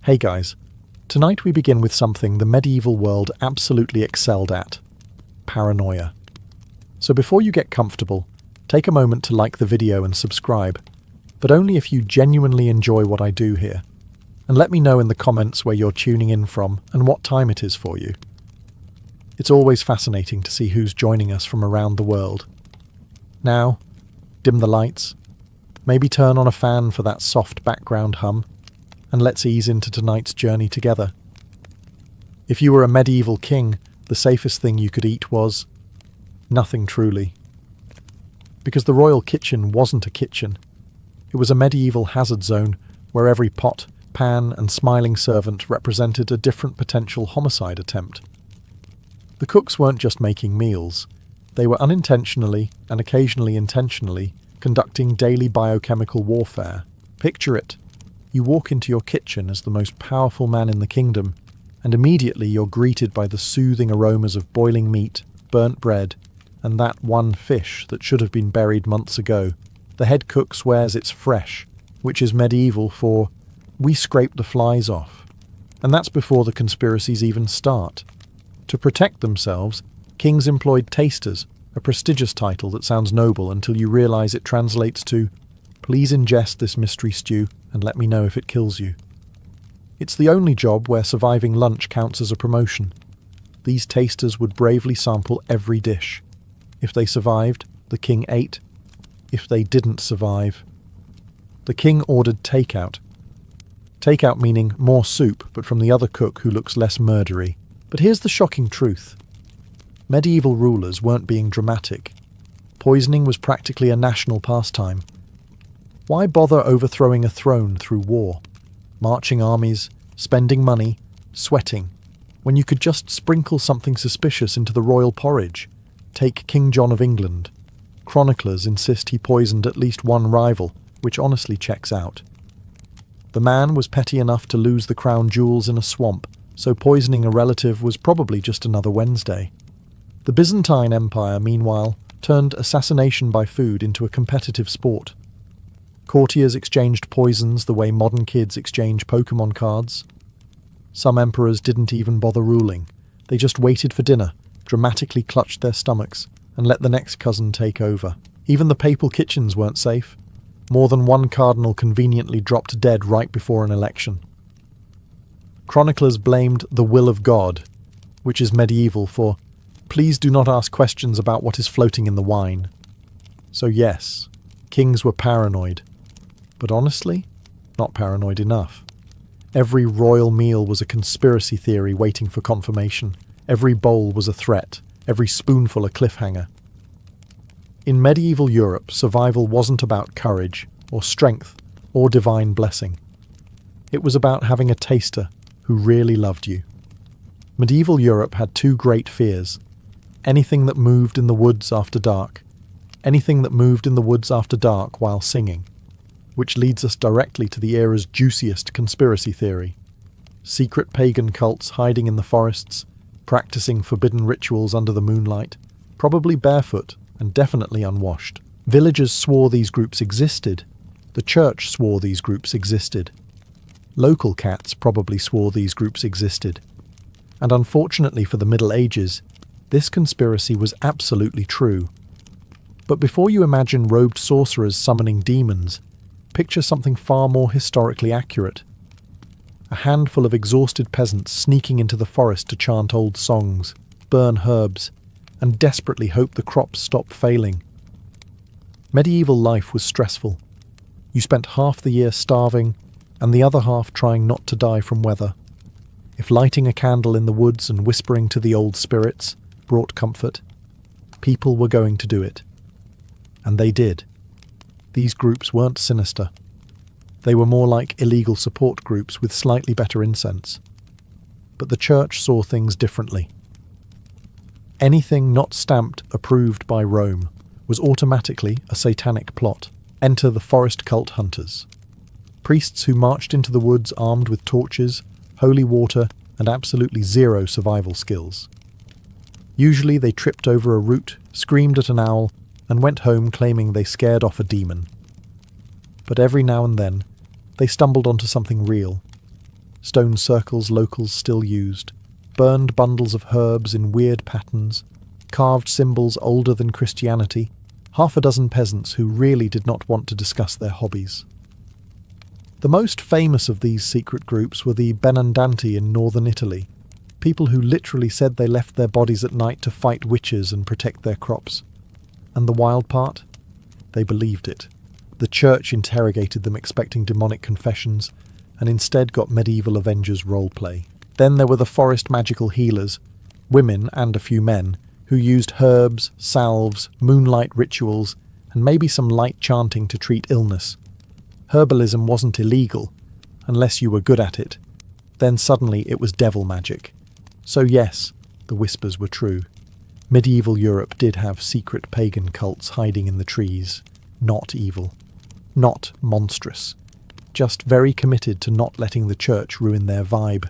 Hey guys, tonight we begin with something the medieval world absolutely excelled at: paranoia. So before you get comfortable, take a moment to like the video and subscribe, but only if you genuinely enjoy what I do here. And let me know in the comments where you're tuning in from and what time it is for you. It's always fascinating to see who's joining us from around the world. Now, dim the lights, maybe turn on a fan for that soft background hum, and let's ease into tonight's journey together. If you were a medieval king, the safest thing you could eat was nothing truly. Because the royal kitchen wasn't a kitchen. It was a medieval hazard zone where every pot, pan, and smiling servant represented a different potential homicide attempt. The cooks weren't just making meals. They were unintentionally, and occasionally intentionally, conducting daily biochemical warfare. Picture it. You walk into your kitchen as the most powerful man in the kingdom, and immediately you're greeted by the soothing aromas of boiling meat, burnt bread, and that one fish that should have been buried months ago. The head cook swears it's fresh, which is medieval for, "We scrape the flies off." And that's before the conspiracies even start. To protect themselves, kings employed tasters, a prestigious title that sounds noble until you realize it translates to, "Please ingest this mystery stew and let me know if it kills you." It's the only job where surviving lunch counts as a promotion. These tasters would bravely sample every dish. If they survived, the king ate. If they didn't survive, the king ordered takeout. Takeout meaning more soup, but from the other cook who looks less murdery. But here's the shocking truth. Medieval rulers weren't being dramatic. Poisoning was practically a national pastime. Why bother overthrowing a throne through war, marching armies, spending money, sweating, when you could just sprinkle something suspicious into the royal porridge? Take King John of England. Chroniclers insist he poisoned at least one rival, which honestly checks out. The man was petty enough to lose the crown jewels in a swamp, so poisoning a relative was probably just another Wednesday. The Byzantine Empire, meanwhile, turned assassination by food into a competitive sport. Courtiers exchanged poisons the way modern kids exchange Pokemon cards. Some emperors didn't even bother ruling. They just waited for dinner, dramatically clutched their stomachs, and let the next cousin take over. Even the papal kitchens weren't safe. More than one cardinal conveniently dropped dead right before an election. Chroniclers blamed the will of God, which is medieval for, "Please do not ask questions about what is floating in the wine." So yes, kings were paranoid. But honestly, not paranoid enough. Every royal meal was a conspiracy theory waiting for confirmation. Every bowl was a threat, every spoonful a cliffhanger. In medieval Europe, survival wasn't about courage, or strength, or divine blessing. It was about having a taster who really loved you. Medieval Europe had two great fears: anything that moved in the woods after dark, anything that moved in the woods after dark while singing. Which leads us directly to the era's juiciest conspiracy theory. Secret pagan cults hiding in the forests, practicing forbidden rituals under the moonlight, probably barefoot and definitely unwashed. Villagers swore these groups existed. The church swore these groups existed. Local cats probably swore these groups existed. And unfortunately for the Middle Ages, this conspiracy was absolutely true. But before you imagine robed sorcerers summoning demons, picture something far more historically accurate. A handful of exhausted peasants sneaking into the forest to chant old songs, burn herbs, and desperately hope the crops stop failing. Medieval life was stressful. You spent half the year starving, and the other half trying not to die from weather. If lighting a candle in the woods and whispering to the old spirits brought comfort, people were going to do it. And they did. These groups weren't sinister. They were more like illegal support groups with slightly better incense. But the church saw things differently. Anything not stamped approved by Rome was automatically a satanic plot. Enter the forest cult hunters. Priests who marched into the woods armed with torches, holy water, and absolutely zero survival skills. Usually they tripped over a root, screamed at an owl, and went home claiming they scared off a demon. But every now and then, they stumbled onto something real. stone circles locals still used, burned bundles of herbs in weird patterns, carved symbols older than Christianity, half a dozen peasants who really did not want to discuss their hobbies. The most famous of these secret groups were the Benandanti in northern Italy, people who literally said they left their bodies at night to fight witches and protect their crops. And the wild part? They believed it. The church interrogated them expecting demonic confessions, and instead got medieval Avengers roleplay. Then there were the forest magical healers, women and a few men, who used herbs, salves, moonlight rituals, and maybe some light chanting to treat illness. Herbalism wasn't illegal, unless you were good at it. Then suddenly it was devil magic. So yes, the whispers were true. Medieval Europe did have secret pagan cults hiding in the trees. Not evil. Not monstrous. Just very committed to not letting the church ruin their vibe.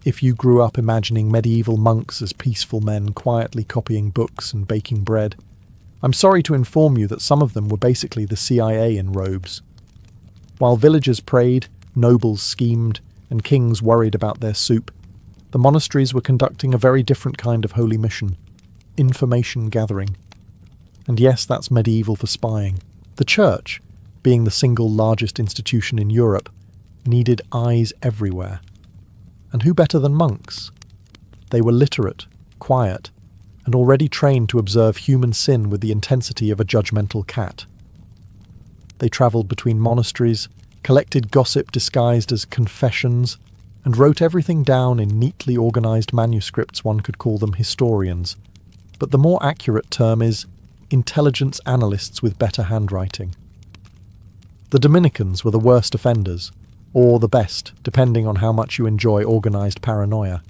If you grew up imagining medieval monks as peaceful men quietly copying books and baking bread, I'm sorry to inform you that some of them were basically the CIA in robes. While villagers prayed, nobles schemed, and kings worried about their soup, the monasteries were conducting a very different kind of holy mission: information gathering. And yes, that's medieval for spying. The church, being the single largest institution in Europe, needed eyes everywhere. And who better than monks? They were literate, quiet, and already trained to observe human sin with the intensity of a judgmental cat. They travelled between monasteries, collected gossip disguised as confessions, and wrote everything down in neatly organised manuscripts. One could call them historians, but the more accurate term is intelligence analysts with better handwriting. The Dominicans were the worst offenders, or the best, depending on how much you enjoy organised paranoia.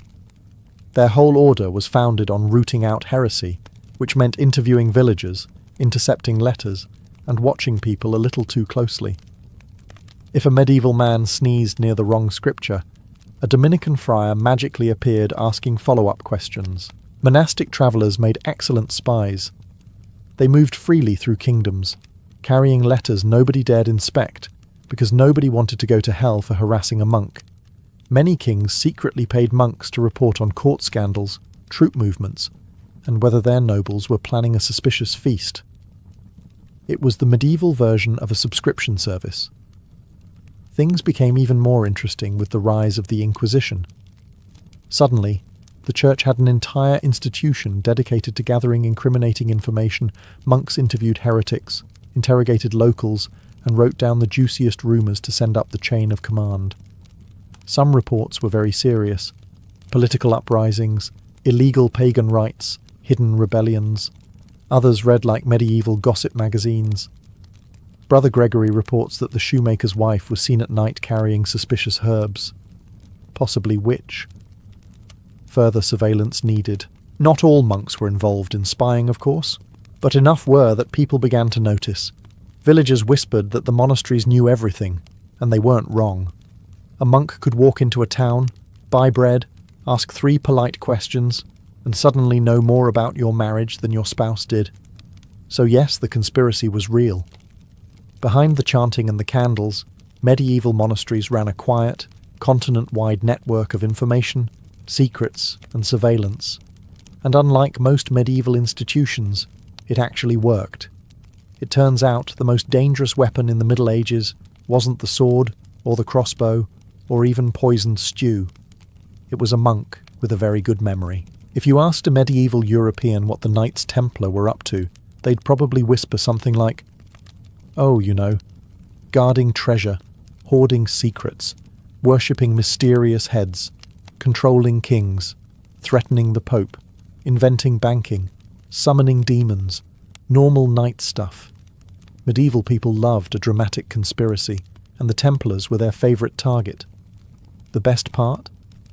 Their whole order was founded on rooting out heresy, which meant interviewing villagers, intercepting letters, and watching people a little too closely. If a medieval man sneezed near the wrong scripture, a Dominican friar magically appeared asking follow-up questions. Monastic travellers made excellent spies. They moved freely through kingdoms, carrying letters nobody dared inspect, because nobody wanted to go to hell for harassing a monk. Many kings secretly paid monks to report on court scandals, troop movements, and whether their nobles were planning a suspicious feast. It was the medieval version of a subscription service. Things became even more interesting with the rise of the Inquisition. Suddenly, the church had an entire institution dedicated to gathering incriminating information. Monks interviewed heretics, interrogated locals, and wrote down the juiciest rumours to send up the chain of command. Some reports were very serious: political uprisings, illegal pagan rites, hidden rebellions. Others read like medieval gossip magazines. Brother Gregory reports that the shoemaker's wife was seen at night carrying suspicious herbs. Possibly witch. Further surveillance needed. Not all monks were involved in spying, of course, but enough were that people began to notice. Villagers whispered that the monasteries knew everything, and they weren't wrong. A monk could walk into a town, buy bread, ask 3 polite questions, and suddenly know more about your marriage than your spouse did. So yes, the conspiracy was real. Behind the chanting and the candles, medieval monasteries ran a quiet, continent-wide network of information, secrets, and surveillance. And unlike most medieval institutions, it actually worked. It turns out the most dangerous weapon in the Middle Ages wasn't the sword, or the crossbow, or even poisoned stew. It was a monk with a very good memory. If you asked a medieval European what the Knights Templar were up to, they'd probably whisper something like, "Oh, you know, guarding treasure, hoarding secrets, worshipping mysterious heads, controlling kings, threatening the Pope, inventing banking, summoning demons, normal knight stuff." Medieval people loved a dramatic conspiracy, and the Templars were their favourite target. The best part?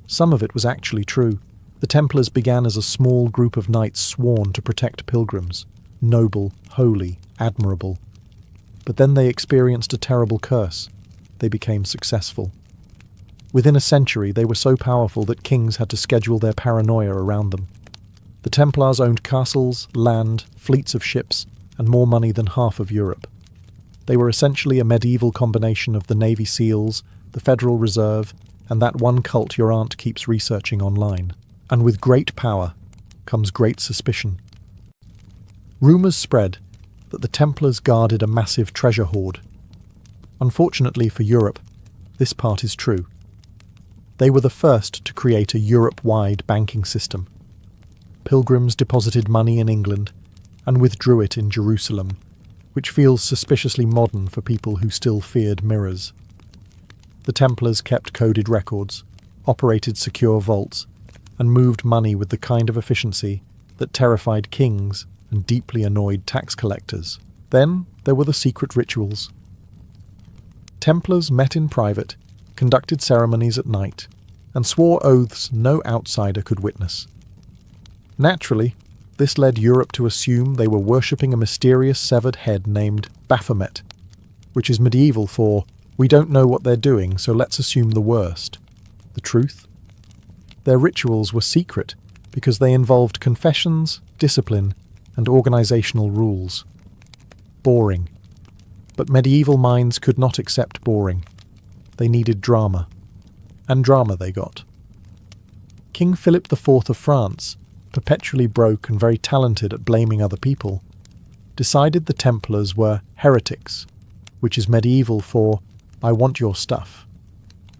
Some of it was actually true. The Templars began as a small group of knights sworn to protect pilgrims. Noble, holy, admirable. But then they experienced a terrible curse. They became successful. Within a century, they were so powerful that kings had to schedule their paranoia around them. The Templars owned castles, land, fleets of ships, and more money than half of Europe. They were essentially a medieval combination of the Navy SEALs, the Federal Reserve, and that one cult your aunt keeps researching online. And with great power comes great suspicion. Rumours spread that the Templars guarded a massive treasure hoard. Unfortunately for Europe, this part is true. They were the first to create a Europe-wide banking system. Pilgrims deposited money in England and withdrew it in Jerusalem, which feels suspiciously modern for people who still feared mirrors. The Templars kept coded records, operated secure vaults, and moved money with the kind of efficiency that terrified kings and deeply annoyed tax collectors. Then there were the secret rituals. Templars met in private, conducted ceremonies at night, and swore oaths no outsider could witness. Naturally, this led Europe to assume they were worshipping a mysterious severed head named Baphomet, which is medieval for, we don't know what they're doing, so let's assume the worst. The truth? Their rituals were secret because they involved confessions, discipline, and organizational rules. Boring. But medieval minds could not accept boring. They needed drama. And drama they got. King Philip IV of France, perpetually broke and very talented at blaming other people, decided the Templars were heretics, which is medieval for, I want your stuff.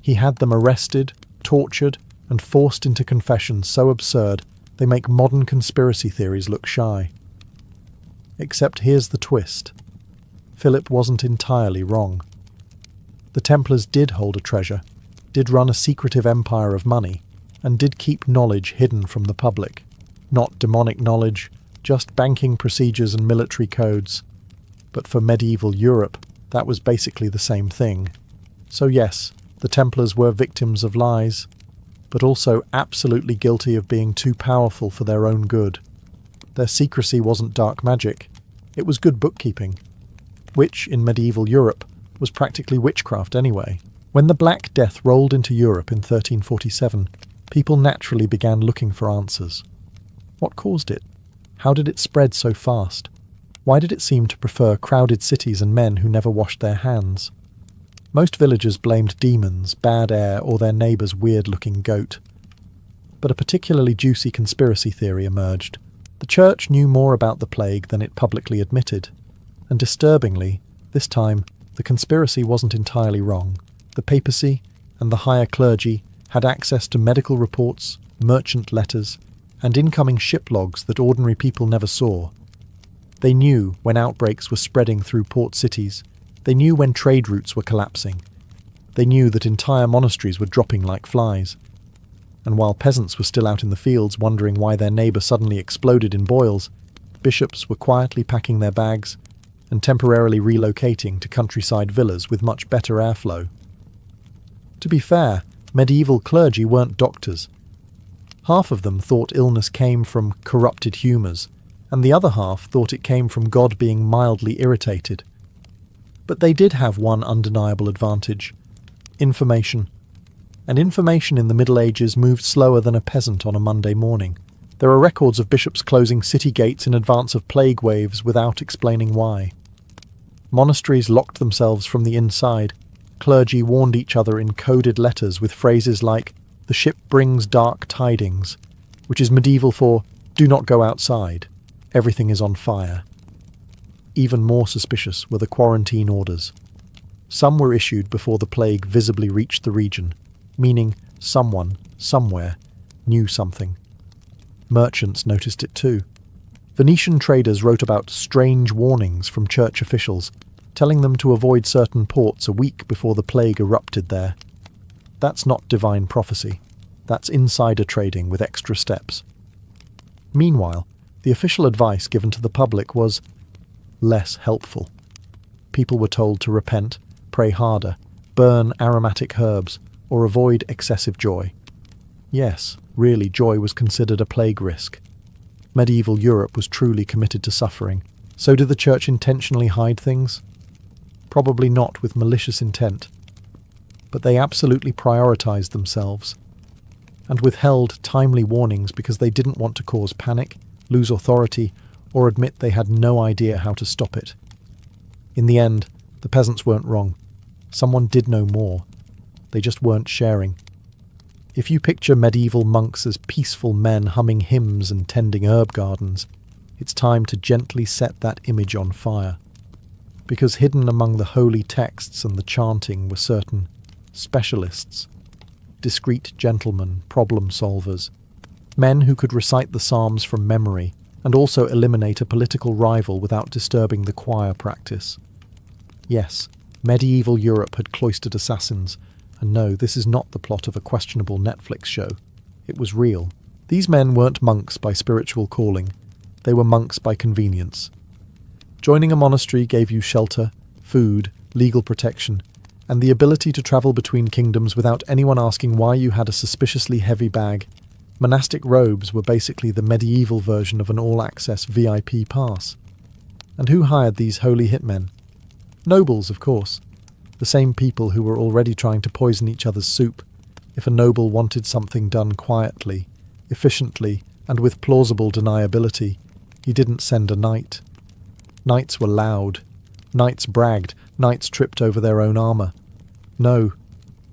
He had them arrested, tortured, and forced into confessions so absurd they make modern conspiracy theories look shy. Except here's the twist. Philip wasn't entirely wrong. The Templars did hold a treasure, did run a secretive empire of money, and did keep knowledge hidden from the public. Not demonic knowledge, just banking procedures and military codes. But for medieval Europe, that was basically the same thing. So yes, the Templars were victims of lies, but also absolutely guilty of being too powerful for their own good. Their secrecy wasn't dark magic, it was good bookkeeping, which, in medieval Europe, was practically witchcraft anyway. When the Black Death rolled into Europe in 1347, people naturally began looking for answers. What caused it? How did it spread so fast? Why did it seem to prefer crowded cities and men who never washed their hands? Most villagers blamed demons, bad air, or their neighbour's weird-looking goat. But a particularly juicy conspiracy theory emerged. The church knew more about the plague than it publicly admitted. And disturbingly, this time, the conspiracy wasn't entirely wrong. The papacy and the higher clergy had access to medical reports, merchant letters, and incoming ship logs that ordinary people never saw. They knew when outbreaks were spreading through port cities. They knew when trade routes were collapsing. They knew that entire monasteries were dropping like flies. And while peasants were still out in the fields wondering why their neighbour suddenly exploded in boils, bishops were quietly packing their bags and temporarily relocating to countryside villas with much better airflow. To be fair, medieval clergy weren't doctors. Half of them thought illness came from corrupted humours, and the other half thought it came from God being mildly irritated. But they did have one undeniable advantage: information. And information in the Middle Ages moved slower than a peasant on a Monday morning. There are records of bishops closing city gates in advance of plague waves without explaining why. Monasteries locked themselves from the inside. Clergy warned each other in coded letters with phrases like, "The ship brings dark tidings," which is medieval for, "Do not go outside. Everything is on fire." Even more suspicious were the quarantine orders. Some were issued before the plague visibly reached the region, meaning someone, somewhere, knew something. Merchants noticed it too. Venetian traders wrote about strange warnings from church officials, telling them to avoid certain ports a week before the plague erupted there. That's not divine prophecy. That's insider trading with extra steps. Meanwhile, the official advice given to the public was less helpful. People were told to repent, pray harder, burn aromatic herbs, or avoid excessive joy. Yes, really, joy was considered a plague risk. Medieval Europe was truly committed to suffering. So did the church intentionally hide things? Probably not with malicious intent. But they absolutely prioritized themselves, and withheld timely warnings because they didn't want to cause panic, lose authority, or admit they had no idea how to stop it. In the end, the peasants weren't wrong. Someone did know more. they just weren't sharing. If you picture medieval monks as peaceful men humming hymns and tending herb gardens, it's time to gently set that image on fire. Because hidden among the holy texts and the chanting were certain specialists, discreet gentlemen, problem solvers, men who could recite the Psalms from memory and also eliminate a political rival without disturbing the choir practice. Yes, medieval Europe had cloistered assassins, and no, this is not the plot of a questionable Netflix show. It was real. These men weren't monks by spiritual calling, they were monks by convenience. Joining a monastery gave you shelter, food, legal protection, and the ability to travel between kingdoms without anyone asking why you had a suspiciously heavy bag. Monastic robes were basically the medieval version of an all-access VIP pass. And who hired these holy hitmen? Nobles, of course. The same people who were already trying to poison each other's soup. If a noble wanted something done quietly, efficiently, and with plausible deniability, he didn't send a knight. Knights were loud. Knights bragged. Knights tripped over their own armour. No,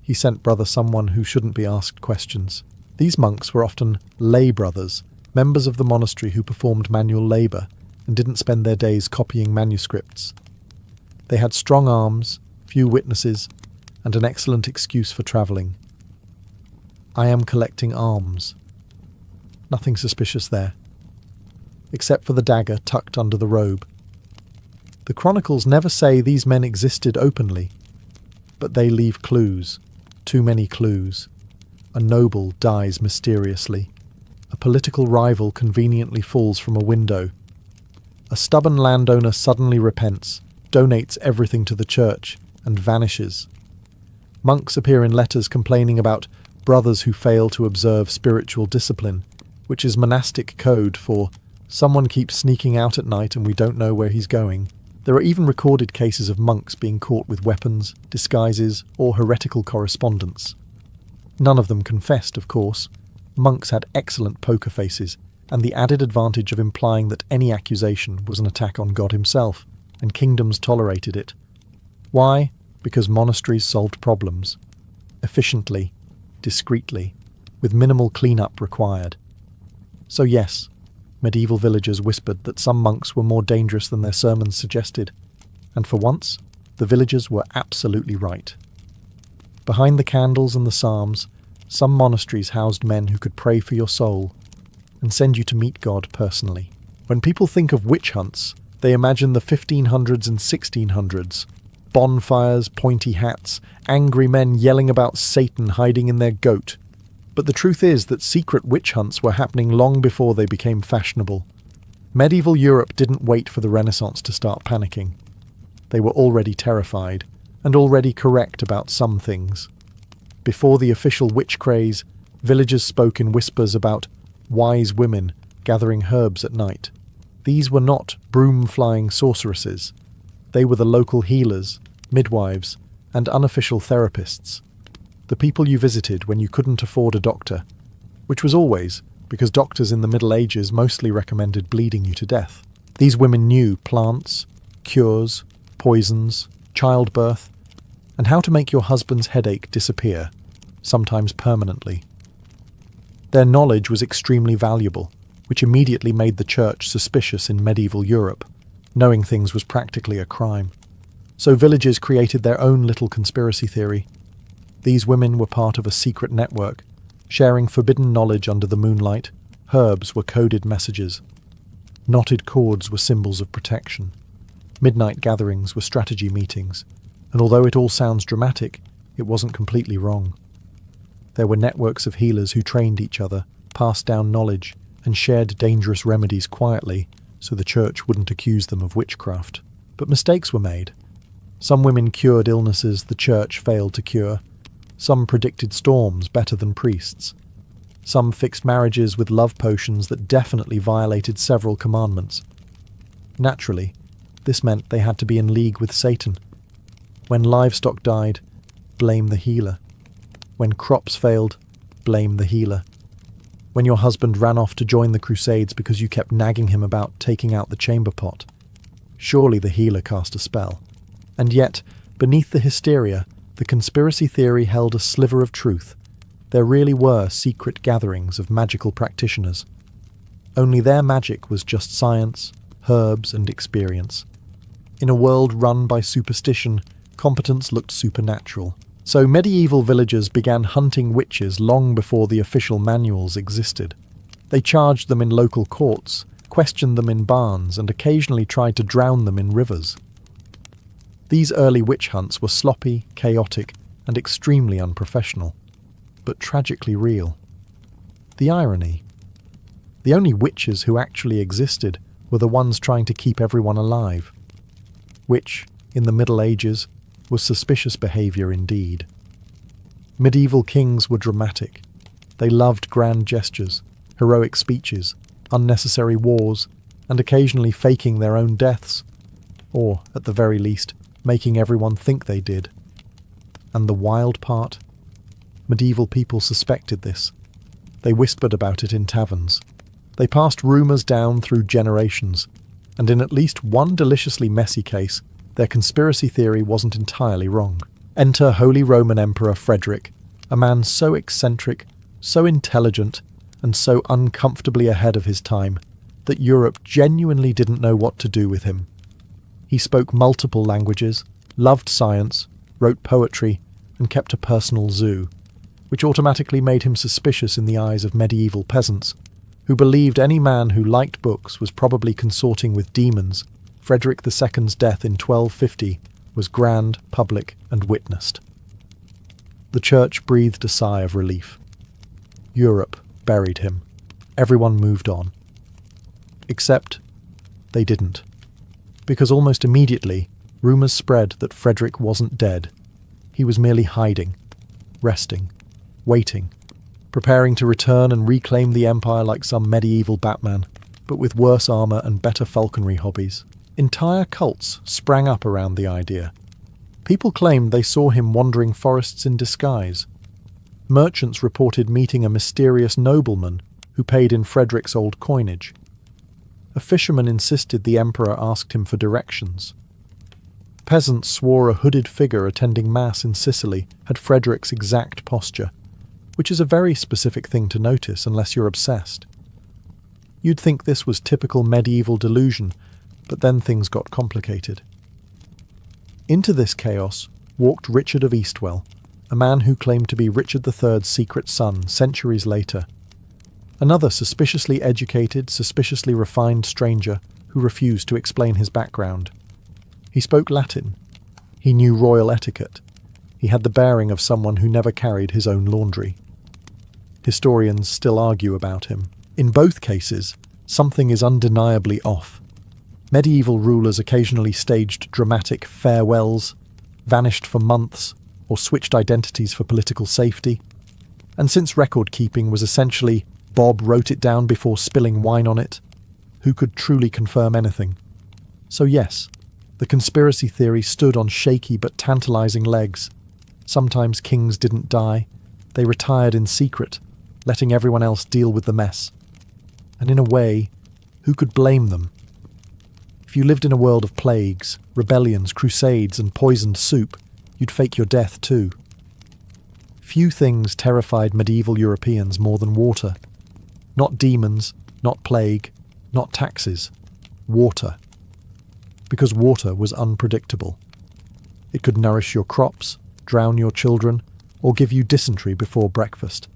he sent brother someone who shouldn't be asked questions. These monks were often lay brothers, members of the monastery who performed manual labour and didn't spend their days copying manuscripts. They had strong arms, few witnesses, and an excellent excuse for travelling. I am collecting alms. Nothing suspicious there, except for the dagger tucked under the robe. The chronicles never say these men existed openly, but they leave clues, too many clues. A noble dies mysteriously. A political rival conveniently falls from a window. A stubborn landowner suddenly repents, donates everything to the church, and vanishes. Monks appear in letters complaining about brothers who fail to observe spiritual discipline, which is monastic code for someone keeps sneaking out at night and we don't know where he's going. There are even recorded cases of monks being caught with weapons, disguises, or heretical correspondence. None of them confessed, of course. Monks had excellent poker faces, and the added advantage of implying that any accusation was an attack on God himself, and kingdoms tolerated it. Why? Because monasteries solved problems. Efficiently, discreetly, with minimal clean-up required. So yes, medieval villagers whispered that some monks were more dangerous than their sermons suggested, and for once, the villagers were absolutely right. Behind the candles and the psalms, some monasteries housed men who could pray for your soul and send you to meet God personally. When people think of witch hunts, they imagine the 1500s and 1600s. Bonfires, pointy hats, angry men yelling about Satan hiding in their goat. But the truth is that secret witch hunts were happening long before they became fashionable. Medieval Europe didn't wait for the Renaissance to start panicking. They were already terrified, and already correct about some things. Before the official witch craze, villagers spoke in whispers about wise women gathering herbs at night. These were not broom-flying sorceresses. They were the local healers, midwives, and unofficial therapists. The people you visited when you couldn't afford a doctor, which was always because doctors in the Middle Ages mostly recommended bleeding you to death. These women knew plants, cures, poisons, childbirth, and how to make your husband's headache disappear, sometimes permanently. Their knowledge was extremely valuable, which immediately made the church suspicious in medieval Europe. Knowing things was practically a crime. So villagers created their own little conspiracy theory. These women were part of a secret network, sharing forbidden knowledge under the moonlight. Herbs were coded messages. Knotted cords were symbols of protection. Midnight gatherings were strategy meetings. And although it all sounds dramatic, it wasn't completely wrong. There were networks of healers who trained each other, passed down knowledge, and shared dangerous remedies quietly so the church wouldn't accuse them of witchcraft. But mistakes were made. Some women cured illnesses the church failed to cure. Some predicted storms better than priests. Some fixed marriages with love potions that definitely violated several commandments. Naturally, this meant they had to be in league with Satan. When livestock died, blame the healer. When crops failed, blame the healer. When your husband ran off to join the Crusades because you kept nagging him about taking out the chamber pot, surely the healer cast a spell. And yet, beneath the hysteria, the conspiracy theory held a sliver of truth. There really were secret gatherings of magical practitioners. Only their magic was just science, herbs, and experience. In a world run by superstition, competence looked supernatural. So medieval villagers began hunting witches long before the official manuals existed. They charged them in local courts, questioned them in barns, and occasionally tried to drown them in rivers. These early witch hunts were sloppy, chaotic, and extremely unprofessional, but tragically real. The irony: the only witches who actually existed were the ones trying to keep everyone alive, which, in the Middle Ages, was suspicious behaviour indeed. Medieval kings were dramatic. They loved grand gestures, heroic speeches, unnecessary wars, and occasionally faking their own deaths, or, at the very least, making everyone think they did. And the wild part? Medieval people suspected this. They whispered about it in taverns. They passed rumours down through generations, and in at least one deliciously messy case, their conspiracy theory wasn't entirely wrong. Enter Holy Roman Emperor Frederick, a man so eccentric, so intelligent, and so uncomfortably ahead of his time that Europe genuinely didn't know what to do with him. He spoke multiple languages, loved science, wrote poetry, and kept a personal zoo, which automatically made him suspicious in the eyes of medieval peasants, who believed any man who liked books was probably consorting with demons. Frederick II's death in 1250 was grand, public, and witnessed. The church breathed a sigh of relief. Europe buried him. Everyone moved on. Except they didn't. Because almost immediately, rumours spread that Frederick wasn't dead. He was merely hiding, resting, waiting, preparing to return and reclaim the empire like some medieval Batman, but with worse armour and better falconry hobbies. Entire cults sprang up around the idea. People claimed they saw him wandering forests in disguise. Merchants reported meeting a mysterious nobleman who paid in Frederick's old coinage. A fisherman insisted the emperor asked him for directions. Peasants swore a hooded figure attending mass in Sicily had Frederick's exact posture, which is a very specific thing to notice unless you're obsessed. You'd think this was typical medieval delusion, but then things got complicated. Into this chaos walked Richard of Eastwell, a man who claimed to be Richard III's secret son centuries later. Another suspiciously educated, suspiciously refined stranger who refused to explain his background. He spoke Latin. He knew royal etiquette. He had the bearing of someone who never carried his own laundry. Historians still argue about him. In both cases, something is undeniably off. Medieval rulers occasionally staged dramatic farewells, vanished for months, or switched identities for political safety. And since record-keeping was essentially Bob wrote it down before spilling wine on it, who could truly confirm anything? So yes, the conspiracy theory stood on shaky but tantalizing legs. Sometimes kings didn't die. They retired in secret, letting everyone else deal with the mess. And in a way, who could blame them? If you lived in a world of plagues, rebellions, crusades, and poisoned soup, you'd fake your death too. Few things terrified medieval Europeans more than water. Not demons, not plague, not taxes. Water. Because water was unpredictable. It could nourish your crops, drown your children, or give you dysentery before breakfast.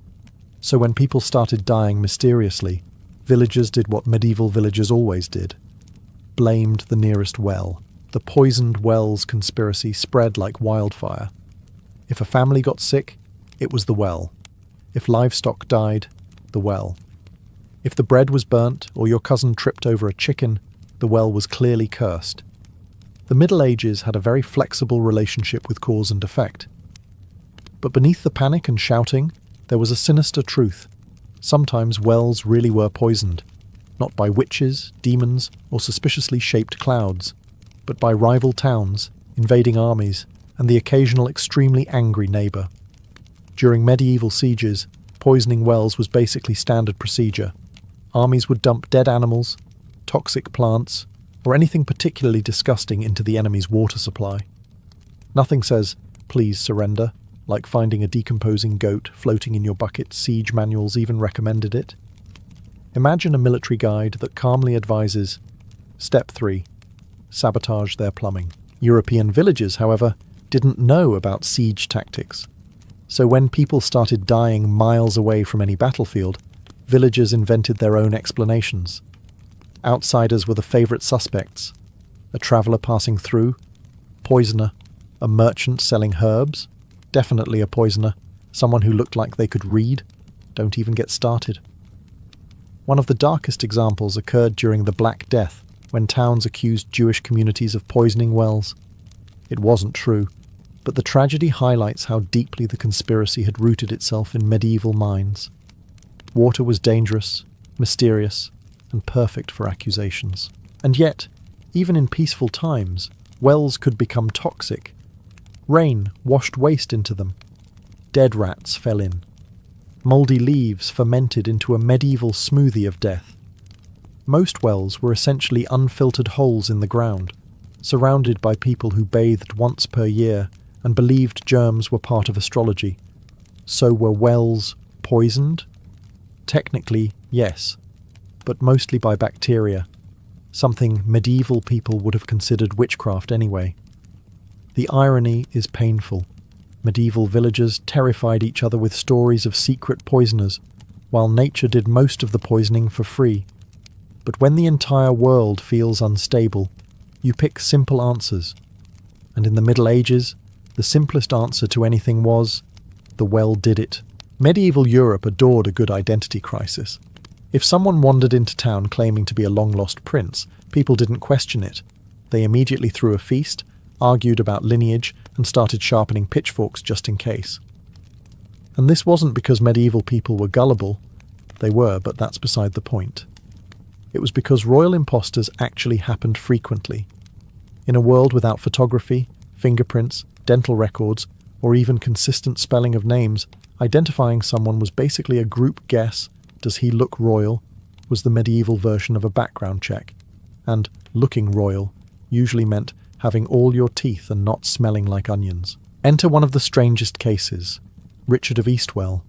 So when people started dying mysteriously, villagers did what medieval villagers always did. Blamed the nearest well. The poisoned wells conspiracy spread like wildfire. If a family got sick, it was the well. If livestock died, the well. If the bread was burnt or your cousin tripped over a chicken, the well was clearly cursed. The Middle Ages had a very flexible relationship with cause and effect. But beneath the panic and shouting, there was a sinister truth. Sometimes wells really were poisoned. Not by witches, demons, or suspiciously shaped clouds, but by rival towns, invading armies, and the occasional extremely angry neighbour. During medieval sieges, poisoning wells was basically standard procedure. Armies would dump dead animals, toxic plants, or anything particularly disgusting into the enemy's water supply. Nothing says, please surrender, like finding a decomposing goat floating in your bucket. Siege manuals even recommended it. Imagine a military guide that calmly advises, Step 3, sabotage their plumbing. European villagers, however, didn't know about siege tactics. So when people started dying miles away from any battlefield, villagers invented their own explanations. Outsiders were the favourite suspects. A traveller passing through, poisoner, a merchant selling herbs, definitely a poisoner, someone who looked like they could read, don't even get started. One of the darkest examples occurred during the Black Death, when towns accused Jewish communities of poisoning wells. It wasn't true, but the tragedy highlights how deeply the conspiracy had rooted itself in medieval minds. Water was dangerous, mysterious, and perfect for accusations. And yet, even in peaceful times, wells could become toxic. Rain washed waste into them. Dead rats fell in. Mouldy leaves fermented into a medieval smoothie of death. Most wells were essentially unfiltered holes in the ground, surrounded by people who bathed once per year and believed germs were part of astrology. So were wells poisoned? Technically, yes, but mostly by bacteria, something medieval people would have considered witchcraft anyway. The irony is painful. Medieval villagers terrified each other with stories of secret poisoners, while nature did most of the poisoning for free. But when the entire world feels unstable, you pick simple answers. And in the Middle Ages, the simplest answer to anything was, the well did it. Medieval Europe adored a good identity crisis. If someone wandered into town claiming to be a long-lost prince, people didn't question it. They immediately threw a feast, argued about lineage, and started sharpening pitchforks just in case. And this wasn't because medieval people were gullible. They were, but that's beside the point. It was because royal imposters actually happened frequently. In a world without photography, fingerprints, dental records, or even consistent spelling of names, identifying someone was basically a group guess. Does he look royal? Was the medieval version of a background check. And looking royal usually meant having all your teeth and not smelling like onions. Enter one of the strangest cases, Richard of Eastwell.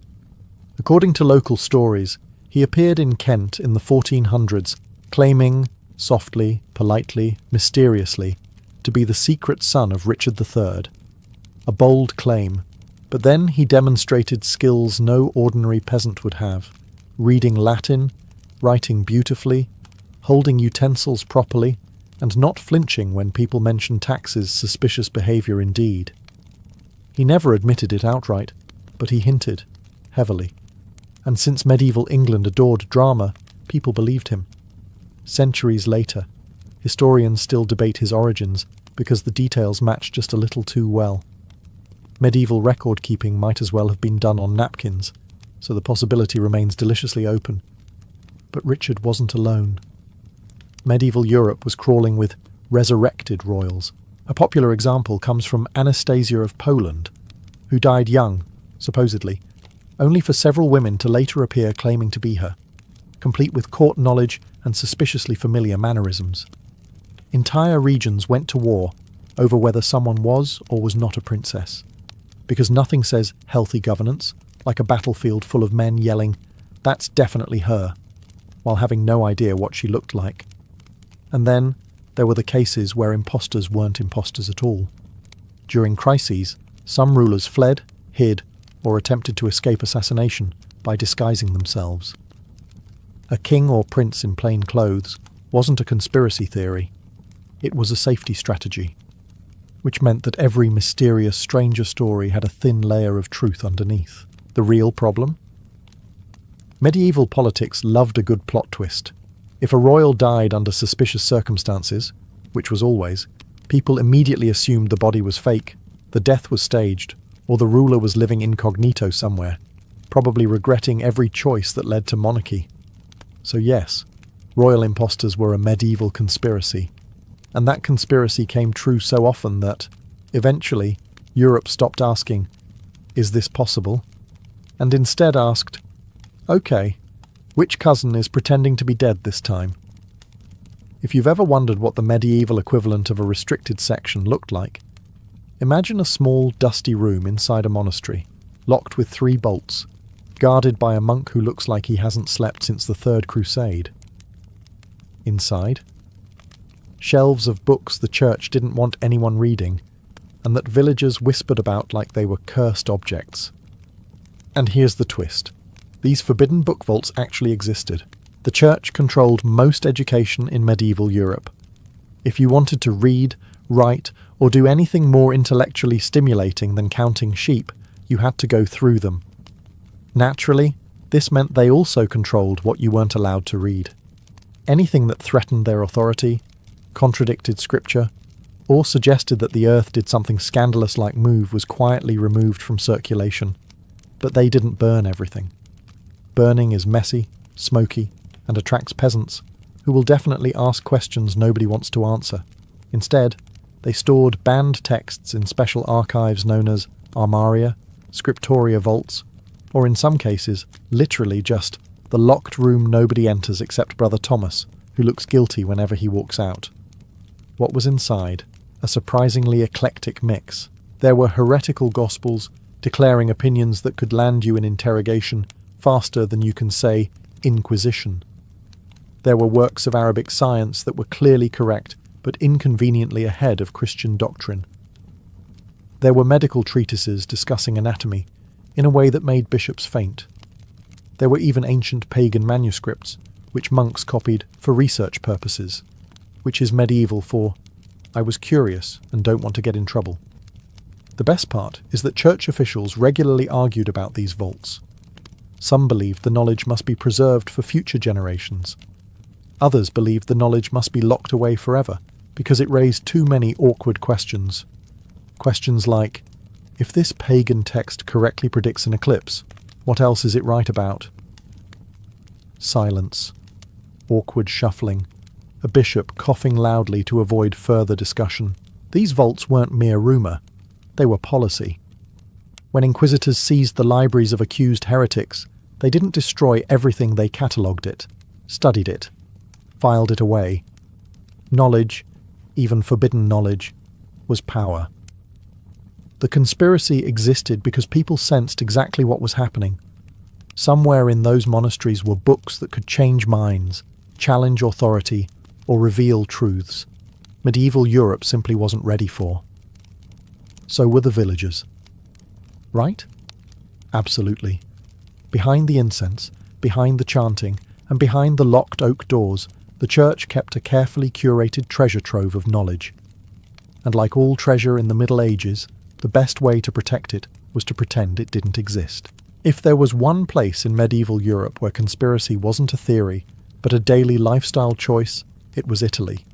According to local stories, he appeared in Kent in the 1400s, claiming, softly, politely, mysteriously, to be the secret son of Richard III. A bold claim, but then he demonstrated skills no ordinary peasant would have, reading Latin, writing beautifully, holding utensils properly, and not flinching when people mentioned taxes. Suspicious behaviour indeed. He never admitted it outright, but he hinted, heavily. And since medieval England adored drama, people believed him. Centuries later, historians still debate his origins because the details match just a little too well. Medieval record-keeping might as well have been done on napkins, so the possibility remains deliciously open. But Richard wasn't alone. Medieval Europe was crawling with resurrected royals. A popular example comes from Anastasia of Poland, who died young, supposedly, only for several women to later appear claiming to be her, complete with court knowledge and suspiciously familiar mannerisms. Entire regions went to war over whether someone was or was not a princess, because nothing says healthy governance, like a battlefield full of men yelling, "That's definitely her," while having no idea what she looked like. And then there were the cases where imposters weren't imposters at all. During crises, some rulers fled, hid, or attempted to escape assassination by disguising themselves. A king or prince in plain clothes wasn't a conspiracy theory. It was a safety strategy, which meant that every mysterious stranger story had a thin layer of truth underneath. The real problem? Medieval politics loved a good plot twist. If a royal died under suspicious circumstances, which was always, people immediately assumed the body was fake, the death was staged, or the ruler was living incognito somewhere, probably regretting every choice that led to monarchy. So yes, royal imposters were a medieval conspiracy, and that conspiracy came true so often that, eventually, Europe stopped asking, "Is this possible?" and instead asked, "Okay, which cousin is pretending to be dead this time?" If you've ever wondered what the medieval equivalent of a restricted section looked like, Imagine a small, dusty room inside a monastery, locked with 3 bolts, guarded by a monk who looks like he hasn't slept since the Third Crusade. Inside, shelves of books the church didn't want anyone reading, and that villagers whispered about like they were cursed objects. And here's the twist. These forbidden book vaults actually existed. The church controlled most education in medieval Europe. If you wanted to read, write, or do anything more intellectually stimulating than counting sheep, you had to go through them. Naturally, this meant they also controlled what you weren't allowed to read. Anything that threatened their authority, contradicted scripture, or suggested that the earth did something scandalous like move was quietly removed from circulation. But they didn't burn everything. Burning is messy, smoky, and attracts peasants, who will definitely ask questions nobody wants to answer. Instead, they stored banned texts in special archives known as armaria, scriptoria vaults, or in some cases, literally just the locked room nobody enters except Brother Thomas, who looks guilty whenever he walks out. What was inside? A surprisingly eclectic mix. There were heretical gospels, declaring opinions that could land you in interrogation faster than you can say Inquisition. There were works of Arabic science that were clearly correct, but inconveniently ahead of Christian doctrine. There were medical treatises discussing anatomy in a way that made bishops faint. There were even ancient pagan manuscripts, which monks copied for research purposes, which is medieval for, I was curious and don't want to get in trouble. The best part is that church officials regularly argued about these vaults. Some believed the knowledge must be preserved for future generations. Others believed the knowledge must be locked away forever, because it raised too many awkward questions. Questions like, if this pagan text correctly predicts an eclipse, what else is it right about? Silence. Awkward shuffling. A bishop coughing loudly to avoid further discussion. These vaults weren't mere rumour. They were policy. When inquisitors seized the libraries of accused heretics, they didn't destroy everything, they catalogued it, studied it, filed it away. Knowledge, even forbidden knowledge, was power. The conspiracy existed because people sensed exactly what was happening. Somewhere in those monasteries were books that could change minds, challenge authority, or reveal truths medieval Europe simply wasn't ready for. So were the villagers. Right? Absolutely. Behind the incense, behind the chanting, and behind the locked oak doors, the church kept a carefully curated treasure trove of knowledge. And like all treasure in the Middle Ages, the best way to protect it was to pretend it didn't exist. If there was one place in medieval Europe where conspiracy wasn't a theory, but a daily lifestyle choice, it was Italy.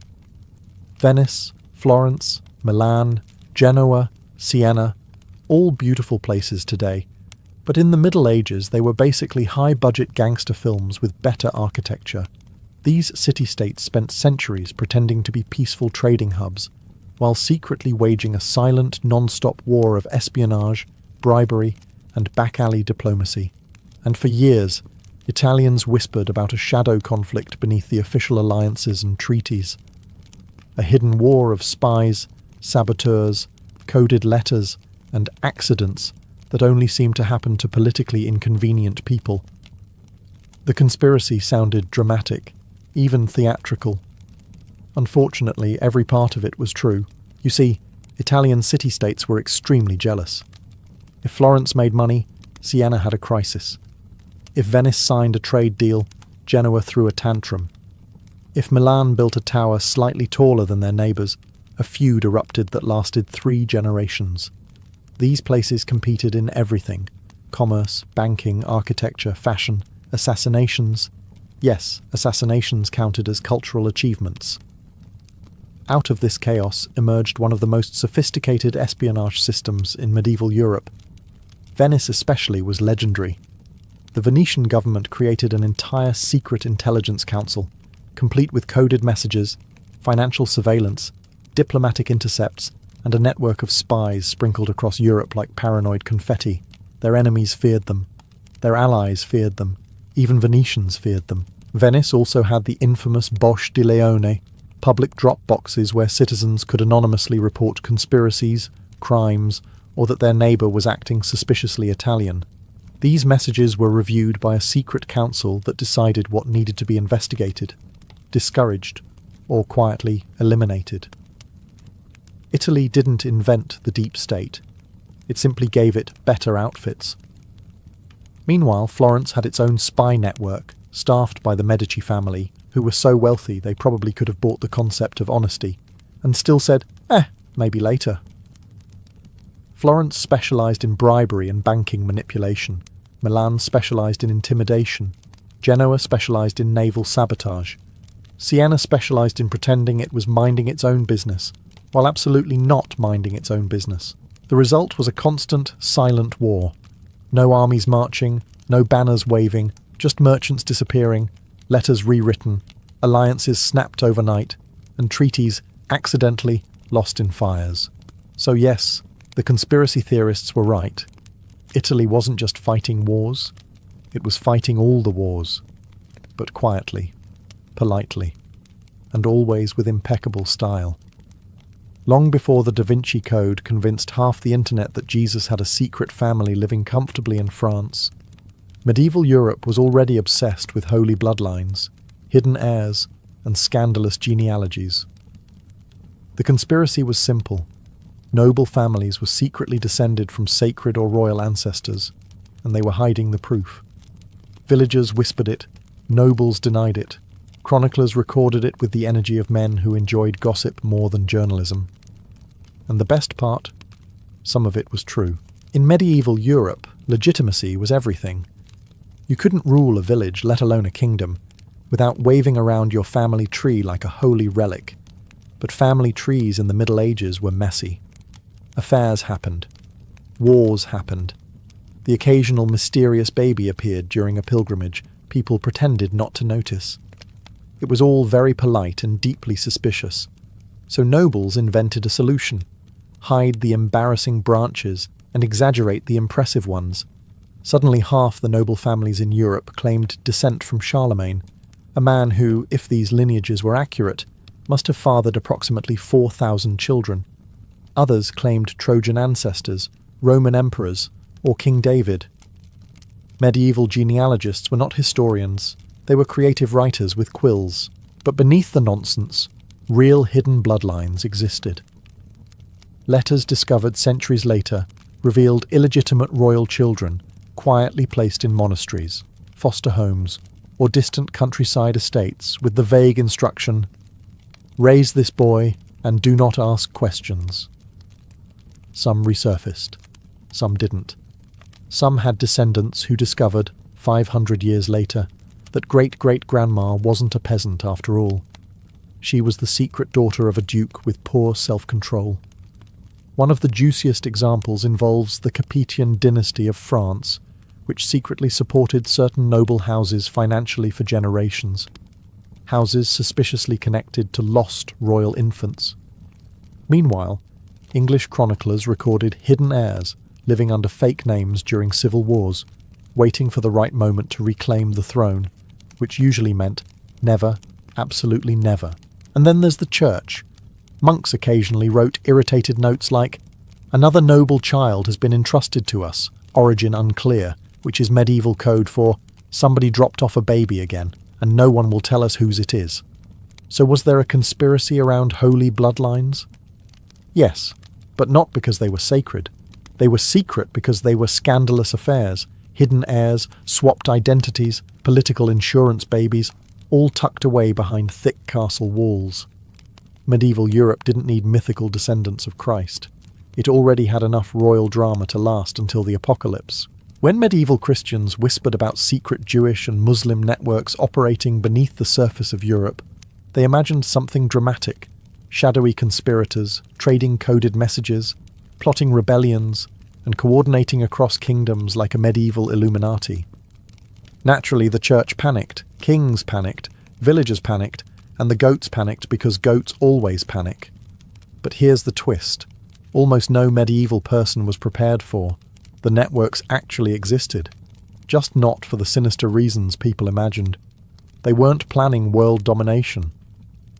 Venice, Florence, Milan, Genoa, Siena, all beautiful places today, but in the Middle Ages they were basically high-budget gangster films with better architecture. These city-states spent centuries pretending to be peaceful trading hubs, while secretly waging a silent, non-stop war of espionage, bribery, and back-alley diplomacy. And for years, Italians whispered about a shadow conflict beneath the official alliances and treaties. A hidden war of spies, saboteurs, coded letters, and accidents that only seemed to happen to politically inconvenient people. The conspiracy sounded dramatic, even theatrical. Unfortunately, every part of it was true. You see, Italian city-states were extremely jealous. If Florence made money, Siena had a crisis. If Venice signed a trade deal, Genoa threw a tantrum. If Milan built a tower slightly taller than their neighbours, a feud erupted that lasted 3 generations. These places competed in everything: commerce, banking, architecture, fashion, assassinations. Yes, assassinations counted as cultural achievements. Out of this chaos emerged one of the most sophisticated espionage systems in medieval Europe. Venice especially was legendary. The Venetian government created an entire secret intelligence council, complete with coded messages, financial surveillance, diplomatic intercepts, and a network of spies sprinkled across Europe like paranoid confetti. Their enemies feared them. Their allies feared them. Even Venetians feared them. Venice also had the infamous Bosch di Leone, public drop boxes where citizens could anonymously report conspiracies, crimes, or that their neighbour was acting suspiciously Italian. These messages were reviewed by a secret council that decided what needed to be investigated, discouraged, or quietly eliminated. Italy didn't invent the deep state. It simply gave it better outfits. Meanwhile, Florence had its own spy network, staffed by the Medici family, who were so wealthy they probably could have bought the concept of honesty, and still said, maybe later. Florence specialised in bribery and banking manipulation. Milan specialised in intimidation. Genoa specialised in naval sabotage. Siena specialised in pretending it was minding its own business, while absolutely not minding its own business. The result was a constant, silent war. No armies marching, no banners waving, just merchants disappearing, letters rewritten, alliances snapped overnight, and treaties accidentally lost in fires. So yes, the conspiracy theorists were right. Italy wasn't just fighting wars, it was fighting all the wars, but quietly, politely, and always with impeccable style. Long before the Da Vinci Code convinced half the internet that Jesus had a secret family living comfortably in France, medieval Europe was already obsessed with holy bloodlines, hidden heirs, and scandalous genealogies. The conspiracy was simple. Noble families were secretly descended from sacred or royal ancestors, and they were hiding the proof. Villagers whispered it, nobles denied it, chroniclers recorded it with the energy of men who enjoyed gossip more than journalism. And the best part? Some of it was true. In medieval Europe, legitimacy was everything. You couldn't rule a village, let alone a kingdom, without waving around your family tree like a holy relic. But family trees in the Middle Ages were messy. Affairs happened. Wars happened. The occasional mysterious baby appeared during a pilgrimage. People pretended not to notice. It was all very polite and deeply suspicious. So nobles invented a solution. Hide the embarrassing branches and exaggerate the impressive ones. Suddenly half the noble families in Europe claimed descent from Charlemagne, a man who, if these lineages were accurate, must have fathered approximately 4,000 children. Others claimed Trojan ancestors, Roman emperors, or King David. Medieval genealogists were not historians, they were creative writers with quills. But beneath the nonsense, real hidden bloodlines existed. Letters discovered centuries later revealed illegitimate royal children quietly placed in monasteries, foster homes, or distant countryside estates with the vague instruction, "Raise this boy and do not ask questions." Some resurfaced, some didn't. Some had descendants who discovered, 500 years later, that great-great-grandma wasn't a peasant after all. She was the secret daughter of a duke with poor self-control. One of the juiciest examples involves the Capetian dynasty of France, which secretly supported certain noble houses financially for generations. Houses suspiciously connected to lost royal infants. Meanwhile, English chroniclers recorded hidden heirs living under fake names during civil wars, waiting for the right moment to reclaim the throne, which usually meant never, absolutely never. And then there's the church. Monks occasionally wrote irritated notes like, "Another noble child has been entrusted to us, origin unclear," which is medieval code for somebody dropped off a baby again, and no one will tell us whose it is. So was there a conspiracy around holy bloodlines? Yes, but not because they were sacred. They were secret because they were scandalous affairs, hidden heirs, swapped identities, political insurance babies, all tucked away behind thick castle walls. Medieval Europe didn't need mythical descendants of Christ. It already had enough royal drama to last until the apocalypse. When medieval Christians whispered about secret Jewish and Muslim networks operating beneath the surface of Europe, they imagined something dramatic: shadowy conspirators, trading coded messages, plotting rebellions, and coordinating across kingdoms like a medieval Illuminati. Naturally, the church panicked, kings panicked, villagers panicked, and the goats panicked because goats always panic. But here's the twist. Almost no medieval person was prepared for. The networks actually existed, just not for the sinister reasons people imagined. They weren't planning world domination.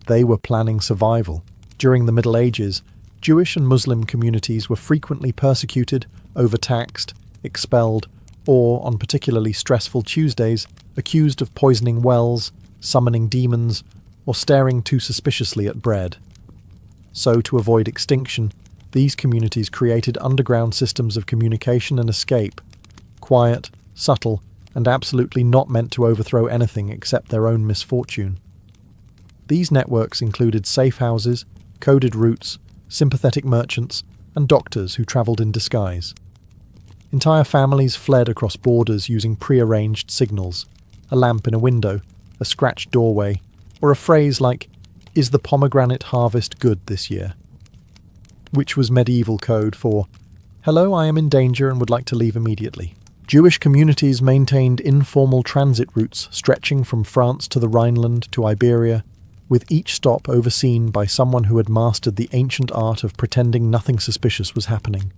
They were planning survival. During the Middle Ages, Jewish and Muslim communities were frequently persecuted, overtaxed, expelled, or, on particularly stressful Tuesdays, accused of poisoning wells, summoning demons, or staring too suspiciously at bread. So, to avoid extinction, these communities created underground systems of communication and escape, quiet, subtle, and absolutely not meant to overthrow anything except their own misfortune. These networks included safe houses, coded routes, sympathetic merchants, and doctors who travelled in disguise. Entire families fled across borders using pre-arranged signals, a lamp in a window, a scratched doorway, or a phrase like, "Is the pomegranate harvest good this year?" which was medieval code for, "Hello, I am in danger and would like to leave immediately." Jewish communities maintained informal transit routes stretching from France to the Rhineland to Iberia, with each stop overseen by someone who had mastered the ancient art of pretending nothing suspicious was happening.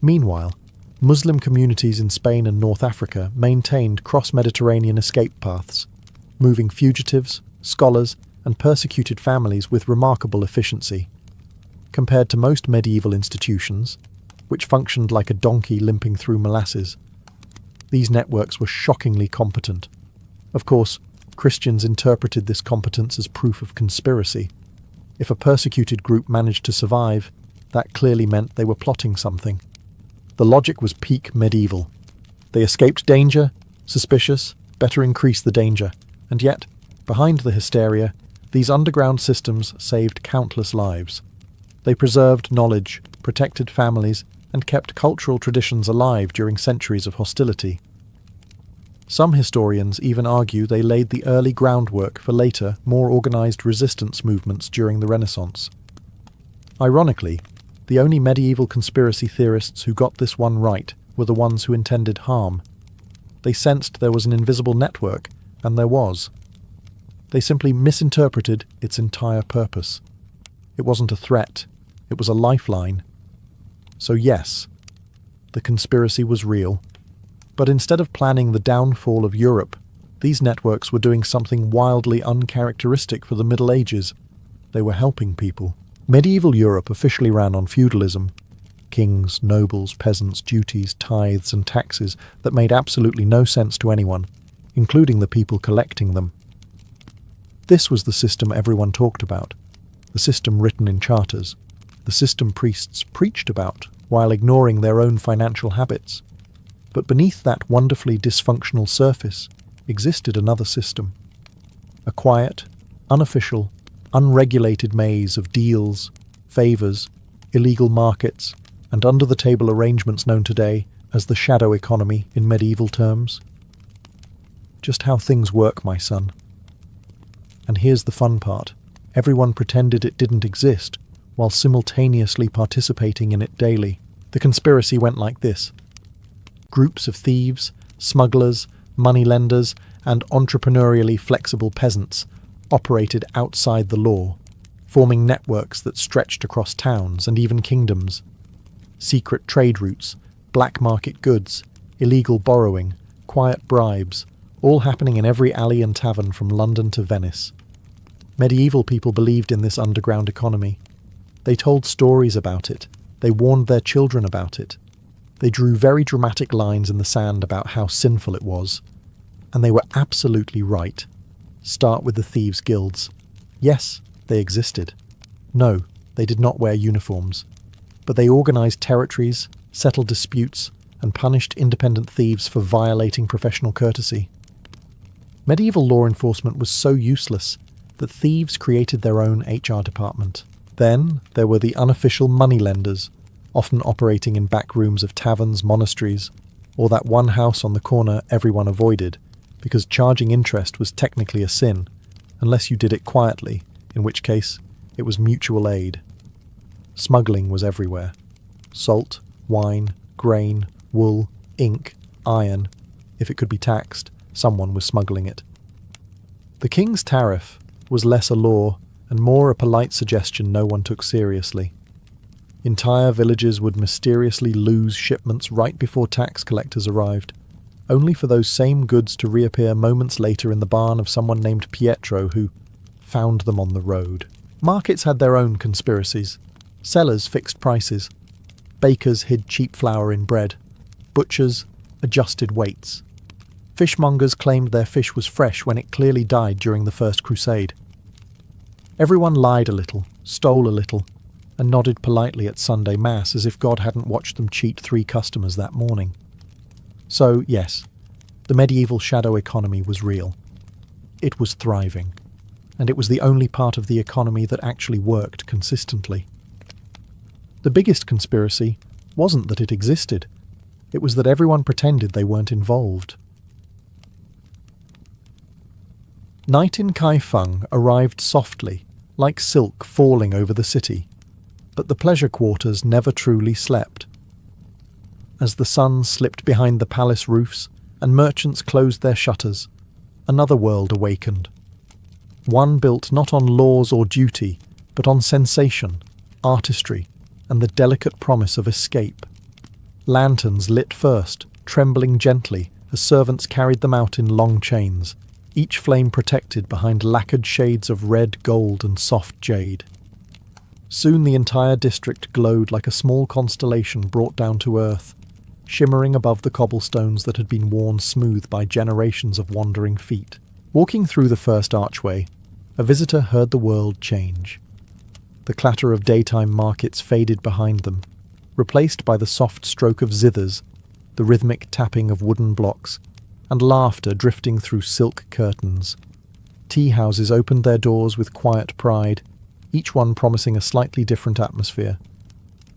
Meanwhile, Muslim communities in Spain and North Africa maintained cross-Mediterranean escape paths, moving fugitives, scholars, and persecuted families with remarkable efficiency. Compared to most medieval institutions, which functioned like a donkey limping through molasses, these networks were shockingly competent. Of course, Christians interpreted this competence as proof of conspiracy. If a persecuted group managed to survive, that clearly meant they were plotting something. The logic was peak medieval. They escaped danger, suspicious, better increase the danger, and yet, behind the hysteria, these underground systems saved countless lives. They preserved knowledge, protected families, and kept cultural traditions alive during centuries of hostility. Some historians even argue they laid the early groundwork for later, more organized resistance movements during the Renaissance. Ironically, the only medieval conspiracy theorists who got this one right were the ones who intended harm. They sensed there was an invisible network, and there was. They simply misinterpreted its entire purpose. It wasn't a threat, it was a lifeline. So yes, the conspiracy was real. But instead of planning the downfall of Europe, these networks were doing something wildly uncharacteristic for the Middle Ages. They were helping people. Medieval Europe officially ran on feudalism. Kings, nobles, peasants, duties, tithes, and taxes that made absolutely no sense to anyone, including the people collecting them. This was the system everyone talked about, the system written in charters, the system priests preached about while ignoring their own financial habits. But beneath that wonderfully dysfunctional surface existed another system. A quiet, unofficial, unregulated maze of deals, favours, illegal markets, and under-the-table arrangements known today as the shadow economy in medieval terms. Just how things work, my son. And here's the fun part. Everyone pretended it didn't exist, while simultaneously participating in it daily. The conspiracy went like this. Groups of thieves, smugglers, moneylenders, and entrepreneurially flexible peasants operated outside the law, forming networks that stretched across towns and even kingdoms. Secret trade routes, black market goods, illegal borrowing, quiet bribes, all happening in every alley and tavern from London to Venice. Medieval people believed in this underground economy. They told stories about it. They warned their children about it. They drew very dramatic lines in the sand about how sinful it was. And they were absolutely right. Start with the thieves' guilds. Yes, they existed. No, they did not wear uniforms. But they organised territories, settled disputes, and punished independent thieves for violating professional courtesy. Medieval law enforcement was so useless that thieves created their own HR department. Then there were the unofficial moneylenders, often operating in back rooms of taverns, monasteries, or that one house on the corner everyone avoided, because charging interest was technically a sin, unless you did it quietly, in which case it was mutual aid. Smuggling was everywhere. Salt, wine, grain, wool, ink, iron. If it could be taxed, someone was smuggling it. The king's tariff was less a law and more a polite suggestion no one took seriously. Entire villages would mysteriously lose shipments right before tax collectors arrived, only for those same goods to reappear moments later in the barn of someone named Pietro who found them on the road. Markets had their own conspiracies. Sellers fixed prices. Bakers hid cheap flour in bread. Butchers adjusted weights. Fishmongers claimed their fish was fresh when it clearly died during the First Crusade. Everyone lied a little, stole a little, and nodded politely at Sunday Mass as if God hadn't watched them cheat 3 customers that morning. So, yes, the medieval shadow economy was real. It was thriving, and it was the only part of the economy that actually worked consistently. The biggest conspiracy wasn't that it existed, it was that everyone pretended they weren't involved. Night in Kaifeng arrived softly, like silk falling over the city, but the pleasure quarters never truly slept. As the sun slipped behind the palace roofs and merchants closed their shutters, another world awakened. One built not on laws or duty, but on sensation, artistry, and the delicate promise of escape. Lanterns lit first, trembling gently as servants carried them out in long chains, each flame protected behind lacquered shades of red, gold, and soft jade. Soon the entire district glowed like a small constellation brought down to earth, shimmering above the cobblestones that had been worn smooth by generations of wandering feet. Walking through the first archway, a visitor heard the world change. The clatter of daytime markets faded behind them, replaced by the soft stroke of zithers, the rhythmic tapping of wooden blocks, and laughter drifting through silk curtains. Tea houses opened their doors with quiet pride, each one promising a slightly different atmosphere.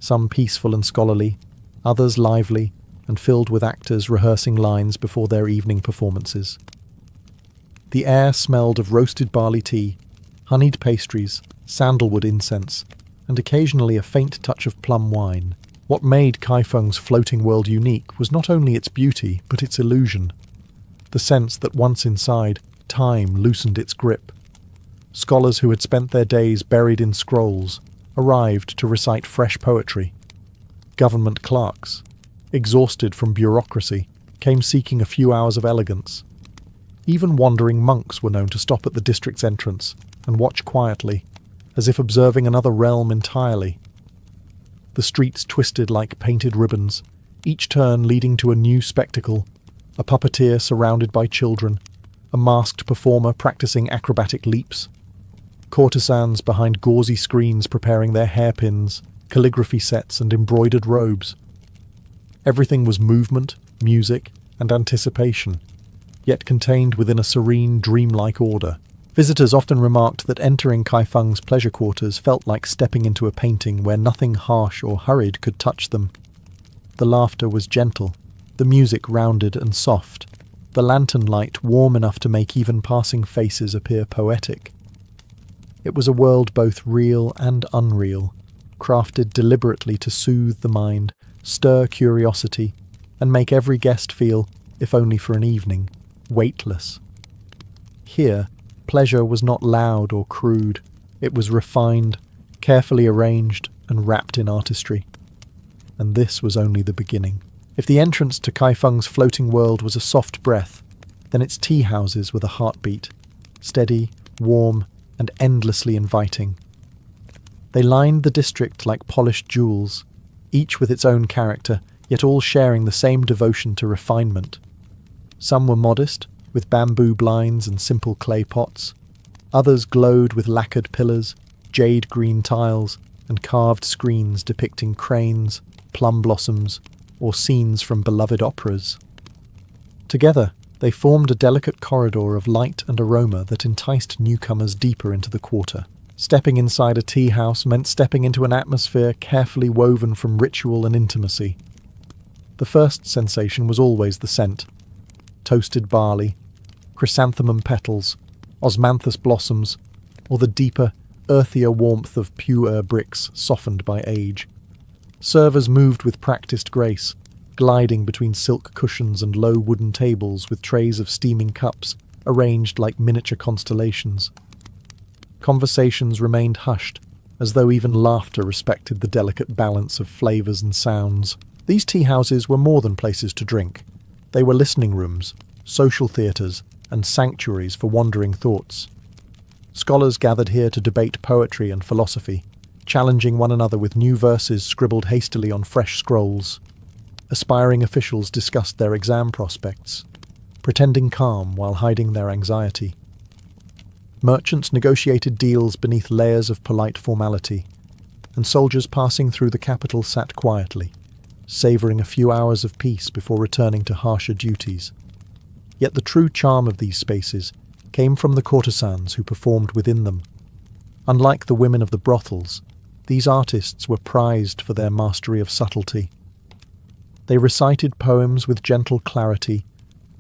Some peaceful and scholarly, others lively and filled with actors rehearsing lines before their evening performances. The air smelled of roasted barley tea, honeyed pastries, sandalwood incense, and occasionally a faint touch of plum wine. What made Kaifeng's floating world unique was not only its beauty, but its illusion. The sense that once inside, time loosened its grip. Scholars who had spent their days buried in scrolls arrived to recite fresh poetry. Government clerks, exhausted from bureaucracy, came seeking a few hours of elegance. Even wandering monks were known to stop at the district's entrance and watch quietly, as if observing another realm entirely. The streets twisted like painted ribbons, each turn leading to a new spectacle, a puppeteer surrounded by children, a masked performer practicing acrobatic leaps, courtesans behind gauzy screens preparing their hairpins, calligraphy sets and embroidered robes. Everything was movement, music, and anticipation, yet contained within a serene, dreamlike order. Visitors often remarked that entering Kaifeng's pleasure quarters felt like stepping into a painting where nothing harsh or hurried could touch them. The laughter was gentle, the music rounded and soft, the lantern light warm enough to make even passing faces appear poetic. It was a world both real and unreal, crafted deliberately to soothe the mind, stir curiosity, and make every guest feel, if only for an evening, weightless. Here, pleasure was not loud or crude. It was refined, carefully arranged, and wrapped in artistry. And this was only the beginning. If the entrance to Kaifeng's floating world was a soft breath, then its tea houses were the heartbeat, steady, warm, and endlessly inviting. They lined the district like polished jewels, each with its own character, yet all sharing the same devotion to refinement. Some were modest, with bamboo blinds and simple clay pots. Others glowed with lacquered pillars, jade-green tiles, and carved screens depicting cranes, plum blossoms, or scenes from beloved operas. Together, they formed a delicate corridor of light and aroma that enticed newcomers deeper into the quarter. Stepping inside a tea house meant stepping into an atmosphere carefully woven from ritual and intimacy. The first sensation was always the scent. Toasted barley, chrysanthemum petals, osmanthus blossoms, or the deeper, earthier warmth of pu'er bricks softened by age. Servers moved with practiced grace, gliding between silk cushions and low wooden tables with trays of steaming cups arranged like miniature constellations. Conversations remained hushed, as though even laughter respected the delicate balance of flavours and sounds. These tea houses were more than places to drink. They were listening rooms, social theatres, and sanctuaries for wandering thoughts. Scholars gathered here to debate poetry and philosophy, challenging one another with new verses scribbled hastily on fresh scrolls. Aspiring officials discussed their exam prospects, pretending calm while hiding their anxiety. Merchants negotiated deals beneath layers of polite formality, and soldiers passing through the capital sat quietly, savouring a few hours of peace before returning to harsher duties. Yet the true charm of these spaces came from the courtesans who performed within them. Unlike the women of the brothels, these artists were prized for their mastery of subtlety. They recited poems with gentle clarity,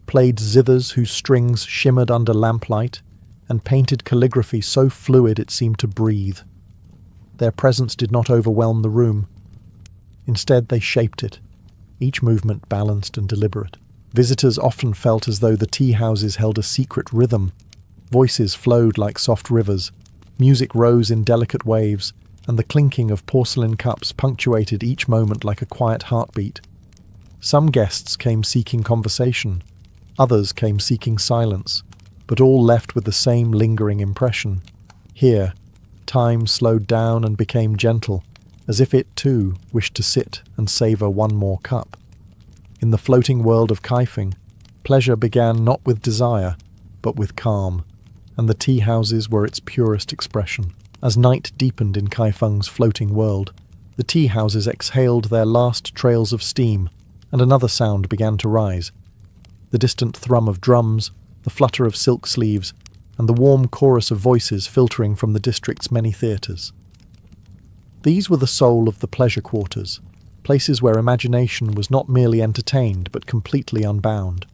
played zithers whose strings shimmered under lamplight, and painted calligraphy so fluid it seemed to breathe. Their presence did not overwhelm the room. Instead, they shaped it, each movement balanced and deliberate. Visitors often felt as though the tea-houses held a secret rhythm. Voices flowed like soft rivers, music rose in delicate waves, and the clinking of porcelain cups punctuated each moment like a quiet heartbeat. Some guests came seeking conversation, others came seeking silence, but all left with the same lingering impression. Here, time slowed down and became gentle, as if it too wished to sit and savour one more cup. In the floating world of Kaifeng, pleasure began not with desire, but with calm, and the tea-houses were its purest expression. As night deepened in Kaifeng's floating world, the tea-houses exhaled their last trails of steam, and another sound began to rise. The distant thrum of drums, the flutter of silk sleeves, and the warm chorus of voices filtering from the district's many theatres. These were the soul of the pleasure quarters, places where imagination was not merely entertained but completely unbound.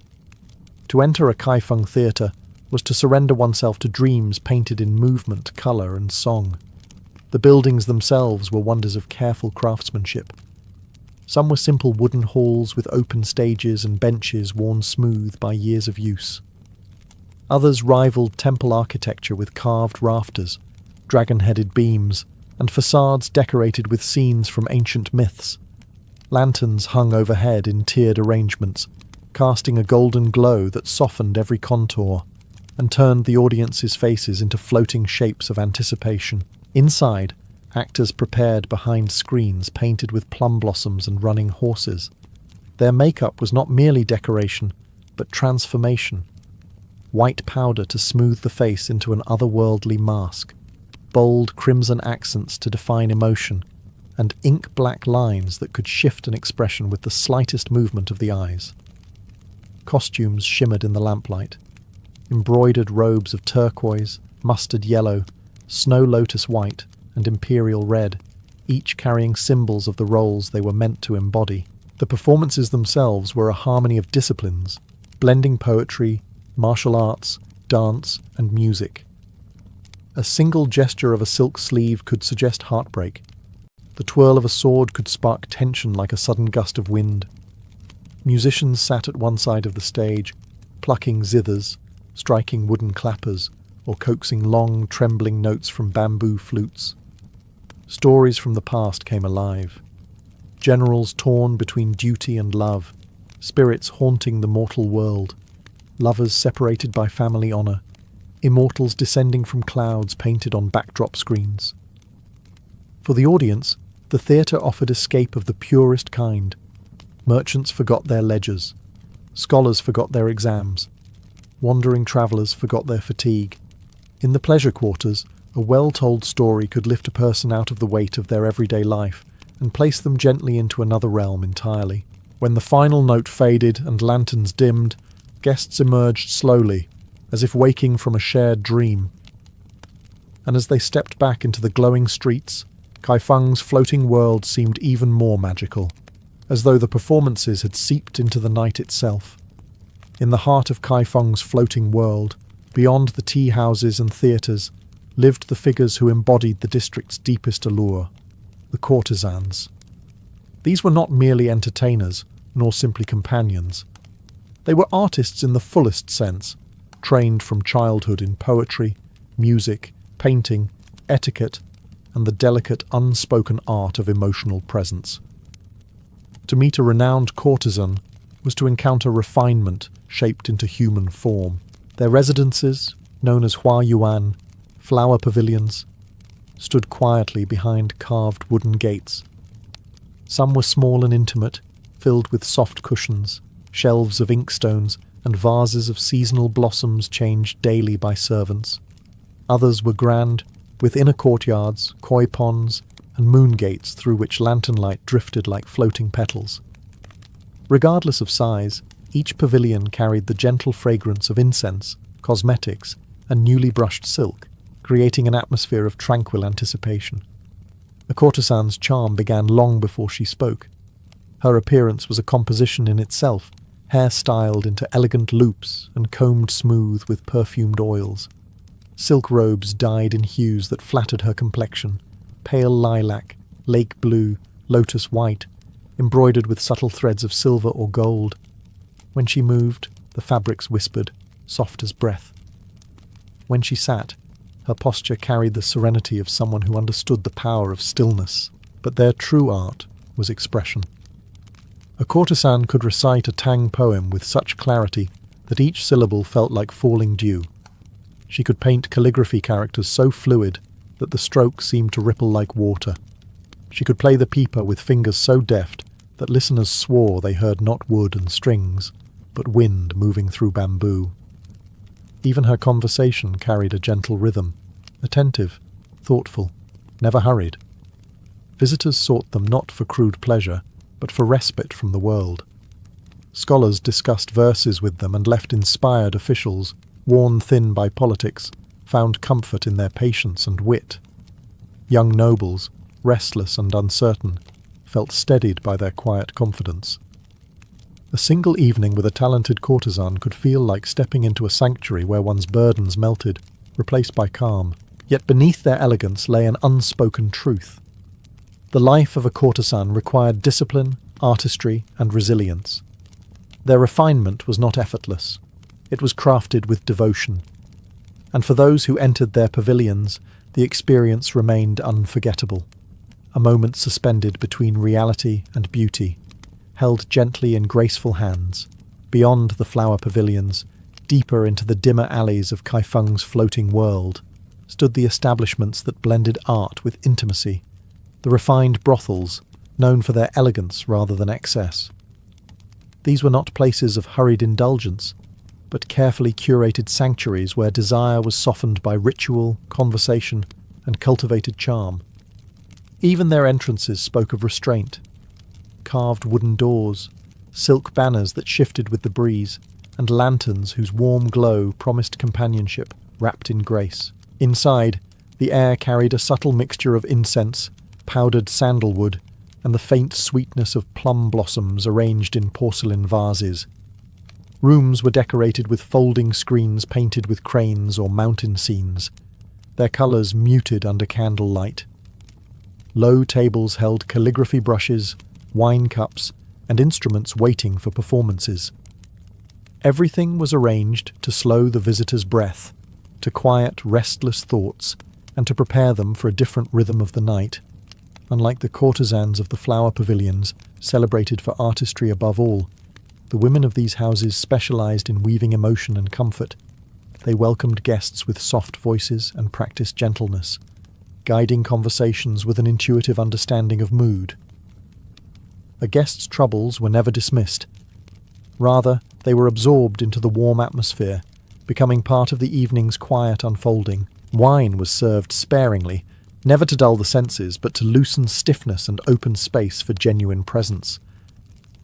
To enter a Kaifeng theatre was to surrender oneself to dreams painted in movement, colour and song. The buildings themselves were wonders of careful craftsmanship. Some were simple wooden halls with open stages and benches worn smooth by years of use. Others rivaled temple architecture with carved rafters, dragon-headed beams, and facades decorated with scenes from ancient myths. Lanterns hung overhead in tiered arrangements, casting a golden glow that softened every contour and turned the audience's faces into floating shapes of anticipation. Inside, actors prepared behind screens painted with plum blossoms and running horses. Their makeup was not merely decoration, but transformation. White powder to smooth the face into an otherworldly mask, bold crimson accents to define emotion, and ink-black lines that could shift an expression with the slightest movement of the eyes. Costumes shimmered in the lamplight. Embroidered robes of turquoise, mustard yellow, snow lotus white, and imperial red, each carrying symbols of the roles they were meant to embody. The performances themselves were a harmony of disciplines, blending poetry, martial arts, dance, and music. A single gesture of a silk sleeve could suggest heartbreak. The twirl of a sword could spark tension like a sudden gust of wind. Musicians sat at one side of the stage, plucking zithers, striking wooden clappers, or coaxing long, trembling notes from bamboo flutes. Stories from the past came alive. Generals torn between duty and love, spirits haunting the mortal world, lovers separated by family honour, immortals descending from clouds painted on backdrop screens. For the audience, the theatre offered escape of the purest kind. Merchants forgot their ledgers. Scholars forgot their exams. Wandering travellers forgot their fatigue. In the pleasure quarters, a well-told story could lift a person out of the weight of their everyday life and place them gently into another realm entirely. When the final note faded and lanterns dimmed, guests emerged slowly, as if waking from a shared dream. And as they stepped back into the glowing streets, Kaifeng's floating world seemed even more magical, as though the performances had seeped into the night itself. In the heart of Kaifeng's floating world, beyond the tea-houses and theatres, lived the figures who embodied the district's deepest allure, the courtesans. These were not merely entertainers, nor simply companions. They were artists in the fullest sense, trained from childhood in poetry, music, painting, etiquette, and the delicate unspoken art of emotional presence. To meet a renowned courtesan was to encounter refinement shaped into human form. Their residences, known as Hua Yuan, flower pavilions, stood quietly behind carved wooden gates. Some were small and intimate, filled with soft cushions, shelves of inkstones, and vases of seasonal blossoms changed daily by servants. Others were grand, with inner courtyards, koi ponds, and moon gates through which lantern light drifted like floating petals. Regardless of size, each pavilion carried the gentle fragrance of incense, cosmetics, and newly brushed silk, creating an atmosphere of tranquil anticipation. A courtesan's charm began long before she spoke. Her appearance was a composition in itself, hair styled into elegant loops and combed smooth with perfumed oils. Silk robes dyed in hues that flattered her complexion, pale lilac, lake blue, lotus white, embroidered with subtle threads of silver or gold. When she moved, the fabrics whispered, soft as breath. When she sat, her posture carried the serenity of someone who understood the power of stillness, but their true art was expression. A courtesan could recite a Tang poem with such clarity that each syllable felt like falling dew. She could paint calligraphy characters so fluid that the strokes seemed to ripple like water. She could play the pipa with fingers so deft that listeners swore they heard not wood and strings, but wind moving through bamboo. Even her conversation carried a gentle rhythm, attentive, thoughtful, never hurried. Visitors sought them not for crude pleasure, but for respite from the world. Scholars discussed verses with them and left inspired officials, worn thin by politics, found comfort in their patience and wit. Young nobles, restless and uncertain, felt steadied by their quiet confidence. A single evening with a talented courtesan could feel like stepping into a sanctuary where one's burdens melted, replaced by calm. Yet beneath their elegance lay an unspoken truth. The life of a courtesan required discipline, artistry, and resilience. Their refinement was not effortless. It was crafted with devotion. And for those who entered their pavilions, the experience remained unforgettable. A moment suspended between reality and beauty, held gently in graceful hands, beyond the flower pavilions, deeper into the dimmer alleys of Kaifeng's floating world, stood the establishments that blended art with intimacy, the refined brothels, known for their elegance rather than excess. These were not places of hurried indulgence, but carefully curated sanctuaries where desire was softened by ritual, conversation, and cultivated charm. Even their entrances spoke of restraint. Carved wooden doors, silk banners that shifted with the breeze, and lanterns whose warm glow promised companionship, wrapped in grace. Inside, the air carried a subtle mixture of incense, powdered sandalwood, and the faint sweetness of plum blossoms arranged in porcelain vases. Rooms were decorated with folding screens painted with cranes or mountain scenes, their colours muted under candlelight. Low tables held calligraphy brushes, wine cups, and instruments waiting for performances. Everything was arranged to slow the visitor's breath, to quiet restless thoughts, and to prepare them for a different rhythm of the night. Unlike the courtesans of the flower pavilions, celebrated for artistry above all, the women of these houses specialized in weaving emotion and comfort. They welcomed guests with soft voices and practiced gentleness, guiding conversations with an intuitive understanding of mood. A guest's troubles were never dismissed. Rather, they were absorbed into the warm atmosphere, becoming part of the evening's quiet unfolding. Wine was served sparingly, never to dull the senses, but to loosen stiffness and open space for genuine presence.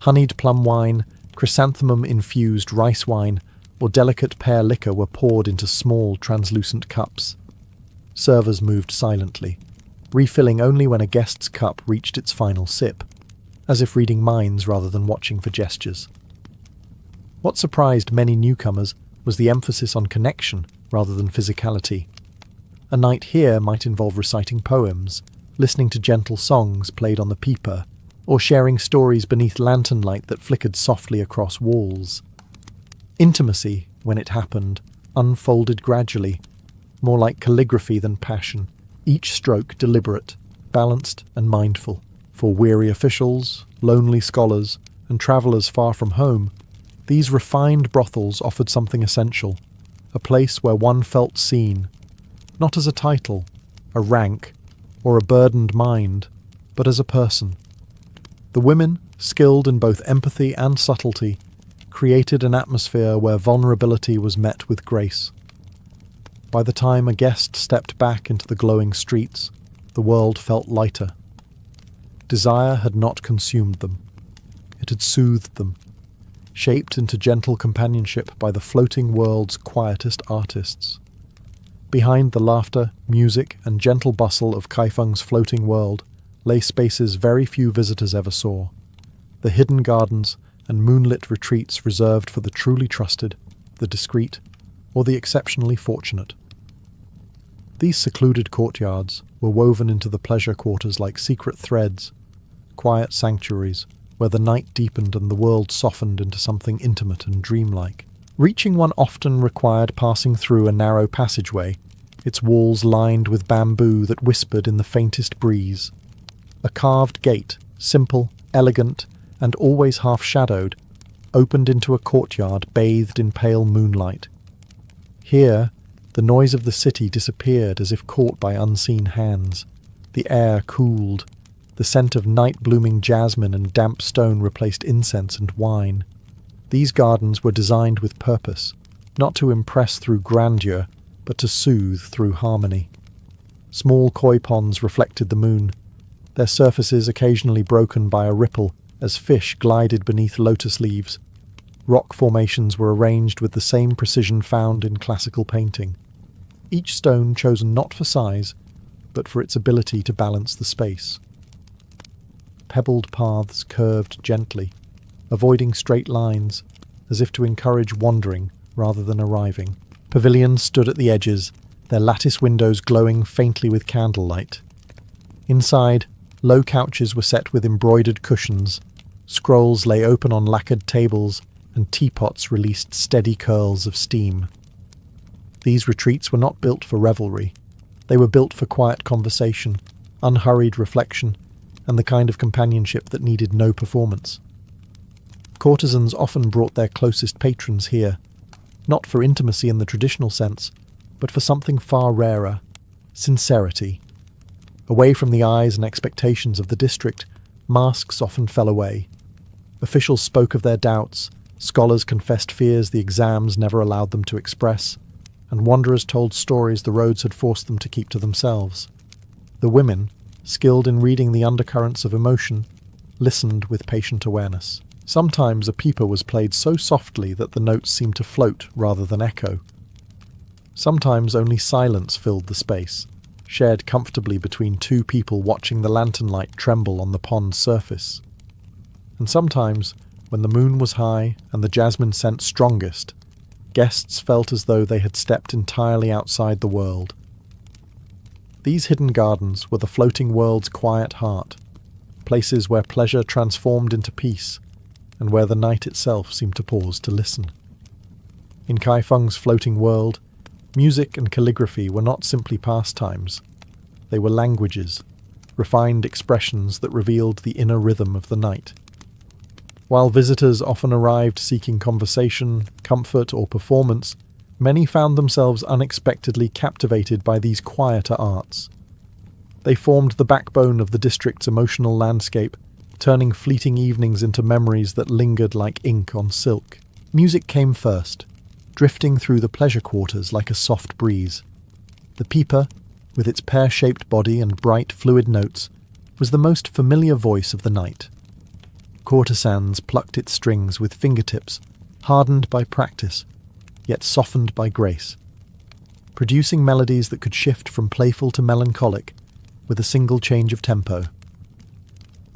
Honeyed plum wine, chrysanthemum-infused rice wine, or delicate pear liquor were poured into small, translucent cups. Servers moved silently, refilling only when a guest's cup reached its final sip, as if reading minds rather than watching for gestures. What surprised many newcomers was the emphasis on connection rather than physicality. A night here might involve reciting poems, listening to gentle songs played on the pipa, or sharing stories beneath lantern light that flickered softly across walls. Intimacy, when it happened, unfolded gradually, more like calligraphy than passion, each stroke deliberate, balanced and mindful. For weary officials, lonely scholars, and travellers far from home, these refined brothels offered something essential, a place where one felt seen, not as a title, a rank, or a burdened mind, but as a person. The women, skilled in both empathy and subtlety, created an atmosphere where vulnerability was met with grace. By the time a guest stepped back into the glowing streets, the world felt lighter. Desire had not consumed them. It had soothed them, shaped into gentle companionship by the floating world's quietest artists. Behind the laughter, music, and gentle bustle of Kaifeng's floating world lay spaces very few visitors ever saw, the hidden gardens and moonlit retreats reserved for the truly trusted, the discreet, or the exceptionally fortunate. These secluded courtyards were woven into the pleasure quarters like secret threads, quiet sanctuaries where the night deepened and the world softened into something intimate and dreamlike. Reaching one often required passing through a narrow passageway, its walls lined with bamboo that whispered in the faintest breeze. A carved gate, simple, elegant, and always half-shadowed, opened into a courtyard bathed in pale moonlight. Here, the noise of the city disappeared as if caught by unseen hands. The air cooled. The scent of night-blooming jasmine and damp stone replaced incense and wine. These gardens were designed with purpose, not to impress through grandeur, but to soothe through harmony. Small koi ponds reflected the moon, their surfaces occasionally broken by a ripple as fish glided beneath lotus leaves. Rock formations were arranged with the same precision found in classical painting, each stone chosen not for size, but for its ability to balance the space. Pebbled paths curved gently, avoiding straight lines, as if to encourage wandering rather than arriving. Pavilions stood at the edges, their lattice windows glowing faintly with candlelight. Inside, low couches were set with embroidered cushions, scrolls lay open on lacquered tables, and teapots released steady curls of steam. These retreats were not built for revelry. They were built for quiet conversation, unhurried reflection, and the kind of companionship that needed no performance. Courtesans often brought their closest patrons here, not for intimacy in the traditional sense, but for something far rarer, sincerity. Away from the eyes and expectations of the district, masks often fell away. Officials spoke of their doubts, scholars confessed fears the exams never allowed them to express, and wanderers told stories the roads had forced them to keep to themselves. The women, skilled in reading the undercurrents of emotion, listened with patient awareness. Sometimes a peeper was played so softly that the notes seemed to float rather than echo. Sometimes only silence filled the space, shared comfortably between two people watching the lantern light tremble on the pond's surface. And sometimes, when the moon was high and the jasmine scent strongest, guests felt as though they had stepped entirely outside the world. These hidden gardens were the floating world's quiet heart, places where pleasure transformed into peace, and where the night itself seemed to pause to listen. In Kaifeng's floating world, music and calligraphy were not simply pastimes. They were languages, refined expressions that revealed the inner rhythm of the night. While visitors often arrived seeking conversation, comfort, or performance, many found themselves unexpectedly captivated by these quieter arts. They formed the backbone of the district's emotional landscape, turning fleeting evenings into memories that lingered like ink on silk. Music came first, drifting through the pleasure quarters like a soft breeze. The pipa, with its pear-shaped body and bright, fluid notes, was the most familiar voice of the night. Courtesans plucked its strings with fingertips, hardened by practice, yet softened by grace, producing melodies that could shift from playful to melancholic with a single change of tempo.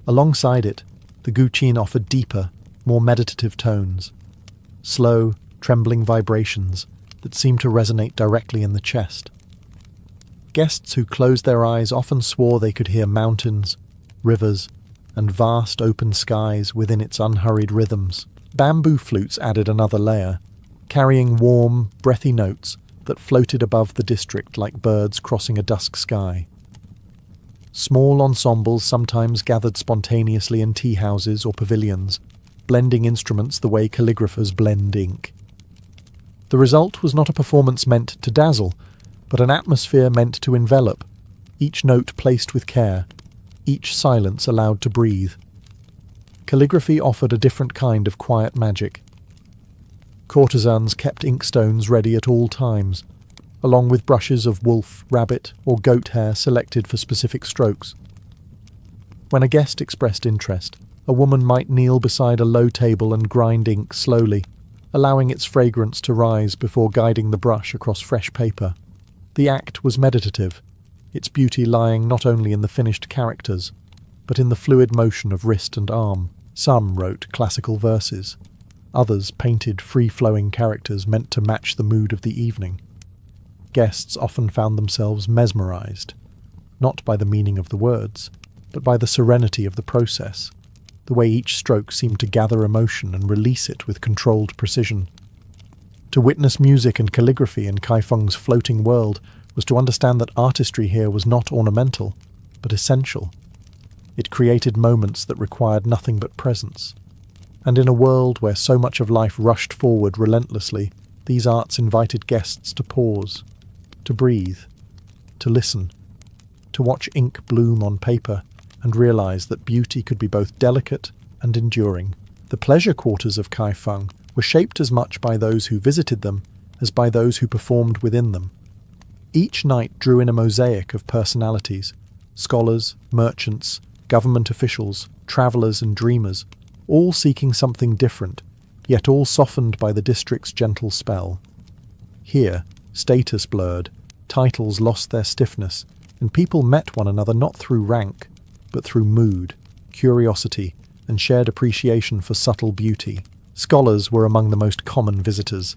Alongside it, the guqin offered deeper, more meditative tones, slow, trembling vibrations that seemed to resonate directly in the chest. Guests who closed their eyes often swore they could hear mountains, rivers, and vast open skies within its unhurried rhythms. Bamboo flutes added another layer, carrying warm, breathy notes that floated above the district like birds crossing a dusk sky. Small ensembles sometimes gathered spontaneously in tea houses or pavilions, blending instruments the way calligraphers blend ink. The result was not a performance meant to dazzle, but an atmosphere meant to envelop, each note placed with care, each silence allowed to breathe. Calligraphy offered a different kind of quiet magic. Courtesans kept inkstones ready at all times, along with brushes of wolf, rabbit, or goat hair selected for specific strokes. When a guest expressed interest, a woman might kneel beside a low table and grind ink slowly, allowing its fragrance to rise before guiding the brush across fresh paper. The act was meditative, its beauty lying not only in the finished characters, but in the fluid motion of wrist and arm. Some wrote classical verses. Others painted free-flowing characters meant to match the mood of the evening. Guests often found themselves mesmerized, not by the meaning of the words, but by the serenity of the process, the way each stroke seemed to gather emotion and release it with controlled precision. To witness music and calligraphy in Kaifeng's floating world was to understand that artistry here was not ornamental, but essential. It created moments that required nothing but presence. And in a world where so much of life rushed forward relentlessly, these arts invited guests to pause, to breathe, to listen, to watch ink bloom on paper and realize that beauty could be both delicate and enduring. The pleasure quarters of Kaifeng were shaped as much by those who visited them as by those who performed within them. Each night drew in a mosaic of personalities: scholars, merchants, government officials, travelers and dreamers, all seeking something different, yet all softened by the district's gentle spell. Here, status blurred, titles lost their stiffness, and people met one another not through rank, but through mood, curiosity, and shared appreciation for subtle beauty. Scholars were among the most common visitors.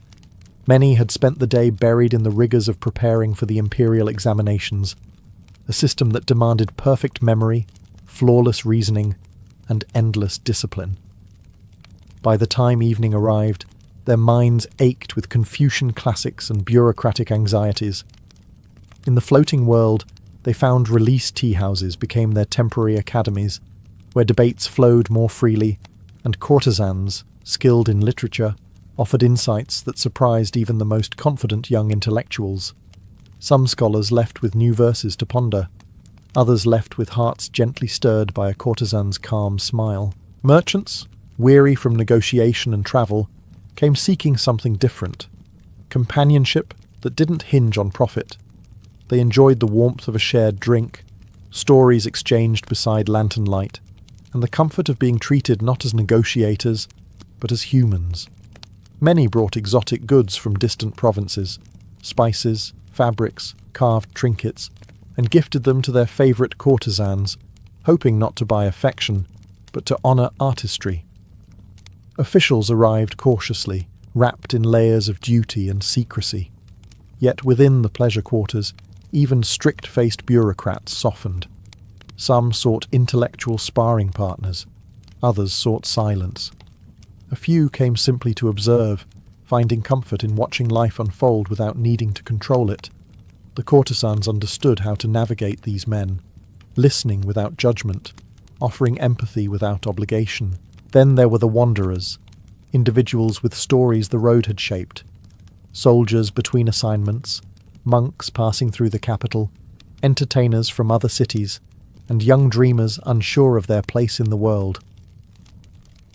Many had spent the day buried in the rigours of preparing for the imperial examinations, a system that demanded perfect memory, flawless reasoning, and endless discipline. By the time evening arrived, their minds ached with Confucian classics and bureaucratic anxieties. In the floating world, they found release tea-houses became their temporary academies, where debates flowed more freely, and courtesans, skilled in literature, offered insights that surprised even the most confident young intellectuals. Some scholars left with new verses to ponder, others left with hearts gently stirred by a courtesan's calm smile. Merchants, weary from negotiation and travel, came seeking something different. Companionship that didn't hinge on profit. They enjoyed the warmth of a shared drink, stories exchanged beside lantern light, and the comfort of being treated not as negotiators, but as humans. Many brought exotic goods from distant provinces, spices, fabrics, carved trinkets, and gifted them to their favourite courtesans, hoping not to buy affection, but to honour artistry. Officials arrived cautiously, wrapped in layers of duty and secrecy. Yet within the pleasure quarters, even strict-faced bureaucrats softened. Some sought intellectual sparring partners, others sought silence. A few came simply to observe, finding comfort in watching life unfold without needing to control it. The courtesans understood how to navigate these men, listening without judgment, offering empathy without obligation. Then there were the wanderers, individuals with stories the road had shaped, soldiers between assignments, monks passing through the capital, entertainers from other cities, and young dreamers unsure of their place in the world.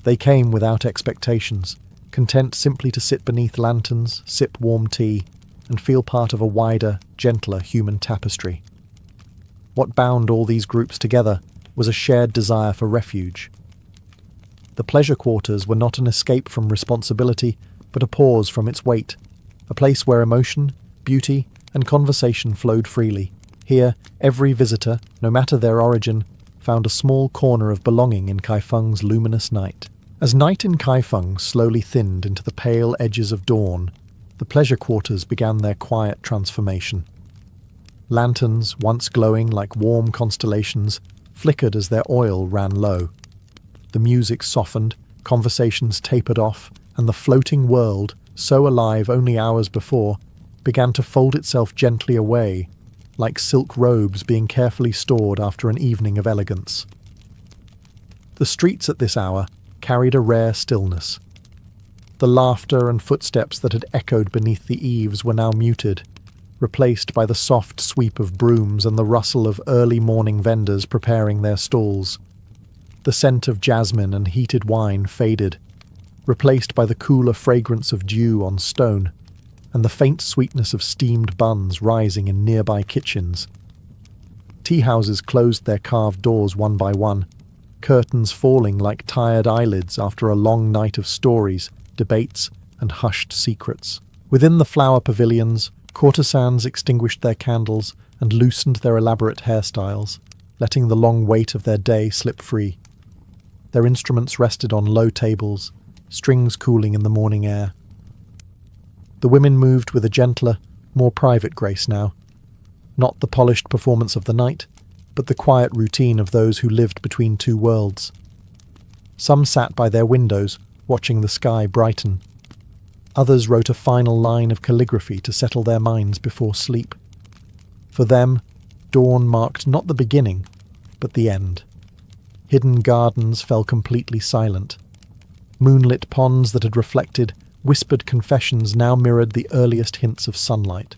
They came without expectations, content simply to sit beneath lanterns, sip warm tea, and feel part of a wider, gentler human tapestry. What bound all these groups together was a shared desire for refuge. The pleasure quarters were not an escape from responsibility, but a pause from its weight, a place where emotion, beauty, and conversation flowed freely. Here, every visitor, no matter their origin, found a small corner of belonging in Kaifeng's luminous night. As night in Kaifeng slowly thinned into the pale edges of dawn, the pleasure quarters began their quiet transformation. Lanterns, once glowing like warm constellations, flickered as their oil ran low. The music softened, conversations tapered off, and the floating world, so alive only hours before, began to fold itself gently away, like silk robes being carefully stored after an evening of elegance. The streets at this hour carried a rare stillness. The laughter and footsteps that had echoed beneath the eaves were now muted, replaced by the soft sweep of brooms and the rustle of early morning vendors preparing their stalls. The scent of jasmine and heated wine faded, replaced by the cooler fragrance of dew on stone, and the faint sweetness of steamed buns rising in nearby kitchens. Tea houses closed their carved doors one by one, curtains falling like tired eyelids after a long night of stories, debates, and hushed secrets. Within the flower pavilions, courtesans extinguished their candles and loosened their elaborate hairstyles, letting the long weight of their day slip free. Their instruments rested on low tables, strings cooling in the morning air. The women moved with a gentler, more private grace now, not the polished performance of the night, but the quiet routine of those who lived between two worlds. Some sat by their windows, watching the sky brighten. Others wrote a final line of calligraphy to settle their minds before sleep. For them, dawn marked not the beginning, but the end. Hidden gardens fell completely silent. Moonlit ponds that had reflected whispered confessions now mirrored the earliest hints of sunlight.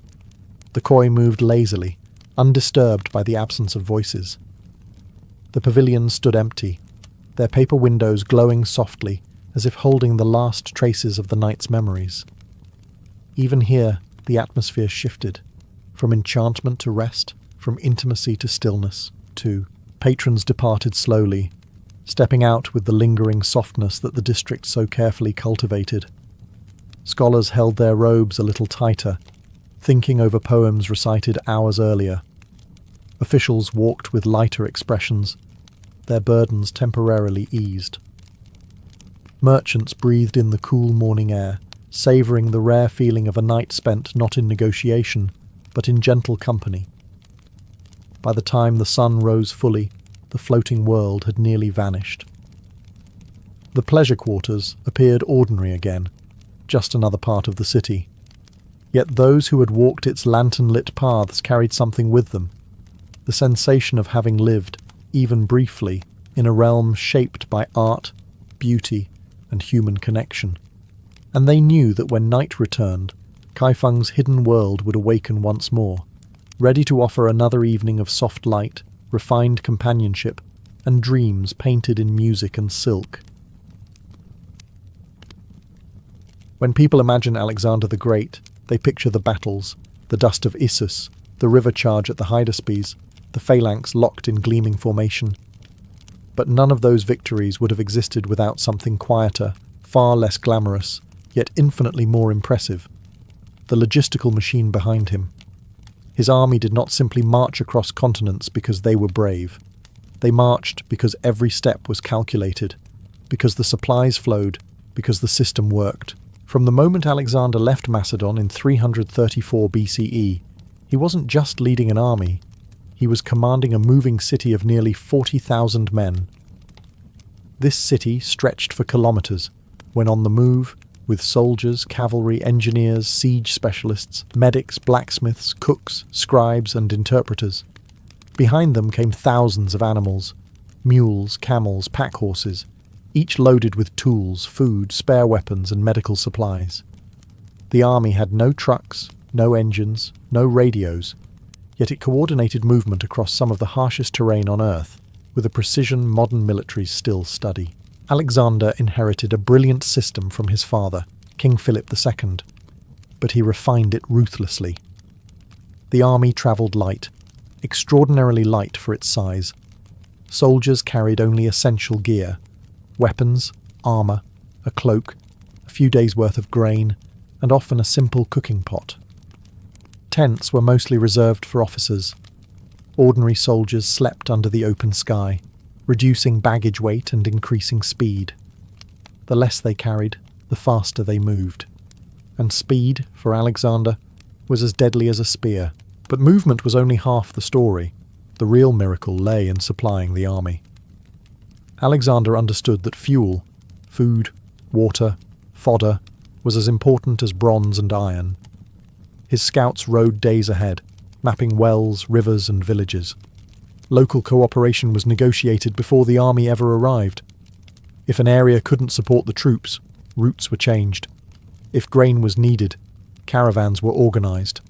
The koi moved lazily, undisturbed by the absence of voices. The pavilions stood empty, their paper windows glowing softly, as if holding the last traces of the night's memories. Even here, the atmosphere shifted, from enchantment to rest, from intimacy to stillness, to patrons departed slowly, stepping out with the lingering softness that the district so carefully cultivated. Scholars held their robes a little tighter, thinking over poems recited hours earlier. Officials walked with lighter expressions, their burdens temporarily eased. Merchants breathed in the cool morning air, savouring the rare feeling of a night spent not in negotiation, but in gentle company. By the time the sun rose fully, the floating world had nearly vanished. The pleasure quarters appeared ordinary again, just another part of the city. Yet those who had walked its lantern-lit paths carried something with them, the sensation of having lived, even briefly, in a realm shaped by art, beauty, and human connection. And they knew that when night returned, Kaifeng's hidden world would awaken once more, ready to offer another evening of soft light, refined companionship, and dreams painted in music and silk. When people imagine Alexander the Great, they picture the battles, the dust of Issus, the river charge at the Hydaspes, the phalanx locked in gleaming formation. But none of those victories would have existed without something quieter, far less glamorous, yet infinitely more impressive: the logistical machine behind him. His army did not simply march across continents because they were brave. They marched because every step was calculated, because the supplies flowed, because the system worked. From the moment Alexander left Macedon in 334 BCE, he wasn't just leading an army, he was commanding a moving city of nearly 40,000 men. This city stretched for kilometers, when on the move, with soldiers, cavalry, engineers, siege specialists, medics, blacksmiths, cooks, scribes, and interpreters. Behind them came thousands of animals: mules, camels, pack horses, each loaded with tools, food, spare weapons, and medical supplies. The army had no trucks, no engines, no radios, yet it coordinated movement across some of the harshest terrain on Earth with a precision modern militaries still study. Alexander inherited a brilliant system from his father, King Philip II, but he refined it ruthlessly. The army travelled light, extraordinarily light for its size. Soldiers carried only essential gear: weapons, armour, a cloak, a few days' worth of grain, and often a simple cooking pot. Tents were mostly reserved for officers. Ordinary soldiers slept under the open sky, reducing baggage weight and increasing speed. The less they carried, the faster they moved. And speed, for Alexander, was as deadly as a spear. But movement was only half the story. The real miracle lay in supplying the army. Alexander understood that fuel, food, water, fodder, was as important as bronze and iron. His scouts rode days ahead, mapping wells, rivers, and villages. Local cooperation was negotiated before the army ever arrived. If an area couldn't support the troops, routes were changed. If grain was needed, caravans were organised.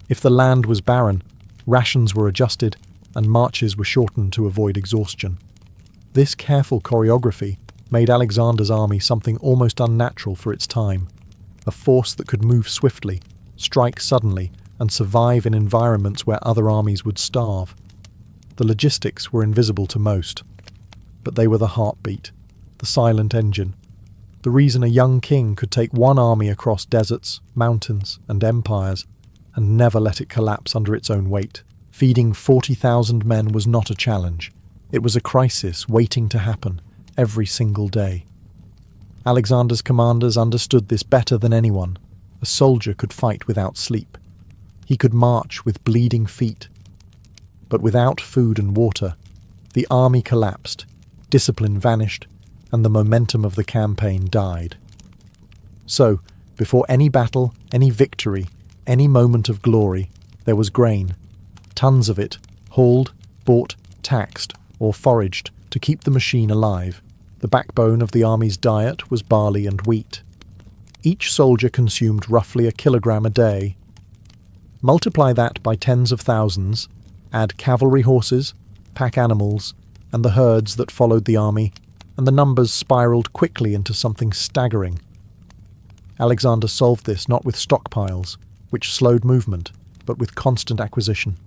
If the land was barren, rations were adjusted and marches were shortened to avoid exhaustion. This careful choreography made Alexander's army something almost unnatural for its time, a force that could move swiftly, strike suddenly, and survive in environments where other armies would starve. The logistics were invisible to most, but they were the heartbeat, the silent engine, the reason a young king could take one army across deserts, mountains, and empires, and never let it collapse under its own weight. Feeding 40,000 men was not a challenge. It was a crisis waiting to happen every single day. Alexander's commanders understood this better than anyone. A soldier could fight without sleep. He could march with bleeding feet. But without food and water, the army collapsed, discipline vanished, and the momentum of the campaign died. So, before any battle, any victory, any moment of glory, there was grain. Tons of it, hauled, bought, taxed, or foraged to keep the machine alive. The backbone of the army's diet was barley and wheat. Each soldier consumed roughly a kilogram a day. Multiply that by tens of thousands, add cavalry horses, pack animals, and the herds that followed the army, and the numbers spiraled quickly into something staggering. Alexander solved this not with stockpiles, which slowed movement, but with constant acquisition.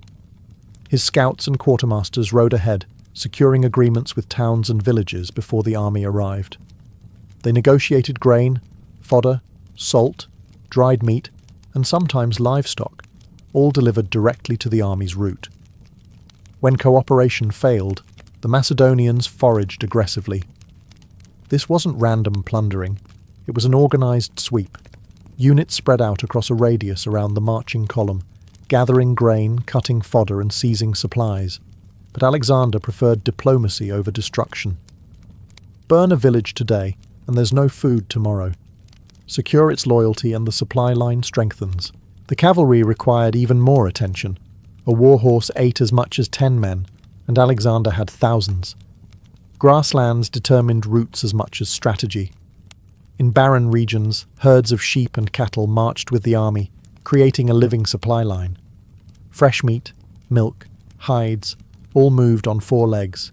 His scouts and quartermasters rode ahead, securing agreements with towns and villages before the army arrived. They negotiated grain, fodder, salt, dried meat, and sometimes livestock, all delivered directly to the army's route. When cooperation failed, the Macedonians foraged aggressively. This wasn't random plundering, it was an organized sweep. Units spread out across a radius around the marching column, gathering grain, cutting fodder, and seizing supplies. But Alexander preferred diplomacy over destruction. Burn a village today, and there's no food tomorrow. Secure its loyalty and the supply line strengthens. The cavalry required even more attention. A war horse ate as much as 10 men, and Alexander had thousands. Grasslands determined routes as much as strategy. In barren regions, herds of sheep and cattle marched with the army, creating a living supply line. Fresh meat, milk, hides, all moved on 4 legs,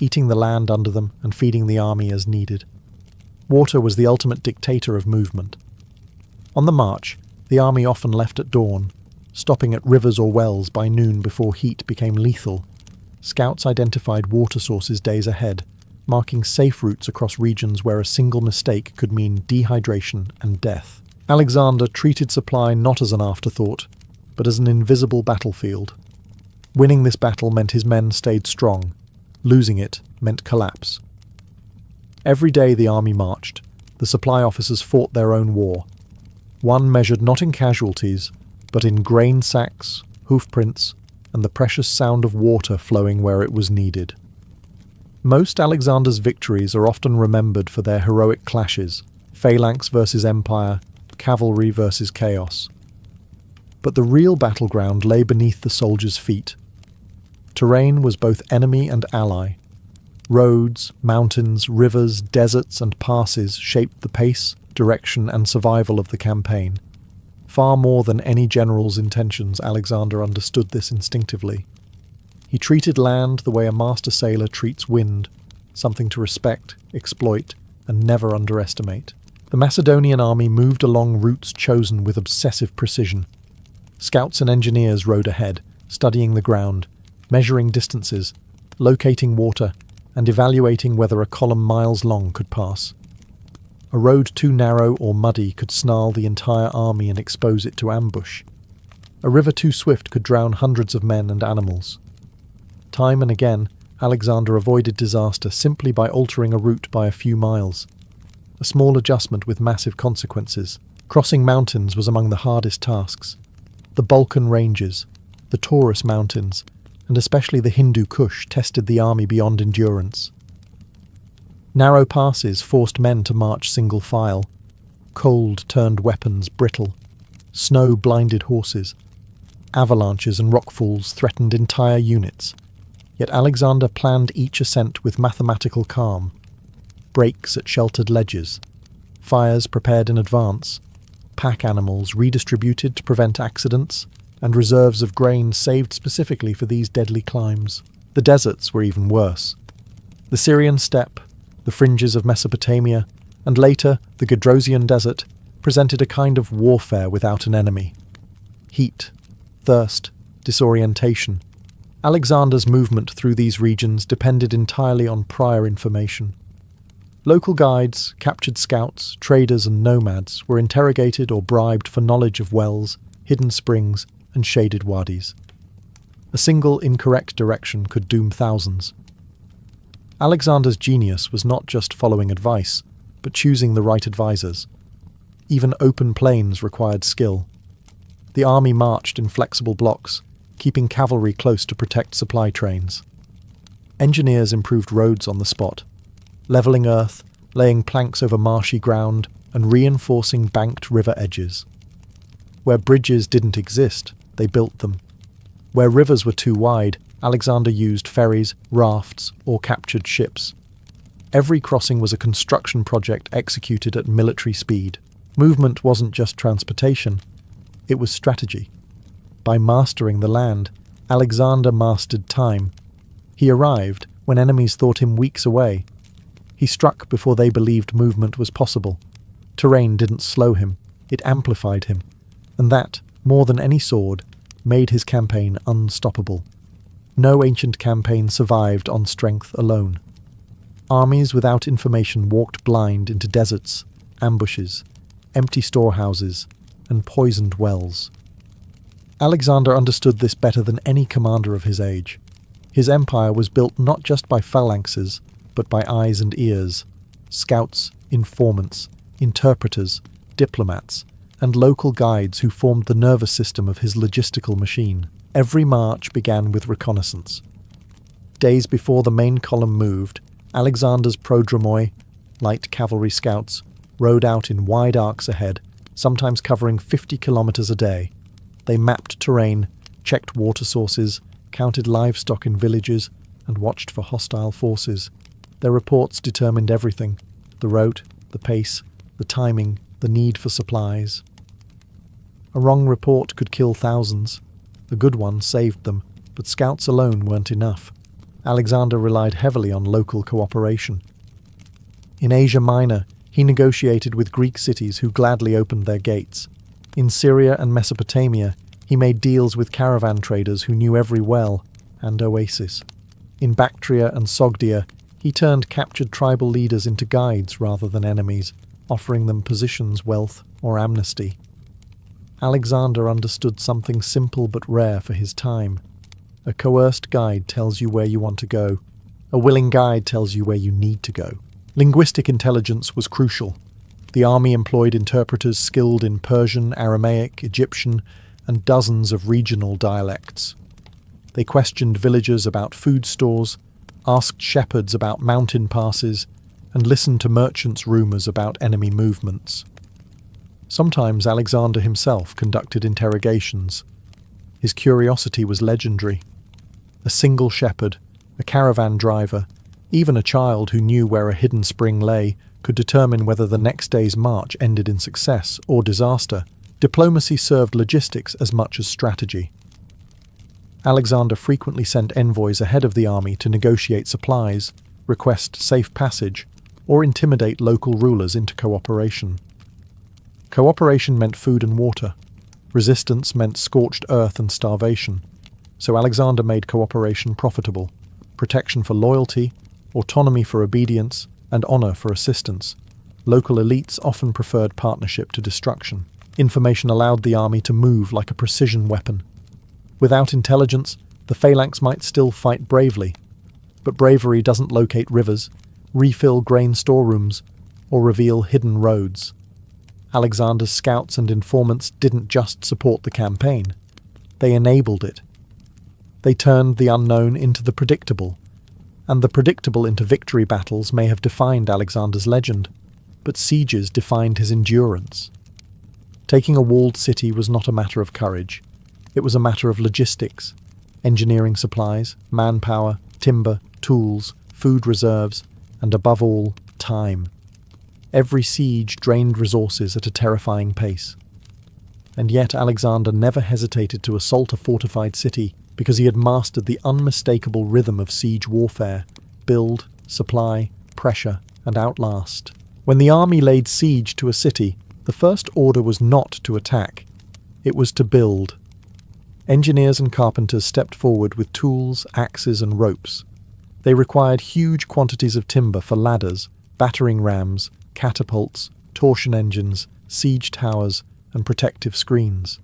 eating the land under them and feeding the army as needed. Water was the ultimate dictator of movement. On the march, the army often left at dawn, stopping at rivers or wells by noon before heat became lethal. Scouts identified water sources days ahead, marking safe routes across regions where a single mistake could mean dehydration and death. Alexander treated supply not as an afterthought, but as an invisible battlefield. Winning this battle meant his men stayed strong. Losing it meant collapse. Every day the army marched, the supply officers fought their own war. One measured not in casualties, but in grain sacks, hoofprints, and the precious sound of water flowing where it was needed. Most Alexander's victories are often remembered for their heroic clashes, phalanx versus empire, cavalry versus chaos. But the real battleground lay beneath the soldiers' feet. Terrain was both enemy and ally. Roads, mountains, rivers, deserts, and passes shaped the pace, direction, and survival of the campaign. Far more than any general's intentions, Alexander understood this instinctively. He treated land the way a master sailor treats wind, something to respect, exploit, and never underestimate. The Macedonian army moved along routes chosen with obsessive precision. Scouts and engineers rode ahead, studying the ground, measuring distances, locating water, and evaluating whether a column miles long could pass. A road too narrow or muddy could snarl the entire army and expose it to ambush. A river too swift could drown hundreds of men and animals. Time and again, Alexander avoided disaster simply by altering a route by a few miles. A small adjustment with massive consequences. Crossing mountains was among the hardest tasks. The Balkan ranges, the Taurus mountains, and especially the Hindu Kush tested the army beyond endurance. Narrow passes forced men to march single file. Cold turned weapons brittle. Snow blinded horses. Avalanches and rockfalls threatened entire units. Yet Alexander planned each ascent with mathematical calm. Breaks at sheltered ledges. Fires prepared in advance. Pack animals redistributed to prevent accidents. and reserves of grain saved specifically for these deadly climbs. The deserts were even worse. The Syrian steppe, the fringes of Mesopotamia, and later the Gedrosian desert presented a kind of warfare without an enemy. Heat, thirst, disorientation. Alexander's movement through these regions depended entirely on prior information. Local guides, captured scouts, traders and nomads were interrogated or bribed for knowledge of wells, hidden springs and shaded wadis. A single incorrect direction could doom thousands. Alexander's genius was not just following advice, but choosing the right advisors. Even open plains required skill. The army marched in flexible blocks, keeping cavalry close to protect supply trains. Engineers improved roads on the spot, levelling earth, laying planks over marshy ground, and reinforcing banked river edges. Where bridges didn't exist, they built them. Where rivers were too wide, Alexander used ferries, rafts, or captured ships. Every crossing was a construction project executed at military speed. Movement wasn't just transportation, it was strategy. By mastering the land, Alexander mastered time. He arrived when enemies thought him weeks away. He struck before they believed movement was possible. Terrain didn't slow him, it amplified him. And that, more than any sword, made his campaign unstoppable. No ancient campaign survived on strength alone. Armies without information walked blind into deserts, ambushes, empty storehouses, and poisoned wells. Alexander understood this better than any commander of his age. His empire was built not just by phalanxes, but by eyes and ears, scouts, informants, interpreters, diplomats, and local guides who formed the nervous system of his logistical machine. Every march began with reconnaissance. Days before the main column moved, Alexander's prodromoi, light cavalry scouts, rode out in wide arcs ahead, sometimes covering 50 kilometers a day. They mapped terrain, checked water sources, counted livestock in villages, and watched for hostile forces. Their reports determined everything: the route, the pace, the timing, the need for supplies. A wrong report could kill thousands. A good one saved them, but scouts alone weren't enough. Alexander relied heavily on local cooperation. In Asia Minor, he negotiated with Greek cities who gladly opened their gates. In Syria and Mesopotamia, he made deals with caravan traders who knew every well and oasis. In Bactria and Sogdia, he turned captured tribal leaders into guides rather than enemies, offering them positions, wealth, or amnesty. Alexander understood something simple but rare for his time. A coerced guide tells you where you want to go. A willing guide tells you where you need to go. Linguistic intelligence was crucial. The army employed interpreters skilled in Persian, Aramaic, Egyptian, and dozens of regional dialects. They questioned villagers about food stores, asked shepherds about mountain passes, and listened to merchants' rumours about enemy movements. Sometimes Alexander himself conducted interrogations. His curiosity was legendary. A single shepherd, a caravan driver, even a child who knew where a hidden spring lay, could determine whether the next day's march ended in success or disaster. Diplomacy served logistics as much as strategy. Alexander frequently sent envoys ahead of the army to negotiate supplies, request safe passage, or intimidate local rulers into cooperation. Cooperation meant food and water. Resistance meant scorched earth and starvation. So Alexander made cooperation profitable: protection for loyalty, autonomy for obedience, and honor for assistance. Local elites often preferred partnership to destruction. Information allowed the army to move like a precision weapon. Without intelligence, the phalanx might still fight bravely, but bravery doesn't locate rivers, refill grain storerooms, or reveal hidden roads. Alexander's scouts and informants didn't just support the campaign, they enabled it. They turned the unknown into the predictable, and the predictable into victory. Battles may have defined Alexander's legend, but sieges defined his endurance. Taking a walled city was not a matter of courage, it was a matter of logistics, engineering supplies, manpower, timber, tools, food reserves, and above all, time. Every siege drained resources at a terrifying pace. And yet Alexander never hesitated to assault a fortified city because he had mastered the unmistakable rhythm of siege warfare: build, supply, pressure, and outlast. When the army laid siege to a city, the first order was not to attack. It was to build. Engineers and carpenters stepped forward with tools, axes, and ropes. They required huge quantities of timber for ladders, battering rams, catapults, torsion engines, siege towers, and protective screens.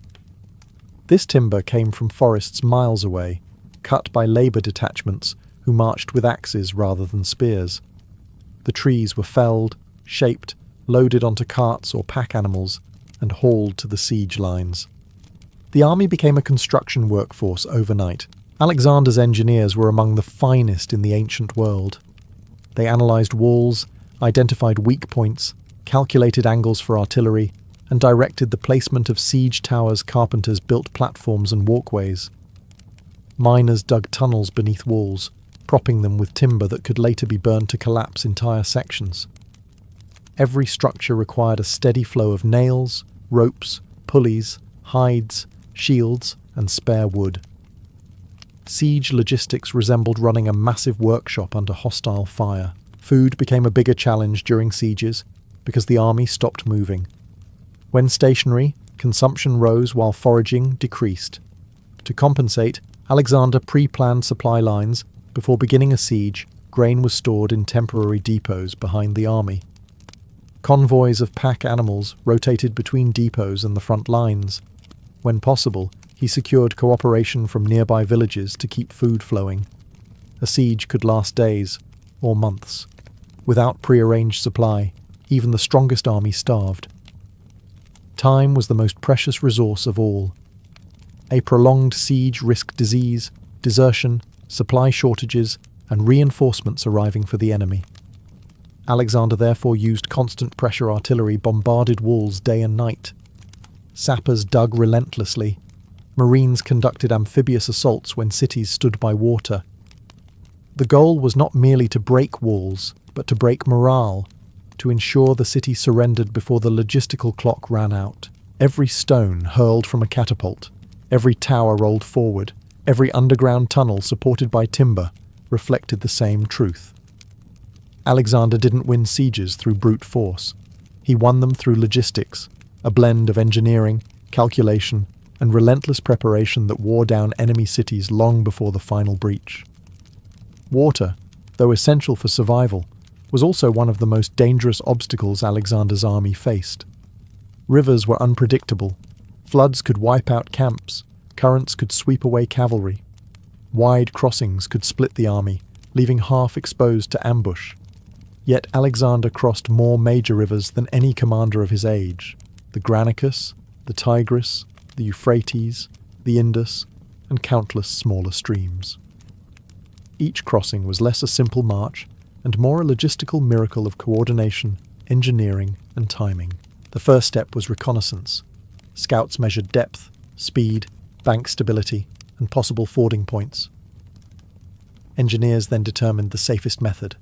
This timber came from forests miles away, cut by labour detachments who marched with axes rather than spears. The trees were felled, shaped, loaded onto carts or pack animals, and hauled to the siege lines. The army became a construction workforce overnight. Alexander's engineers were among the finest in the ancient world. They analysed walls, identified weak points, calculated angles for artillery, and directed the placement of siege towers. Carpenters built platforms and walkways. Miners dug tunnels beneath walls, propping them with timber that could later be burned to collapse entire sections. Every structure required a steady flow of nails, ropes, pulleys, hides, shields, and spare wood. Siege logistics resembled running a massive workshop under hostile fire. Food became a bigger challenge during sieges because the army stopped moving. When stationary, consumption rose while foraging decreased. To compensate, Alexander pre-planned supply lines. Before beginning a siege, grain was stored in temporary depots behind the army. Convoys of pack animals rotated between depots and the front lines. When possible, he secured cooperation from nearby villages to keep food flowing. A siege could last days or months. Without prearranged supply, even the strongest army starved. Time was the most precious resource of all. A prolonged siege risked disease, desertion, supply shortages, and reinforcements arriving for the enemy. Alexander therefore used constant pressure artillery, bombarded walls day and night. Sappers dug relentlessly. Marines conducted amphibious assaults when cities stood by water. The goal was not merely to break walls, but to break morale, to ensure the city surrendered before the logistical clock ran out. Every stone hurled from a catapult, every tower rolled forward, every underground tunnel supported by timber reflected the same truth. Alexander didn't win sieges through brute force. He won them through logistics, a blend of engineering, calculation, and relentless preparation that wore down enemy cities long before the final breach. Water, though essential for survival, was also one of the most dangerous obstacles Alexander's army faced. Rivers were unpredictable. Floods could wipe out camps. Currents could sweep away cavalry. Wide crossings could split the army, leaving half exposed to ambush. Yet Alexander crossed more major rivers than any commander of his age: the Granicus, the Tigris, the Euphrates, the Indus, and countless smaller streams. Each crossing was less a simple march and more a logistical miracle of coordination, engineering, and timing. The first step was reconnaissance. Scouts measured depth, speed, bank stability, and possible fording points. Engineers then determined the safest method.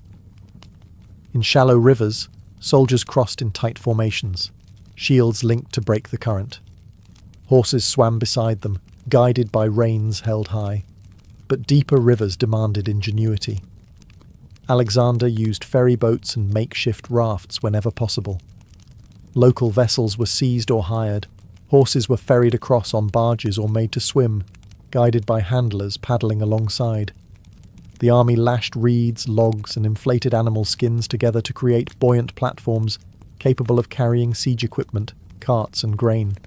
In shallow rivers, soldiers crossed in tight formations, shields linked to break the current. Horses swam beside them, guided by reins held high. But deeper rivers demanded ingenuity. Alexander used ferry boats and makeshift rafts whenever possible. Local vessels were seized or hired. Horses were ferried across on barges or made to swim, guided by handlers paddling alongside. The army lashed reeds, logs, and inflated animal skins together to create buoyant platforms capable of carrying siege equipment, carts, and grain.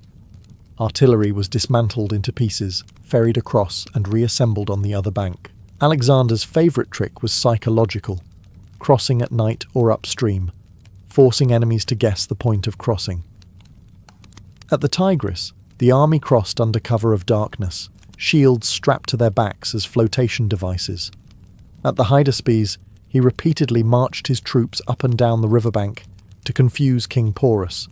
Artillery was dismantled into pieces, ferried across, and reassembled on the other bank. Alexander's favourite trick was psychological, crossing at night or upstream, forcing enemies to guess the point of crossing. At the Tigris, the army crossed under cover of darkness, shields strapped to their backs as flotation devices. At the Hydaspes, he repeatedly marched his troops up and down the riverbank to confuse King Porus,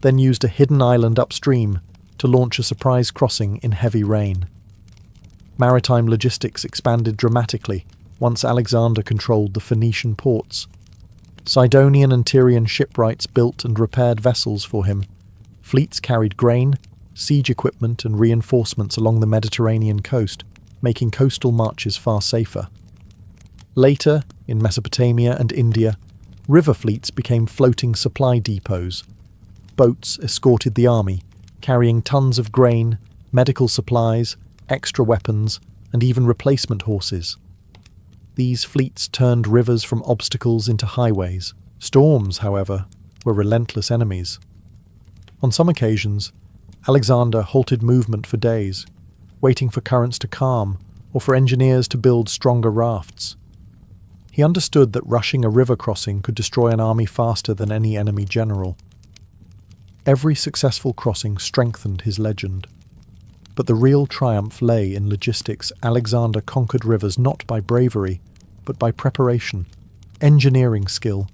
then used a hidden island upstream to launch a surprise crossing in heavy rain. Maritime logistics expanded dramatically once Alexander controlled the Phoenician ports. Sidonian and Tyrian shipwrights built and repaired vessels for him. Fleets carried grain, siege equipment and reinforcements along the Mediterranean coast, making coastal marches far safer. Later, in Mesopotamia and India, river fleets became floating supply depots. Boats escorted the army, carrying tons of grain, medical supplies, extra weapons, and even replacement horses. These fleets turned rivers from obstacles into highways. Storms, however, were relentless enemies. On some occasions, Alexander halted movement for days, waiting for currents to calm or for engineers to build stronger rafts. He understood that rushing a river crossing could destroy an army faster than any enemy general. Every successful crossing strengthened his legend. But the real triumph lay in logistics. Alexander conquered rivers not by bravery, but by preparation, engineering skill,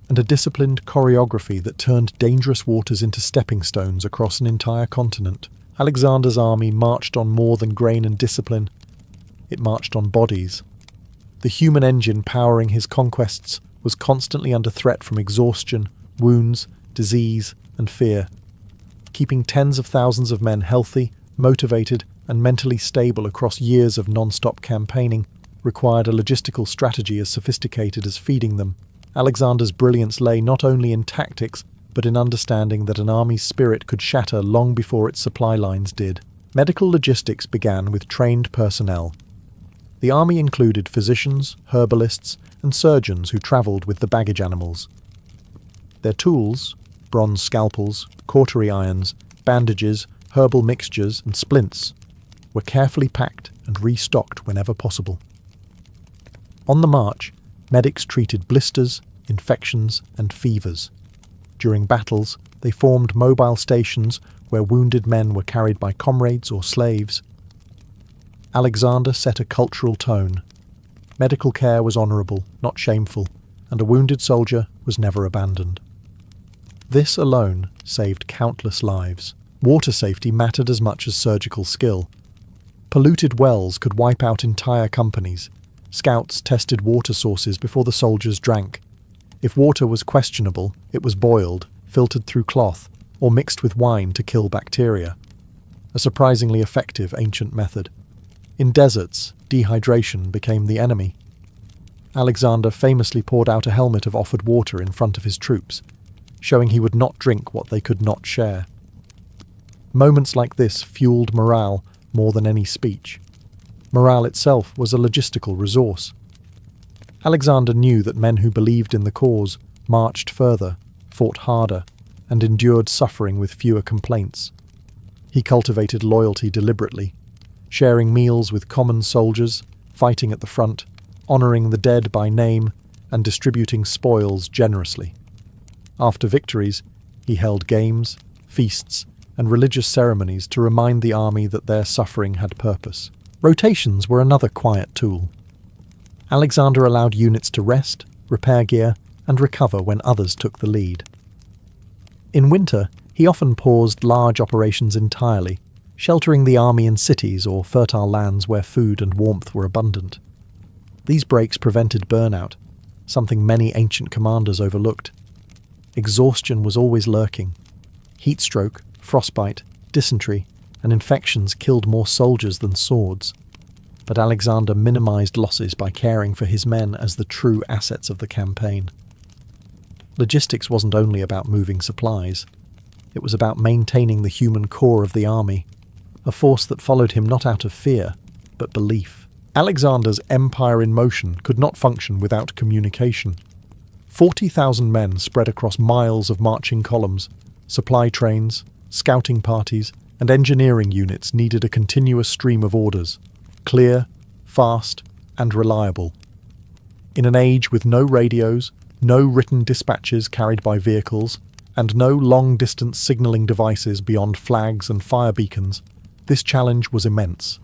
and a disciplined choreography that turned dangerous waters into stepping stones across an entire continent. Alexander's army marched on more than grain and discipline. It marched on bodies. The human engine powering his conquests was constantly under threat from exhaustion, wounds, disease, and fear. Keeping tens of thousands of men healthy, motivated, and mentally stable across years of non-stop campaigning required a logistical strategy as sophisticated as feeding them. Alexander's brilliance lay not only in tactics, but in understanding that an army's spirit could shatter long before its supply lines did. Medical logistics began with trained personnel. The army included physicians, herbalists, and surgeons who travelled with the baggage animals. Their tools, bronze scalpels, cautery irons, bandages, herbal mixtures, and splints, were carefully packed and restocked whenever possible. On the march, medics treated blisters, infections, and fevers. During battles, they formed mobile stations where wounded men were carried by comrades or slaves. Alexander set a cultural tone. Medical care was honourable, not shameful, and a wounded soldier was never abandoned. This alone saved countless lives. Water safety mattered as much as surgical skill. Polluted wells could wipe out entire companies. Scouts tested water sources before the soldiers drank. If water was questionable, it was boiled, filtered through cloth, or mixed with wine to kill bacteria. A surprisingly effective ancient method. In deserts, dehydration became the enemy. Alexander famously poured out a helmet of offered water in front of his troops, showing he would not drink what they could not share. Moments like this fueled morale more than any speech. Morale itself was a logistical resource. Alexander knew that men who believed in the cause marched further, fought harder, and endured suffering with fewer complaints. He cultivated loyalty deliberately, sharing meals with common soldiers, fighting at the front, honouring the dead by name, and distributing spoils generously. After victories, he held games, feasts, and religious ceremonies to remind the army that their suffering had purpose. Rotations were another quiet tool. Alexander allowed units to rest, repair gear, and recover when others took the lead. In winter, he often paused large operations entirely, sheltering the army in cities or fertile lands where food and warmth were abundant. These breaks prevented burnout, something many ancient commanders overlooked. Exhaustion was always lurking. Heat stroke, frostbite, dysentery, and infections killed more soldiers than swords. But Alexander minimized losses by caring for his men as the true assets of the campaign. Logistics wasn't only about moving supplies. It was about maintaining the human core of the army, a force that followed him not out of fear, but belief. Alexander's empire in motion could not function without communication. 40,000 men spread across miles of marching columns, supply trains, scouting parties, and engineering units needed a continuous stream of orders, clear, fast, and reliable. In an age with no radios, no written dispatches carried by vehicles, and no long-distance signalling devices beyond flags and fire beacons, this challenge was immense.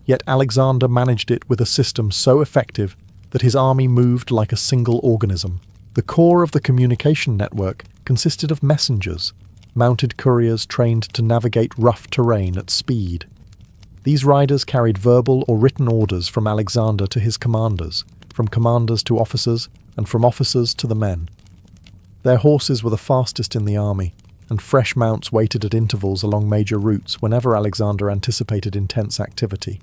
Yet Alexander managed it with a system so effective that his army moved like a single organism. The core of the communication network consisted of messengers, mounted couriers trained to navigate rough terrain at speed. These riders carried verbal or written orders from Alexander to his commanders, from commanders to officers, and from officers to the men. Their horses were the fastest in the army, and fresh mounts waited at intervals along major routes whenever Alexander anticipated intense activity.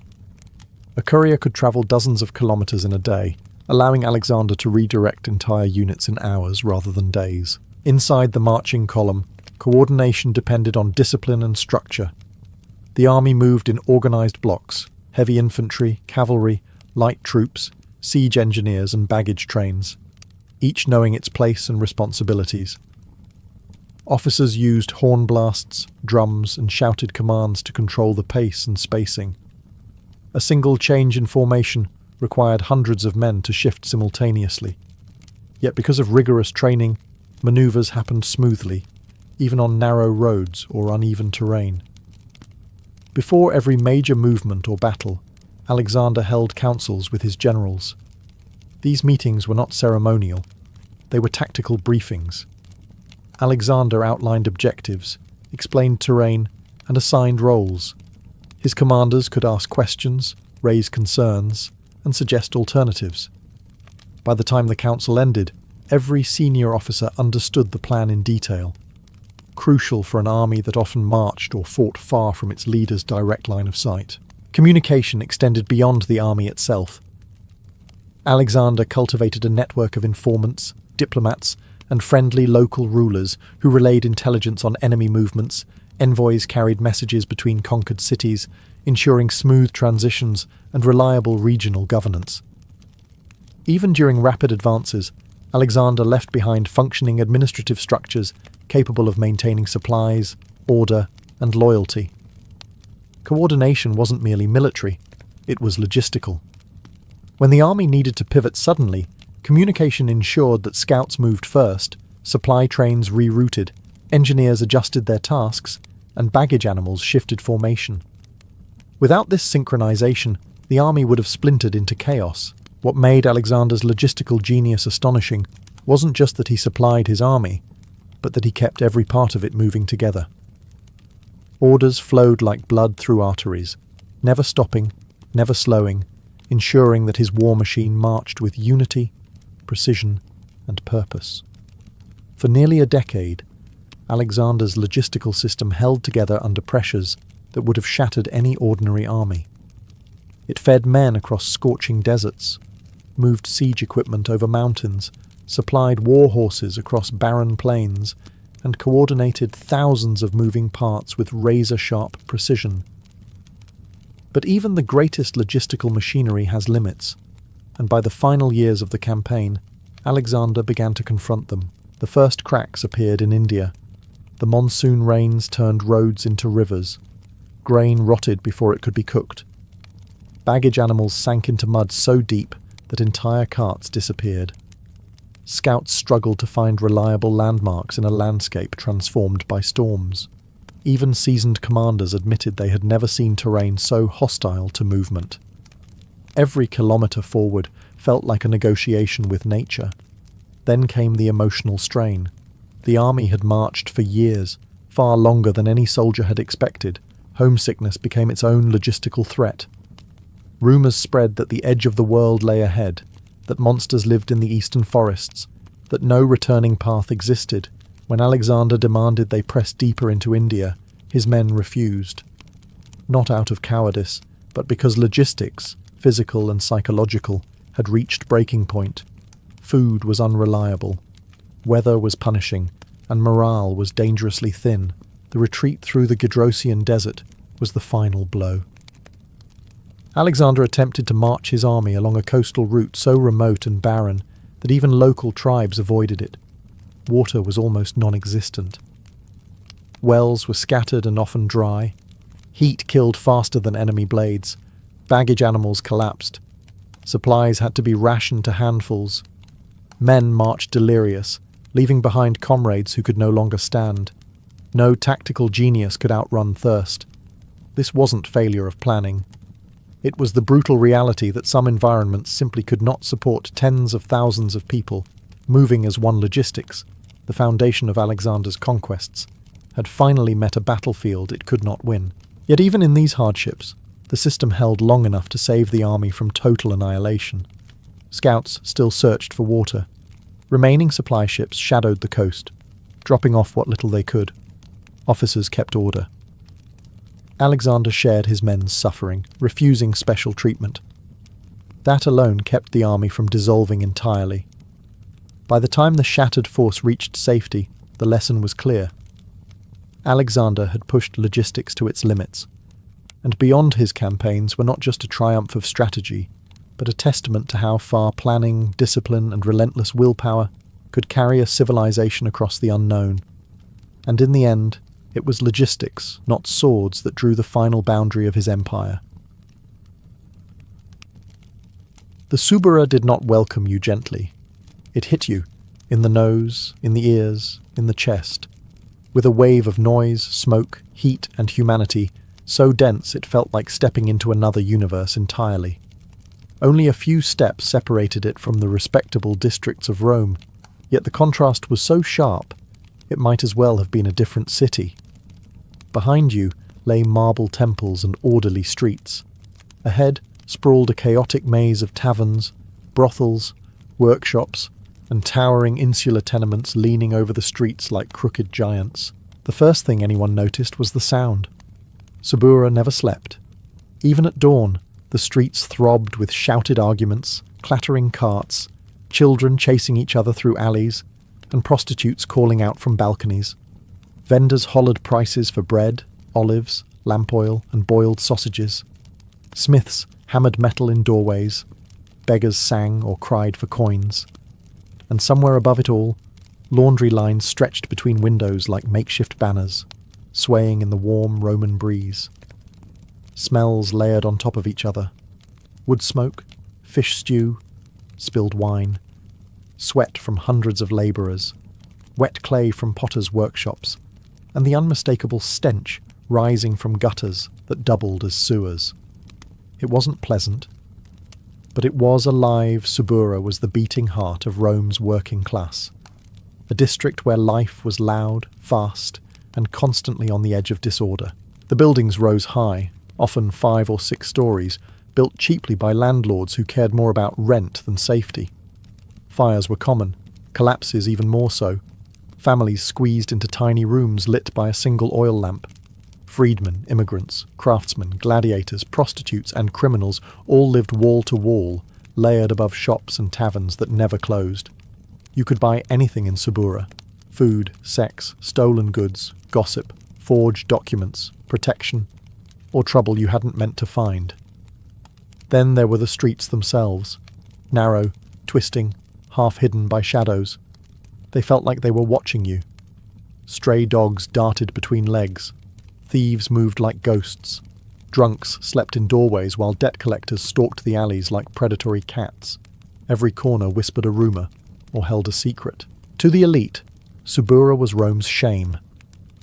A courier could travel dozens of kilometers in a day, allowing Alexander to redirect entire units in hours rather than days. Inside the marching column, coordination depended on discipline and structure. The army moved in organized blocks: heavy infantry, cavalry, light troops, siege engineers and baggage trains, each knowing its place and responsibilities. Officers used horn blasts, drums, and shouted commands to control the pace and spacing. A single change in formation required hundreds of men to shift simultaneously. Yet because of rigorous training, maneuvers happened smoothly, even on narrow roads or uneven terrain. Before every major movement or battle, Alexander held councils with his generals. These meetings were not ceremonial, they were tactical briefings. Alexander outlined objectives, explained terrain, and assigned roles. His commanders could ask questions, raise concerns, and suggest alternatives. By the time the council ended, every senior officer understood the plan in detail, crucial for an army that often marched or fought far from its leader's direct line of sight. Communication extended beyond the army itself. Alexander cultivated a network of informants, diplomats, and friendly local rulers who relayed intelligence on enemy movements. Envoys carried messages between conquered cities, ensuring smooth transitions and reliable regional governance. Even during rapid advances, Alexander left behind functioning administrative structures capable of maintaining supplies, order, and loyalty. Coordination wasn't merely military, it was logistical. When the army needed to pivot suddenly, communication ensured that scouts moved first, supply trains rerouted, engineers adjusted their tasks, and baggage animals shifted formation. Without this synchronization, the army would have splintered into chaos. What made Alexander's logistical genius astonishing wasn't just that he supplied his army, but that he kept every part of it moving together. Orders flowed like blood through arteries, never stopping, never slowing, ensuring that his war machine marched with unity, precision, and purpose. For nearly a decade, Alexander's logistical system held together under pressures that would have shattered any ordinary army. It fed men across scorching deserts, moved siege equipment over mountains, supplied war horses across barren plains, and coordinated thousands of moving parts with razor-sharp precision. But even the greatest logistical machinery has limits, and by the final years of the campaign, Alexander began to confront them. The first cracks appeared in India. The monsoon rains turned roads into rivers. Grain rotted before it could be cooked. Baggage animals sank into mud so deep that entire carts disappeared. Scouts struggled to find reliable landmarks in a landscape transformed by storms. Even seasoned commanders admitted they had never seen terrain so hostile to movement. Every kilometre forward felt like a negotiation with nature. Then came the emotional strain. The army had marched for years, far longer than any soldier had expected. Homesickness became its own logistical threat. Rumours spread that the edge of the world lay ahead, that monsters lived in the eastern forests, that no returning path existed. When Alexander demanded they press deeper into India, his men refused. Not out of cowardice, but because logistics, physical and psychological, had reached breaking point. Food was unreliable, weather was punishing, and morale was dangerously thin. The retreat through the Gedrosian desert was the final blow. Alexander attempted to march his army along a coastal route so remote and barren that even local tribes avoided it. Water was almost non-existent. Wells were scattered and often dry. Heat killed faster than enemy blades. Baggage animals collapsed. Supplies had to be rationed to handfuls. Men marched delirious, leaving behind comrades who could no longer stand. No tactical genius could outrun thirst. This wasn't failure of planning. It was the brutal reality that some environments simply could not support tens of thousands of people, moving as one. Logistics, the foundation of Alexander's conquests, had finally met a battlefield it could not win. Yet even in these hardships, the system held long enough to save the army from total annihilation. Scouts still searched for water. Remaining supply ships shadowed the coast, dropping off what little they could. Officers kept order. Alexander shared his men's suffering, refusing special treatment. That alone kept the army from dissolving entirely. By the time the shattered force reached safety, the lesson was clear. Alexander had pushed logistics to its limits, and beyond his campaigns were not just a triumph of strategy, but a testament to how far planning, discipline, and relentless willpower could carry a civilization across the unknown. And in the end, it was logistics, not swords, that drew the final boundary of his empire. The Subura did not welcome you gently. It hit you, in the nose, in the ears, in the chest, with a wave of noise, smoke, heat, and humanity so dense it felt like stepping into another universe entirely. Only a few steps separated it from the respectable districts of Rome, yet the contrast was so sharp it might as well have been a different city. Behind you lay marble temples and orderly streets. Ahead sprawled a chaotic maze of taverns, brothels, workshops, and towering insular tenements leaning over the streets like crooked giants. The first thing anyone noticed was the sound. Subura never slept. Even at dawn, the streets throbbed with shouted arguments, clattering carts, children chasing each other through alleys, and prostitutes calling out from balconies. Vendors hollered prices for bread, olives, lamp oil, and boiled sausages. Smiths hammered metal in doorways. Beggars sang or cried for coins. And somewhere above it all, laundry lines stretched between windows like makeshift banners, swaying in the warm Roman breeze. Smells layered on top of each other. Wood smoke, fish stew, spilled wine, sweat from hundreds of labourers, wet clay from potters' workshops, and the unmistakable stench rising from gutters that doubled as sewers. It wasn't pleasant, but it was alive. Subura was the beating heart of Rome's working class, a district where life was loud, fast, and constantly on the edge of disorder. The buildings rose high, often 5 or 6 stories, built cheaply by landlords who cared more about rent than safety. Fires were common, collapses even more so. Families squeezed into tiny rooms lit by a single oil lamp. Freedmen, immigrants, craftsmen, gladiators, prostitutes, and criminals all lived wall to wall, layered above shops and taverns that never closed. You could buy anything in Subura: food, sex, stolen goods, gossip, forged documents, protection, or trouble you hadn't meant to find. Then there were the streets themselves, narrow, twisting, half hidden by shadows. They felt like they were watching you. Stray dogs darted between legs. Thieves moved like ghosts. Drunks slept in doorways while debt collectors stalked the alleys like predatory cats. Every corner whispered a rumour or held a secret. To the elite, Subura was Rome's shame.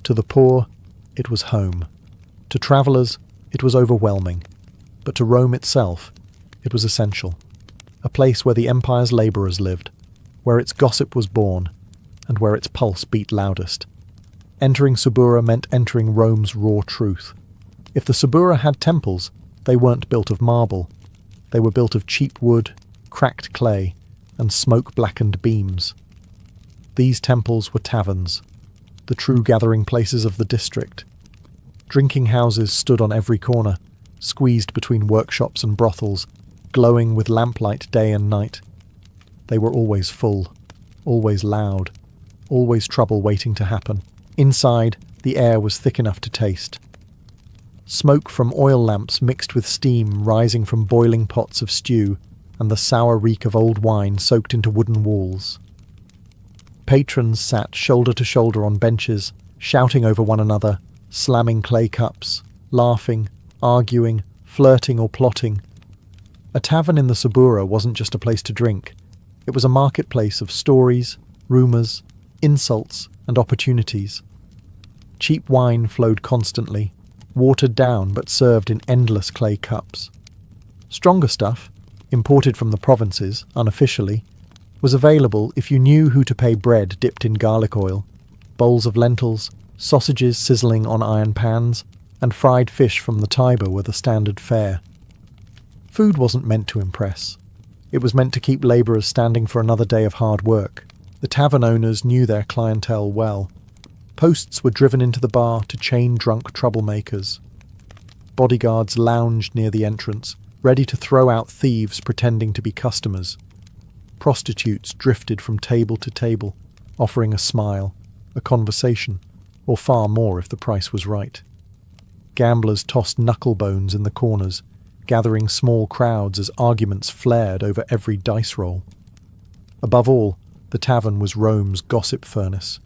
To the poor, it was home. To travellers, it was overwhelming. But to Rome itself, it was essential. A place where the empire's labourers lived, where its gossip was born, and where its pulse beat loudest. Entering Subura meant entering Rome's raw truth. If the Subura had temples, they weren't built of marble. They were built of cheap wood, cracked clay, and smoke-blackened beams. These temples were taverns, the true gathering places of the district. Drinking houses stood on every corner, squeezed between workshops and brothels, glowing with lamplight day and night. They were always full, always loud, always trouble waiting to happen. Inside, the air was thick enough to taste. Smoke from oil lamps mixed with steam rising from boiling pots of stew, and the sour reek of old wine soaked into wooden walls. Patrons sat shoulder to shoulder on benches, shouting over one another, slamming clay cups, laughing, arguing, flirting or plotting. A tavern in the Subura wasn't just a place to drink. It was a marketplace of stories, rumours, insults, and opportunities. Cheap wine flowed constantly, watered down but served in endless clay cups. Stronger stuff, imported from the provinces, unofficially, was available if you knew who to pay. Bread dipped in garlic oil, bowls of lentils, sausages sizzling on iron pans, and fried fish from the Tiber were the standard fare. Food wasn't meant to impress. It was meant to keep labourers standing for another day of hard work. The tavern owners knew their clientele well. Posts were driven into the bar to chain drunk troublemakers. Bodyguards lounged near the entrance, ready to throw out thieves pretending to be customers. Prostitutes drifted from table to table, offering a smile, a conversation, or far more if the price was right. Gamblers tossed knucklebones in the corners, gathering small crowds as arguments flared over every dice roll. Above all, the tavern was Rome's gossip furnace.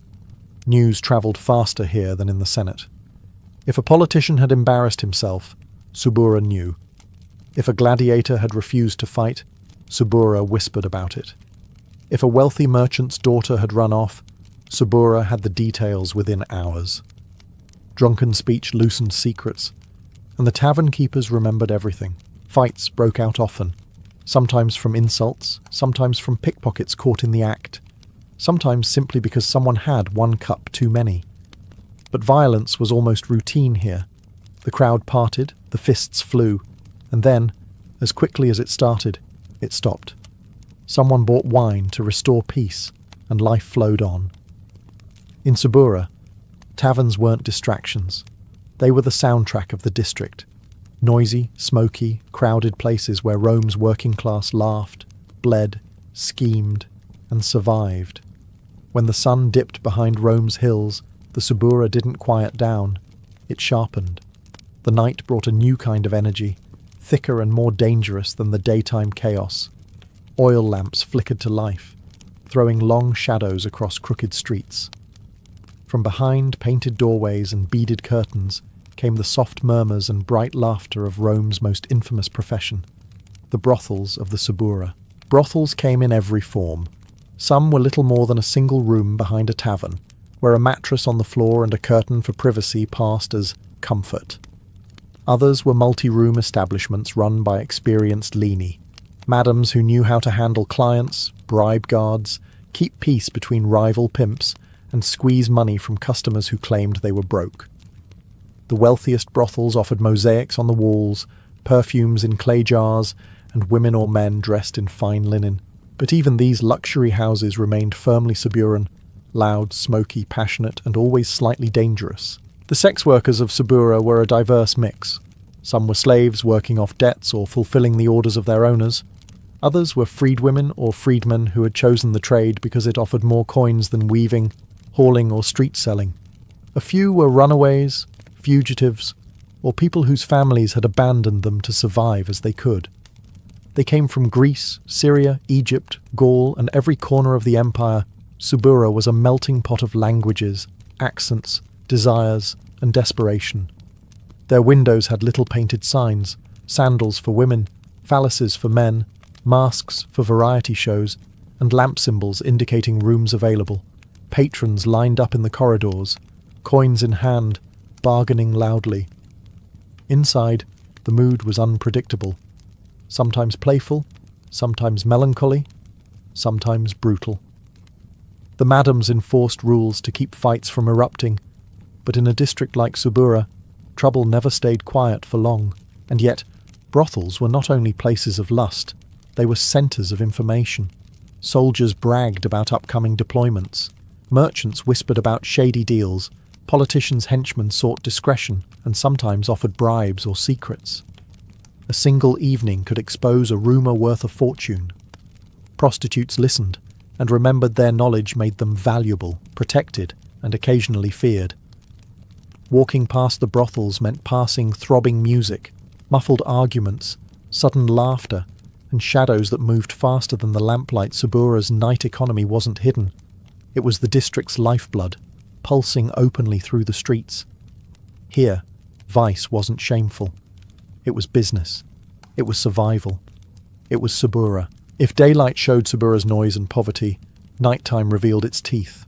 News travelled faster here than in the Senate. If a politician had embarrassed himself, Subura knew. If a gladiator had refused to fight, Subura whispered about it. If a wealthy merchant's daughter had run off, Subura had the details within hours. Drunken speech loosened secrets, and the tavern keepers remembered everything. Fights broke out often, sometimes from insults, sometimes from pickpockets caught in the act, sometimes simply because someone had one cup too many. But violence was almost routine here. The crowd parted, the fists flew, and then, as quickly as it started, it stopped. Someone bought wine to restore peace, and life flowed on. In Subura, taverns weren't distractions. They were the soundtrack of the district. Noisy, smoky, crowded places where Rome's working class laughed, bled, schemed, and survived. When the sun dipped behind Rome's hills, the Subura didn't quiet down. It sharpened. The night brought a new kind of energy, thicker and more dangerous than the daytime chaos. Oil lamps flickered to life, throwing long shadows across crooked streets. From behind painted doorways and beaded curtains came the soft murmurs and bright laughter of Rome's most infamous profession, the brothels of the Subura. Brothels came in every form. Some were little more than a single room behind a tavern, where a mattress on the floor and a curtain for privacy passed as comfort. Others were multi-room establishments run by experienced leanie, madams who knew how to handle clients, bribe guards, keep peace between rival pimps, and squeeze money from customers who claimed they were broke. The wealthiest brothels offered mosaics on the walls, perfumes in clay jars, and women or men dressed in fine linen. But even these luxury houses remained firmly Suburan, loud, smoky, passionate, and always slightly dangerous. The sex workers of Subura were a diverse mix. Some were slaves working off debts or fulfilling the orders of their owners. Others were freedwomen or freedmen who had chosen the trade because it offered more coins than weaving, hauling, or street selling. A few were runaways, fugitives, or people whose families had abandoned them to survive as they could. They came from Greece, Syria, Egypt, Gaul, and every corner of the empire. Subura was a melting pot of languages, accents, desires, and desperation. Their windows had little painted signs, sandals for women, phalluses for men, masks for variety shows, and lamp symbols indicating rooms available. Patrons lined up in the corridors, coins in hand, bargaining loudly. Inside, the mood was unpredictable. Sometimes playful, sometimes melancholy, sometimes brutal. The madams enforced rules to keep fights from erupting, but in a district like Subura, trouble never stayed quiet for long. And yet, brothels were not only places of lust, they were centres of information. Soldiers bragged about upcoming deployments. Merchants whispered about shady deals. Politicians' henchmen sought discretion and sometimes offered bribes or secrets. A single evening could expose a rumour worth a fortune. Prostitutes listened and remembered their knowledge made them valuable, protected, and occasionally feared. Walking past the brothels meant passing throbbing music, muffled arguments, sudden laughter, and shadows that moved faster than the lamplight. Subura's night economy wasn't hidden. It was the district's lifeblood, pulsing openly through the streets. Here, vice wasn't shameful. It was business. It was survival. It was Subura. If daylight showed Subura's noise and poverty, nighttime revealed its teeth.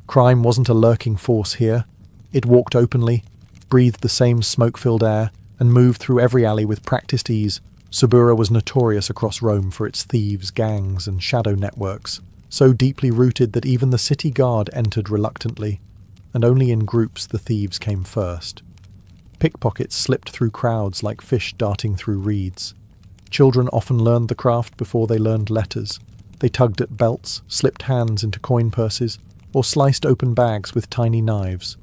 Crime wasn't a lurking force here. It walked openly, breathed the same smoke-filled air, and moved through every alley with practiced ease. Subura was notorious across Rome for its thieves, gangs, and shadow networks, so deeply rooted that even the city guard entered reluctantly, and only in groups the thieves came first. Pickpockets slipped through crowds like fish darting through reeds. Children often learned the craft before they learned letters. They tugged at belts, slipped hands into coin purses, or sliced open bags with tiny knives.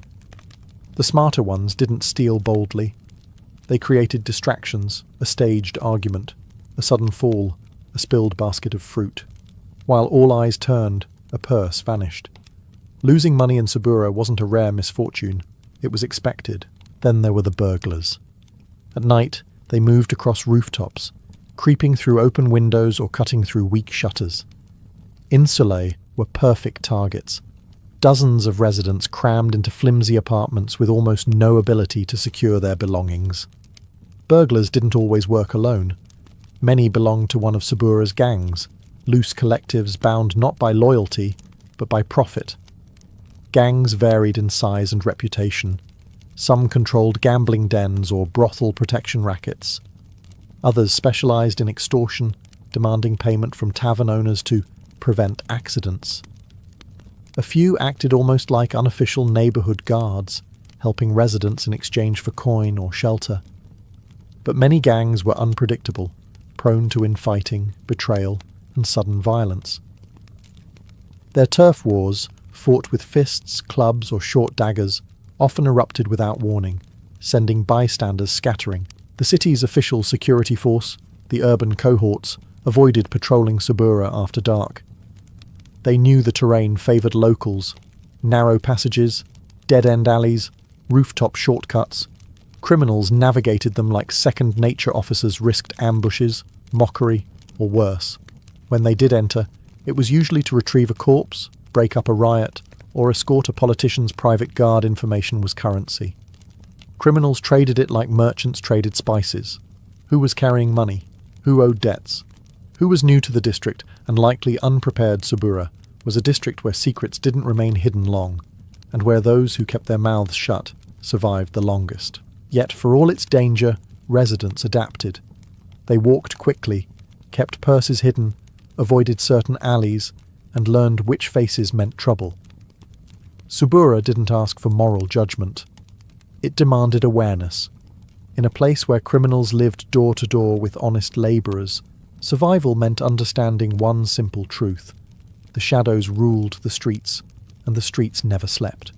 The smarter ones didn't steal boldly. They created distractions, a staged argument, a sudden fall, a spilled basket of fruit. While all eyes turned, a purse vanished. Losing money in Sabura wasn't a rare misfortune. It was expected. Then there were the burglars. At night, they moved across rooftops, creeping through open windows or cutting through weak shutters. Insulae were perfect targets. Dozens of residents crammed into flimsy apartments with almost no ability to secure their belongings. Burglars didn't always work alone. Many belonged to one of Sabura's gangs, loose collectives bound not by loyalty, but by profit. Gangs varied in size and reputation. Some controlled gambling dens or brothel protection rackets. Others specialized in extortion, demanding payment from tavern owners to prevent accidents. A few acted almost like unofficial neighborhood guards, helping residents in exchange for coin or shelter. But many gangs were unpredictable, prone to infighting, betrayal, and sudden violence. Their turf wars, fought with fists, clubs, or short daggers, often erupted without warning, sending bystanders scattering. The city's official security force, the urban cohorts, avoided patrolling Sabura after dark. They knew the terrain favoured locals: narrow passages, dead-end alleys, rooftop shortcuts. Criminals navigated them like second-nature officers risked ambushes, mockery, or worse. When they did enter, it was usually to retrieve a corpse, break up a riot, or escort a politician's private guard. Information was currency. Criminals traded it like merchants traded spices. Who was carrying money? Who owed debts? Who was new to the district and likely unprepared? Sabura was a district where secrets didn't remain hidden long, and where those who kept their mouths shut survived the longest. Yet for all its danger, residents adapted. They walked quickly, kept purses hidden, avoided certain alleys, and learned which faces meant trouble. Sabura didn't ask for moral judgment. It demanded awareness. In a place where criminals lived door to door with honest labourers, survival meant understanding one simple truth: the shadows ruled the streets, and the streets never slept.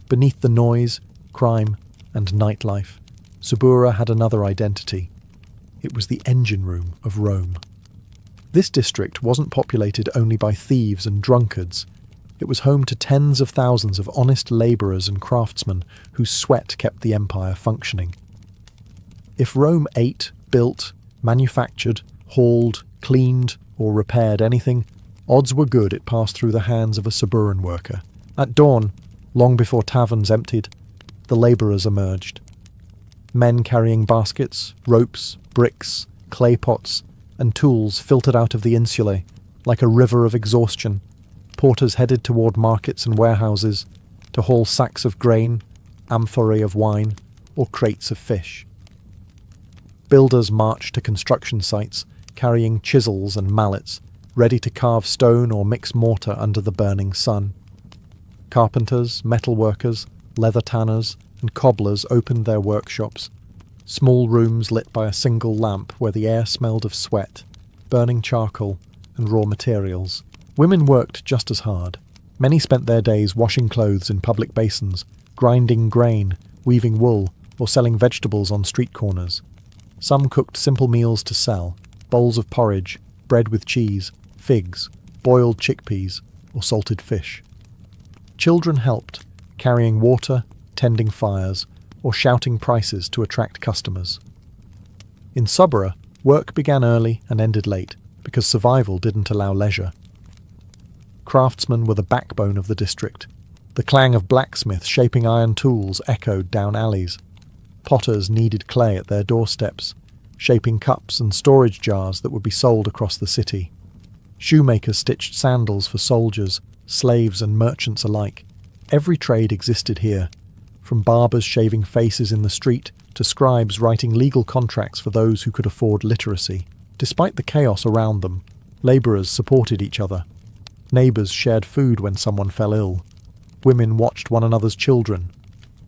Beneath the noise, crime, and nightlife, Sabura had another identity. It was the engine room of Rome. This district wasn't populated only by thieves and drunkards. It was home to tens of thousands of honest labourers and craftsmen whose sweat kept the empire functioning. If Rome ate, built, manufactured, hauled, cleaned, or repaired anything, odds were good it passed through the hands of a Saburan worker. At dawn, long before taverns emptied, the labourers emerged. Men carrying baskets, ropes, bricks, clay pots, and tools filtered out of the insulae like a river of exhaustion. Porters headed toward markets and warehouses to haul sacks of grain, amphorae of wine, or crates of fish. Builders marched to construction sites, carrying chisels and mallets, ready to carve stone or mix mortar under the burning sun. Carpenters, metal workers, leather tanners, and cobblers opened their workshops, small rooms lit by a single lamp where the air smelled of sweat, burning charcoal, and raw materials. Women worked just as hard. Many spent their days washing clothes in public basins, grinding grain, weaving wool, or selling vegetables on street corners. Some cooked simple meals to sell: bowls of porridge, bread with cheese, figs, boiled chickpeas, or salted fish. Children helped, carrying water, tending fires, or shouting prices to attract customers. In Sabura, work began early and ended late, because survival didn't allow leisure. Craftsmen were the backbone of the district. The clang of blacksmiths shaping iron tools echoed down alleys. Potters kneaded clay at their doorsteps, shaping cups and storage jars that would be sold across the city. Shoemakers stitched sandals for soldiers, slaves and merchants alike. Every trade existed here, from barbers shaving faces in the street to scribes writing legal contracts for those who could afford literacy. Despite the chaos around them, labourers supported each other. Neighbours shared food when someone fell ill. Women watched one another's children.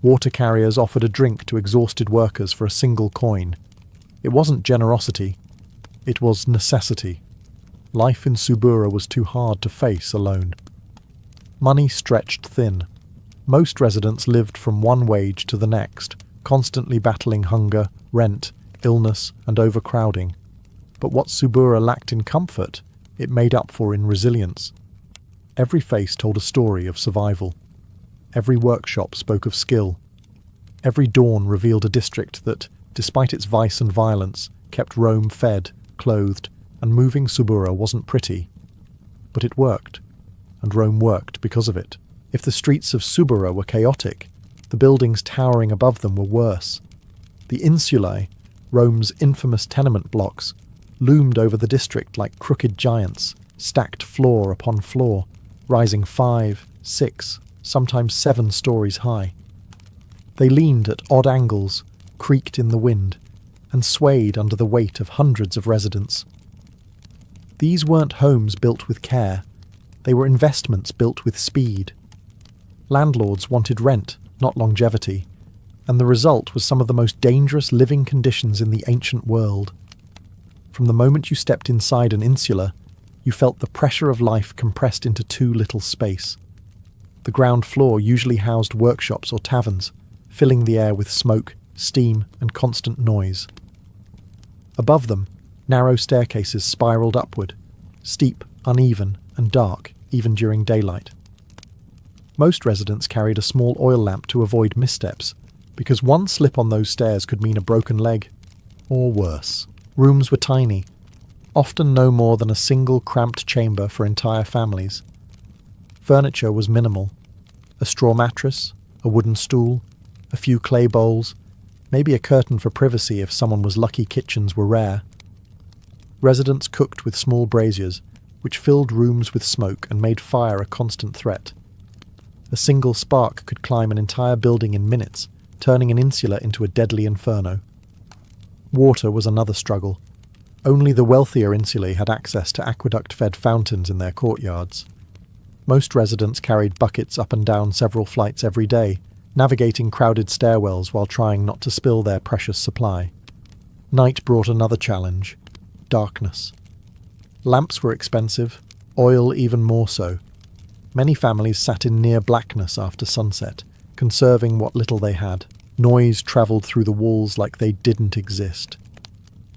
Water carriers offered a drink to exhausted workers for a single coin. It wasn't generosity, it was necessity. Life in Sabura was too hard to face alone. Money stretched thin. Most residents lived from one wage to the next, constantly battling hunger, rent, illness, and overcrowding. But what Subura lacked in comfort, it made up for in resilience. Every face told a story of survival. Every workshop spoke of skill. Every dawn revealed a district that, despite its vice and violence, kept Rome fed, clothed, and moving. Subura wasn't pretty. But it worked, and Rome worked because of it. If the streets of Subura were chaotic, the buildings towering above them were worse. The insulae, Rome's infamous tenement blocks, loomed over the district like crooked giants, stacked floor upon floor, rising 5, 6, sometimes 7 stories high. They leaned at odd angles, creaked in the wind, and swayed under the weight of hundreds of residents. These weren't homes built with care. They were investments built with speed. Landlords wanted rent, not longevity, and the result was some of the most dangerous living conditions in the ancient world. From the moment you stepped inside an insula, you felt the pressure of life compressed into too little space. The ground floor usually housed workshops or taverns, filling the air with smoke, steam, and constant noise. Above them, narrow staircases spiraled upward, steep, uneven, and dark, even during daylight. Most residents carried a small oil lamp to avoid missteps, because one slip on those stairs could mean a broken leg, or worse. Rooms were tiny, often no more than a single cramped chamber for entire families. Furniture was minimal: a straw mattress, a wooden stool, a few clay bowls, maybe a curtain for privacy if someone was lucky. Kitchens were rare. Residents cooked with small braziers, which filled rooms with smoke and made fire a constant threat. A single spark could climb an entire building in minutes, turning an insula into a deadly inferno. Water was another struggle. Only the wealthier insulae had access to aqueduct-fed fountains in their courtyards. Most residents carried buckets up and down several flights every day, navigating crowded stairwells while trying not to spill their precious supply. Night brought another challenge: darkness. Lamps were expensive, oil even more so. Many families sat in near blackness after sunset, conserving what little they had. Noise travelled through the walls like they didn't exist.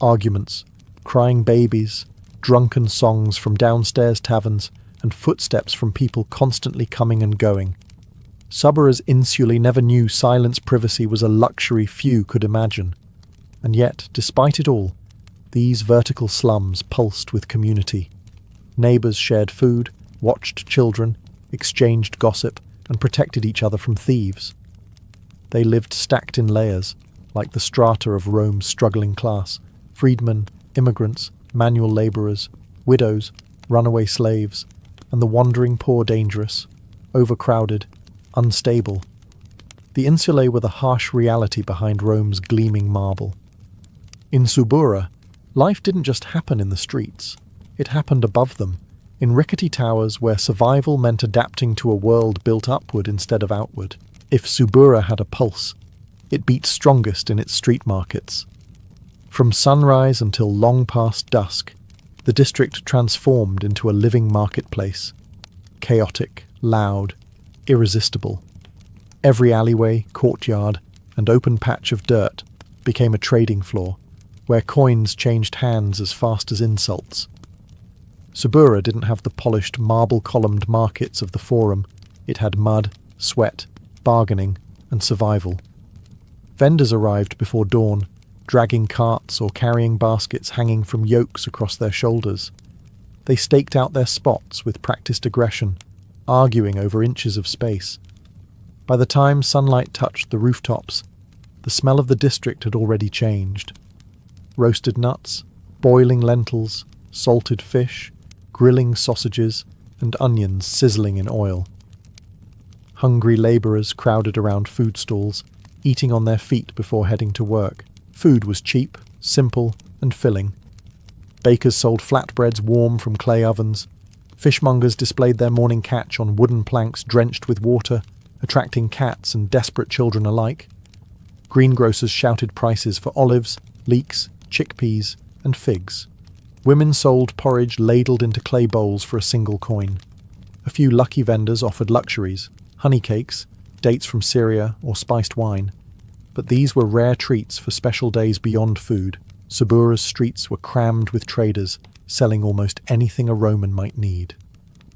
Arguments, crying babies, drunken songs from downstairs taverns, and footsteps from people constantly coming and going. Subura's insulae never knew silence. Privacy was a luxury few could imagine. And yet, despite it all, these vertical slums pulsed with community. Neighbours shared food, watched children, exchanged gossip, and protected each other from thieves. They lived stacked in layers, like the strata of Rome's struggling class: freedmen, immigrants, manual labourers, widows, runaway slaves, and the wandering poor. Dangerous, overcrowded, unstable. The insulae were the harsh reality behind Rome's gleaming marble. In Subura, life didn't just happen in the streets. It happened above them, in rickety towers where survival meant adapting to a world built upward instead of outward. If Subura had a pulse, it beat strongest in its street markets. From sunrise until long past dusk, the district transformed into a living marketplace. Chaotic, loud, irresistible. Every alleyway, courtyard, and open patch of dirt became a trading floor, where coins changed hands as fast as insults. Subura didn't have the polished, marble-columned markets of the Forum. It had mud, sweat, bargaining, and survival. Vendors arrived before dawn, dragging carts or carrying baskets hanging from yokes across their shoulders. They staked out their spots with practiced aggression, arguing over inches of space. By the time sunlight touched the rooftops, the smell of the district had already changed. Roasted nuts, boiling lentils, salted fish, grilling sausages, and onions sizzling in oil. Hungry labourers crowded around food stalls, eating on their feet before heading to work. Food was cheap, simple, and filling. Bakers sold flatbreads warm from clay ovens. Fishmongers displayed their morning catch on wooden planks drenched with water, attracting cats and desperate children alike. Greengrocers shouted prices for olives, leeks, chickpeas, and figs. Women sold porridge ladled into clay bowls for a single coin. A few lucky vendors offered luxuries, honey cakes, dates from Syria, or spiced wine. But these were rare treats for special days beyond food. Subura's streets were crammed with traders, selling almost anything a Roman might need.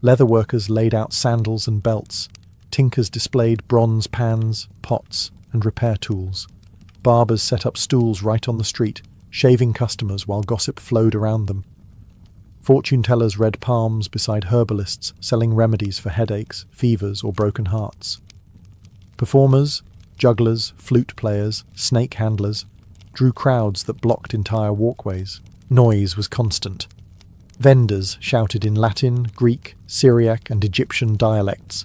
Leatherworkers laid out sandals and belts. Tinkers displayed bronze pans, pots, and repair tools. Barbers set up stools right on the street, shaving customers while gossip flowed around them. Fortune-tellers read palms beside herbalists selling remedies for headaches, fevers, or broken hearts. Performers, jugglers, flute players, snake handlers drew crowds that blocked entire walkways. Noise was constant. Vendors shouted in Latin, Greek, Syriac, and Egyptian dialects.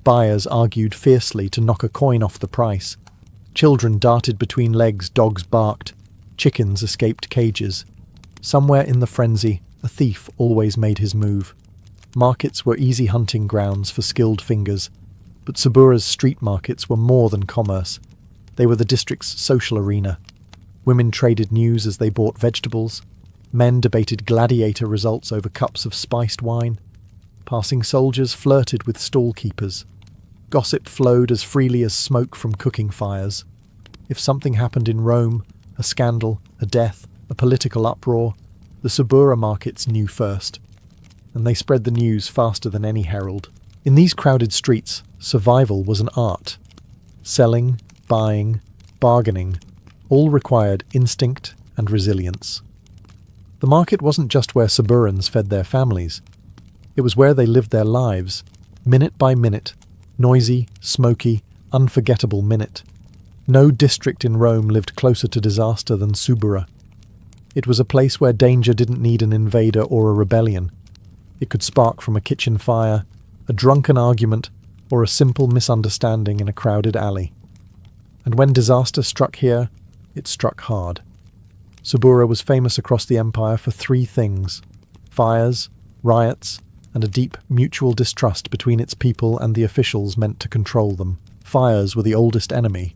Buyers argued fiercely to knock a coin off the price. Children darted between legs, dogs barked, chickens escaped cages. Somewhere in the frenzy, a thief always made his move. Markets were easy hunting grounds for skilled fingers, but Subura's street markets were more than commerce. They were the district's social arena. Women traded news as they bought vegetables. Men debated gladiator results over cups of spiced wine. Passing soldiers flirted with stall keepers. Gossip flowed as freely as smoke from cooking fires. If something happened in Rome, a scandal, a death, a political uproar, the Subura markets knew first. And they spread the news faster than any herald. In these crowded streets, survival was an art. Selling, buying, bargaining, all required instinct and resilience. The market wasn't just where Suburans fed their families. It was where they lived their lives, minute by minute, noisy, smoky, unforgettable minute. No district in Rome lived closer to disaster than Subura. It was a place where danger didn't need an invader or a rebellion. It could spark from a kitchen fire, a drunken argument, or a simple misunderstanding in a crowded alley. And when disaster struck here, it struck hard. Subura was famous across the empire for three things: fires, riots, and a deep mutual distrust between its people and the officials meant to control them. Fires were the oldest enemy.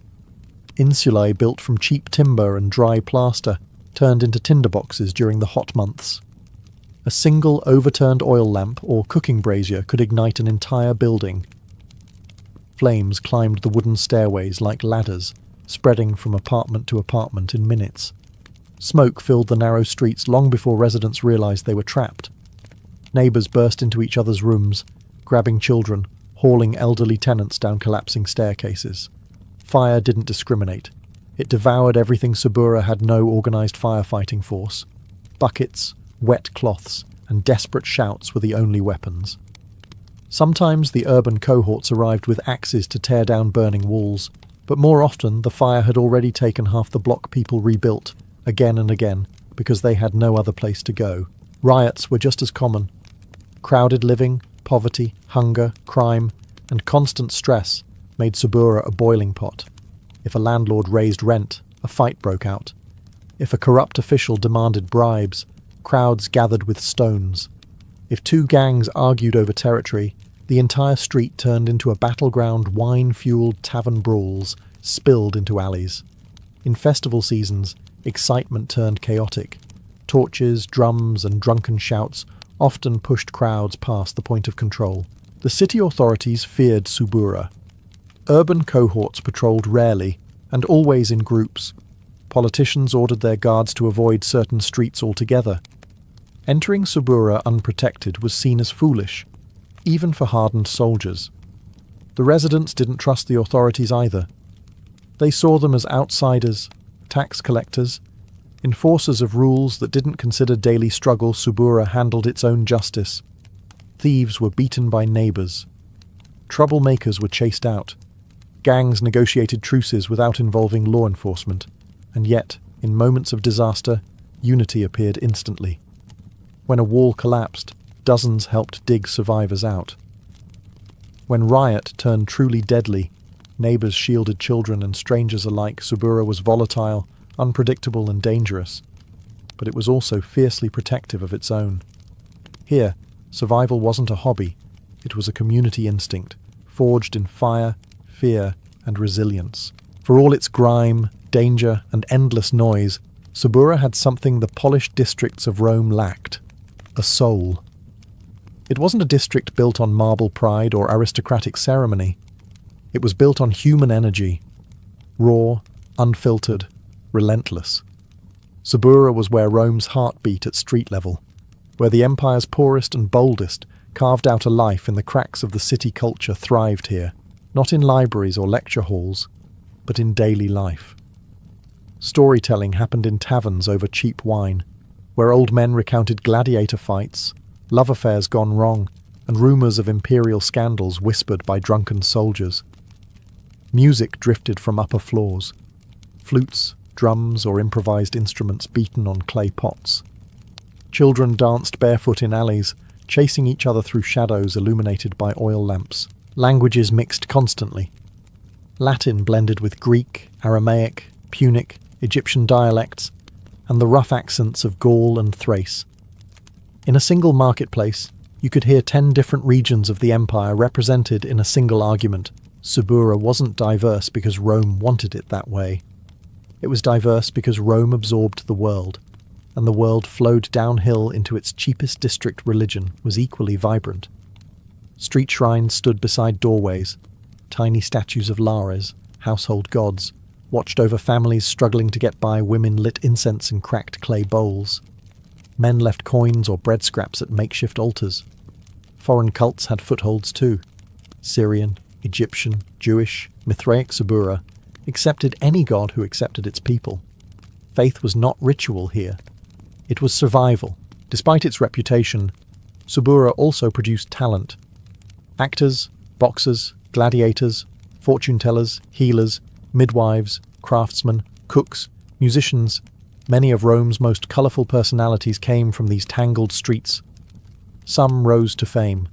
Insulae built from cheap timber and dry plaster turned into tinderboxes during the hot months. A single overturned oil lamp or cooking brazier could ignite an entire building. Flames climbed the wooden stairways like ladders, spreading from apartment to apartment in minutes. Smoke filled the narrow streets long before residents realized they were trapped. Neighbors burst into each other's rooms, grabbing children, hauling elderly tenants down collapsing staircases. Fire didn't discriminate. It devoured everything. Subura had no organized firefighting force. Buckets, wet cloths, and desperate shouts were the only weapons. Sometimes the urban cohorts arrived with axes to tear down burning walls, but more often the fire had already taken half the block people rebuilt, again and again, because they had no other place to go. Riots were just as common. Crowded living, poverty, hunger, crime, and constant stress made Subura a boiling pot. If a landlord raised rent, a fight broke out. If a corrupt official demanded bribes, crowds gathered with stones. If two gangs argued over territory, the entire street turned into a battleground. Wine-fueled tavern brawls spilled into alleys. In festival seasons, excitement turned chaotic. Torches, drums, and drunken shouts often pushed crowds past the point of control. The city authorities feared Subura. Urban cohorts patrolled rarely, and always in groups. Politicians ordered their guards to avoid certain streets altogether. Entering Subura unprotected was seen as foolish, even for hardened soldiers. The residents didn't trust the authorities either. They saw them as outsiders, tax collectors, enforcers of rules that didn't consider daily struggle. Subura handled its own justice. Thieves were beaten by neighbors. Troublemakers were chased out. Gangs negotiated truces without involving law enforcement. And yet, in moments of disaster, unity appeared instantly. When a wall collapsed, dozens helped dig survivors out. When riot turned truly deadly, neighbors shielded children and strangers alike. Subura was volatile, unpredictable, and dangerous, but it was also fiercely protective of its own. Here, survival wasn't a hobby, it was a community instinct, forged in fire, fear, and resilience. For all its grime, danger, and endless noise, Subura had something the polished districts of Rome lacked: a soul. It wasn't a district built on marble pride or aristocratic ceremony. It was built on human energy, raw, unfiltered, relentless. Subura was where Rome's heart beat at street level, where the empire's poorest and boldest carved out a life in the cracks of the city culture thrived here, not in libraries or lecture halls, but in daily life. Storytelling happened in taverns over cheap wine, where old men recounted gladiator fights, love affairs gone wrong, and rumours of imperial scandals whispered by drunken soldiers. Music drifted from upper floors, flutes, drums, or improvised instruments beaten on clay pots. Children danced barefoot in alleys, chasing each other through shadows illuminated by oil lamps. Languages mixed constantly. Latin blended with Greek, Aramaic, Punic, Egyptian dialects, and the rough accents of Gaul and Thrace. In a single marketplace, you could hear 10 different regions of the empire represented in a single argument. Subura wasn't diverse because Rome wanted it that way. It was diverse because Rome absorbed the world, and the world flowed downhill into its cheapest district. Religion was equally vibrant. Street shrines stood beside doorways. Tiny statues of Lares, household gods, watched over families struggling to get by. Women lit incense in cracked clay bowls. Men left coins or bread scraps at makeshift altars. Foreign cults had footholds too. Syrian, Egyptian, Jewish, Mithraic Subura accepted any god who accepted its people. Faith was not ritual here. It was survival. Despite its reputation, Subura also produced talent. Actors, boxers, gladiators, fortune-tellers, healers, midwives, craftsmen, cooks, musicians. Many of Rome's most colourful personalities came from these tangled streets. Some rose to fame.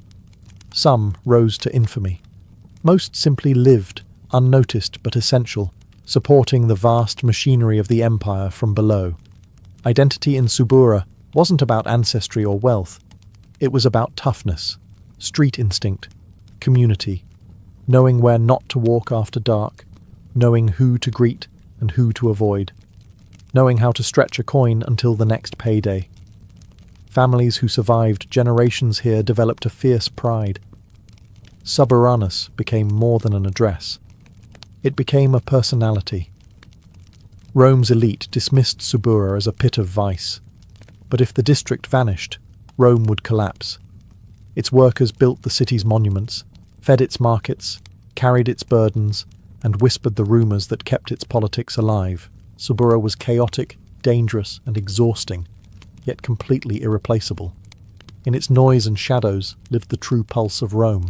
Some rose to infamy. Most simply lived, unnoticed but essential, supporting the vast machinery of the empire from below. Identity in Subura wasn't about ancestry or wealth. It was about toughness, street instinct, community, knowing where not to walk after dark, knowing who to greet and who to avoid, knowing how to stretch a coin until the next payday. Families who survived generations here developed a fierce pride. Suburanus became more than an address. It became a personality. Rome's elite dismissed Subura as a pit of vice. But if the district vanished, Rome would collapse. Its workers built the city's monuments, fed its markets, carried its burdens, and whispered the rumours that kept its politics alive. Subura was chaotic, dangerous, and exhausting, yet completely irreplaceable. In its noise and shadows lived the true pulse of Rome.